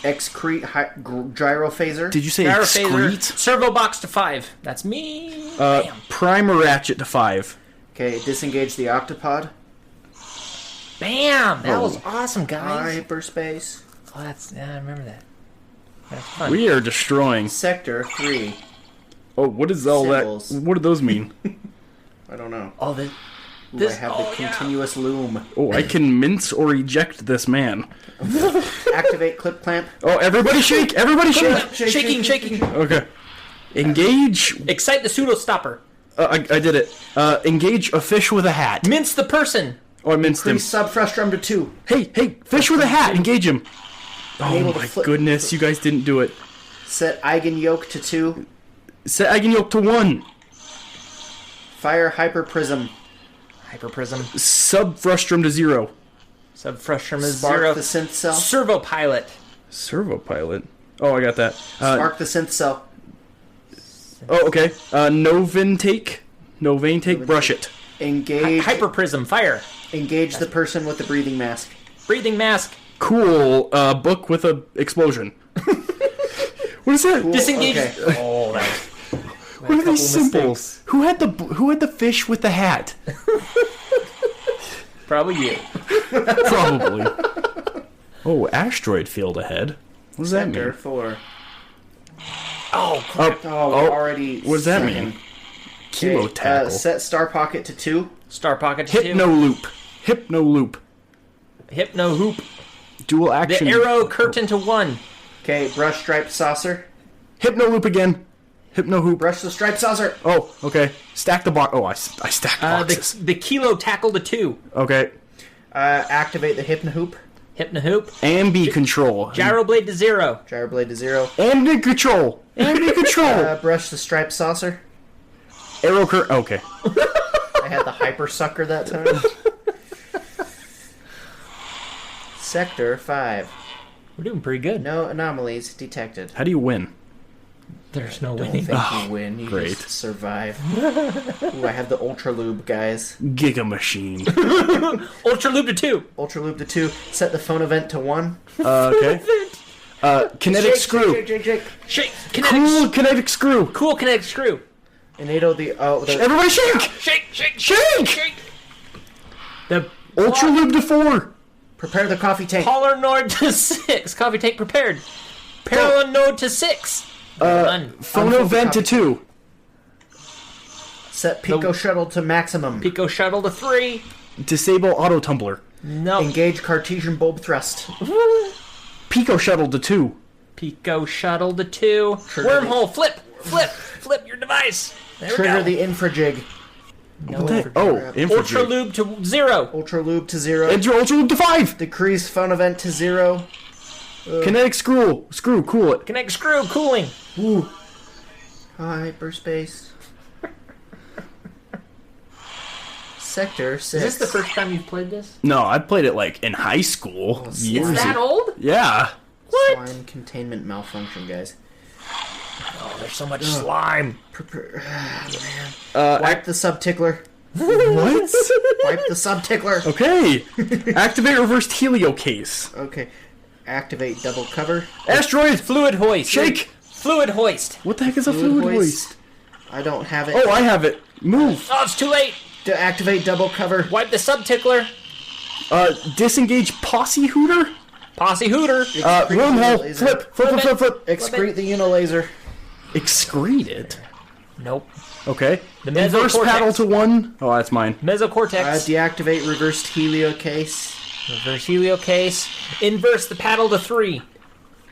Excrete gyro phaser. Did you say Gyrophaser. excrete? Servo box to 5. That's me. Bam. Primer ratchet to 5. Okay, disengage the octopod. Bam. That was awesome, guys. Hyperspace. Oh, I remember that. That's fun. We are destroying. Sector 3. Oh, what is all Symbols. that? What do those mean? I don't know. Oh, this. Ooh, I have the continuous loom. Oh, I can mince or eject this man. Activate clip clamp. Oh, everybody shake! Everybody shake! Shaking. Okay. Engage. Excite the pseudo stopper. I did it. Engage a fish with a hat. Mince the person. Oh, I minced him. Increase sub-frustrum to 2. Hey, fish with a hat! Engage him! Oh Enable the my flip- goodness, you guys didn't do it. Set eigen yoke to 2. Set Eigenyoke to 1. Fire hyperprism. Hyperprism. Sub frustrum to 0. Subfrustrum is Spark 0. the synth cell. Servo pilot. Servo pilot. Oh, I got that. Spark the synth cell. Oh, okay. No vein take. Brush it. Engage. Hyperprism. Fire. Engage the person with the breathing mask. Breathing mask. Cool. Book with a explosion. What is that? Cool. Disengage. Okay. Oh, that was. What are these symbols? Who had the fish with the hat? Probably you. Probably. Oh, asteroid field ahead. What does that Sector mean? 4. Oh, crap. Oh, we're already. What does that second. mean? Kilo tackle. Set star pocket to 2. Star pocket to 2. Hypno loop. Hypno hoop. Dual The action. arrow curtain to 1. Okay, brush striped saucer. Hypno loop again. Hypno hoop. Brush the striped saucer. Oh, okay. Stack the box. Oh, I stacked boxes. The kilo tackle to 2. Okay. Activate the hypno hoop. Hypnohoop. Ambi control. Gyroblade to 0. Gyroblade to 0. Ambi control. Ambi control. Brush the striped saucer. Arrow cur. Okay. I had the hyper sucker that time. Sector 5. We're doing pretty good. No anomalies detected. How do you win? There's no Don't winning. think you win. You great. just survive. Ooh, I have the Ultra Lube, guys. Giga machine. Ultra Loop to 2. Ultra Lube to 2. Set the phone event to 1. Okay. Kinetic screw. Shake. Kinetic. Cool kinetic screw. Cool kinetic screw. Enable the... Everybody shake! Shake! The Ultra lube to 4. Prepare the coffee tank. Polar node to 6. Coffee tank prepared. Parallel node to 6. Done. Phono vent to 2. Set Pico Shuttle to maximum. Pico shuttle to 3. Disable auto tumbler. No. Engage Cartesian bulb thrust. Pico shuttle to 2. Pico shuttle to 2. Trigger Wormhole. Flip your device. There Trigger we the infrajig. go. Oh, Ultra infrared. lube to 0. Ultra Lube to 0. Enter ultra lube to 5. Decrease phone event to 0. Kinetic screw. Cool it. Connect screw. Cooling. Ooh. Hyperspace. Sector 6. Is this the first time you've played this? No, I played it like in high school. It's Years that ago. old? Yeah. What? Slime containment malfunction, guys. Oh, there's so much slime. Wipe the subtickler. What? Wipe the subtickler. Okay. Activate reversed helio case. Okay. Activate double cover. Asteroid. Fluid hoist. Shake. Fluid hoist. What the heck is a fluid hoist? I don't have it. Oh, I have it. Move. Oh, it's too late. To activate double cover. Wipe the subtickler. Disengage posse hooter. Posse hooter. Wormhole. Laser. Flip. Excrete the unilaser. Excrete it. Nope. Okay. The Inverse mesocortex. paddle to 1. Oh, that's mine. Mesocortex. Deactivate reversed helio case. Reverse helio case. Inverse the paddle to 3.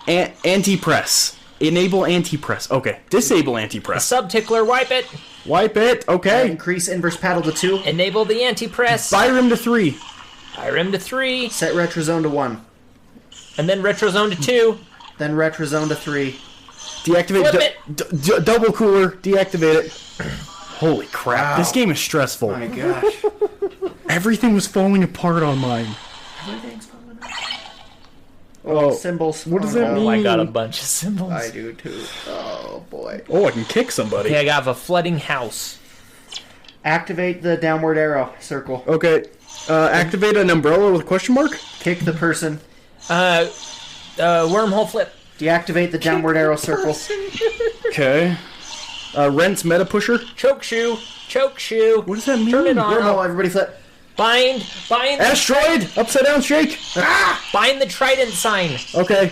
Anti-press. Enable anti-press. Okay. Disable anti-press. Subtickler. Wipe it. Wipe it. Okay. Increase inverse paddle to 2. Enable the anti-press. Byram to 3. Irem to 3. Set retrozone to 1. And then retrozone to 2. Then retrozone to 3. Deactivate Flip double cooler. Deactivate it. Holy crap. Wow. This game is stressful. My gosh. Everything was falling apart on mine. Everything's falling apart. Oh, Symbols. what does Oh, that no. mean? I got a bunch of symbols. I do too. Oh boy. Oh, I can kick somebody. Okay, I got a flooding house. Activate the downward arrow circle. Okay. Activate an umbrella with a question mark? Kick the person. Wormhole flip. Deactivate the downward arrow circle. Okay. Rent's meta pusher? Choke shoe. Choke shoe. What does that mean? Turn it on. Wormhole, everybody flip. Bind the, Asteroid! Upside down shake! bind the trident sign. Okay.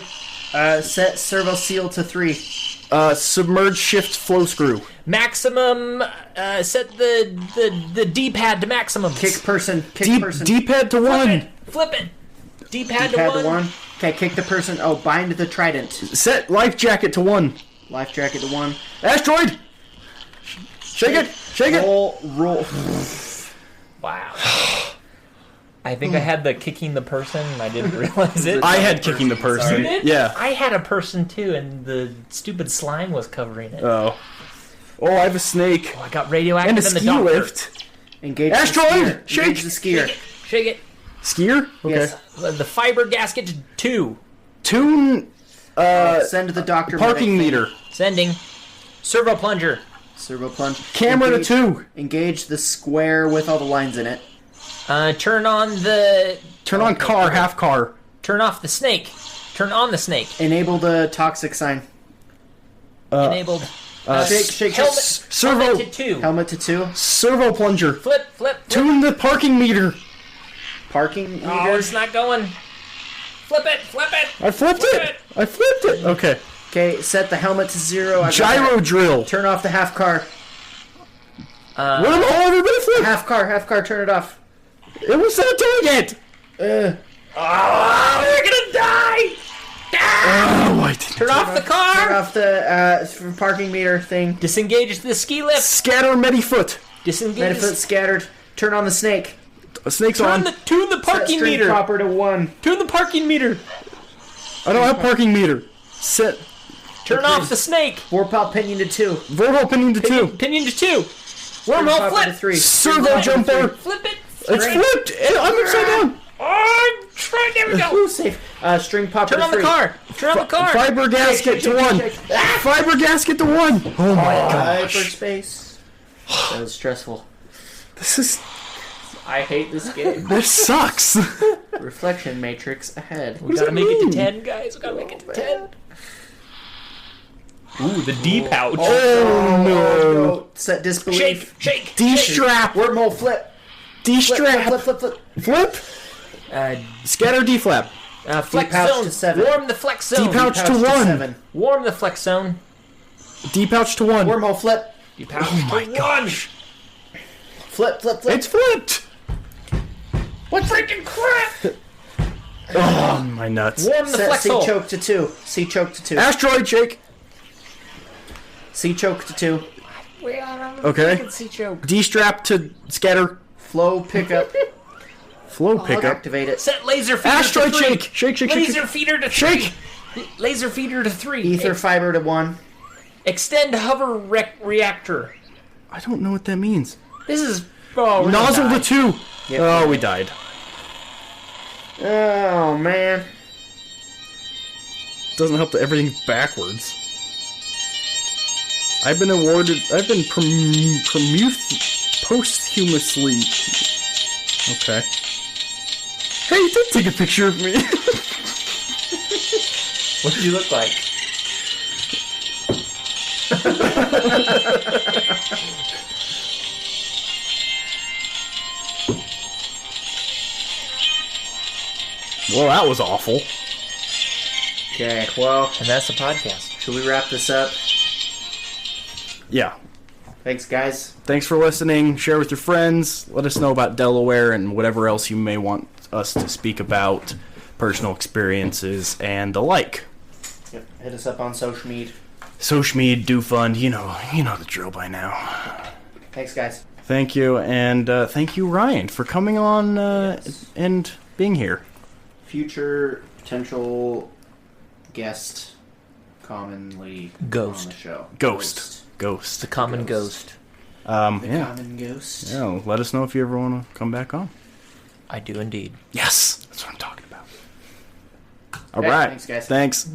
Set servo seal to 3. Submerge shift flow screw. Maximum. Set the D-pad to maximum. Kick person. Kick person. D-pad to 1. Flip it. D-pad, Pad to to 1. 1. Okay, kick the person. Oh, bind the trident. Set life jacket to 1. Life jacket to 1. Asteroid! Shake it! Shake it! Roll. Wow. I think I had the kicking the person and I didn't realize it. I had kicking the person. You did? Yeah. I had a person too and the stupid slime was covering it. Oh. Oh, I have a snake. I got radioactive And a in the ski doctor. lift. Engage Asteroid! the skier. Shake! Engage the skier. Shake it. Skier? Okay. Yes. The fiber gasket to 2. Tune Send the doctor. parking medic meter. Sending. Servo plunger. thing. Servo plunge. Camera Engage- to 2. Engage the square with all the lines in it. Turn on the. Turn on car, half car. Turn off the snake. Turn on the snake. Enable the toxic sign. Enabled. Shake. Helmet. Servo. Helmet to 2. Helmet to 2. Servo plunger. Flip. Tune the parking meter. Parking meter. Oh, it's not going. Flip it. I flipped it. I flipped it. Okay. Okay, set the helmet to 0. I got Gyro that. drill. Turn off the half car. Wormhole, everybody flip. Half car, turn it off. It was not doing it. We're gonna die. Oh, I didn't. Turn off the Turn car. off the parking meter thing. Disengage the ski lift. Scatter Medifoot. Disengage. Medifoot scattered. Turn on the snake. Snake's Tune on. the parking String meter. proper to 1. Tune the parking meter. I don't have parking meter. Set. Turn off the snake. Vorpal pinion to 2. Verbal pinion to 2. Pinion to 2. String Wormhole proper to flip. 3. Servo jumper. Flip it. It's flipped. I'm upside down. Oh, try. There we go. Ooh, safe. String popper Turn to on the 3. car. Turn on the car. Fiber gasket to 1. Fiber gasket to 1. Oh my gosh. Hyperspace. That was stressful. This is. I hate this game. This sucks. Reflection matrix ahead. We gotta make it to mean? 10, guys. We gotta make it to 10. Ooh, the D pouch. Oh no. Set disbelief. Shake. D-strap. Wormhole flip. D-strap. Flip. Flip. Scatter D-flap. Flex pouch zone. to 7. Warm the flex zone. D-pouch to 1. 7. Warm the flex zone. D-pouch to 1. Wormhole flip. D-pouch Oh my to gosh. Flip. It's flipped. What freaking crap? Oh, my nuts. Warm the Set flex C hole. choke to 2. C choke to 2. Asteroid shake. C choke to 2. Okay. D-strap to scatter. Flow pickup. Flow pickup. Activate it. Set laser feeder Asteroid to 3. shake. Laser feeder to 3. Shake. Laser feeder to 3. Ether fiber to 1. Extend hover reactor. I don't know what that means. This is... Oh, we're gonna Nozzle die. to 2. Yep. Oh, we died. Oh, man. Doesn't help that everything's backwards. I've been posthumously. Okay. Hey, you did take a picture of me. What do you look like? Well, that was awful. Okay, well, And that's the podcast. should we wrap this up? Yeah. Thanks, guys. Thanks for listening. Share with your friends. Let us know about Delaware and whatever else you may want us to speak about, personal experiences, and the like. Yep. Hit us up on social media. Socialmead, Do Fund, you know the drill by now. Thanks, guys. Thank you, and thank you, Ryan, for coming on and being here. Future potential guest, commonly Ghost. on the show. Ghost. The common ghost. Yeah. Common ghost. Yeah, let us know if you ever want to come back on. I do indeed. Yes, that's what I'm talking about. All Okay, right. thanks, guys. Thanks.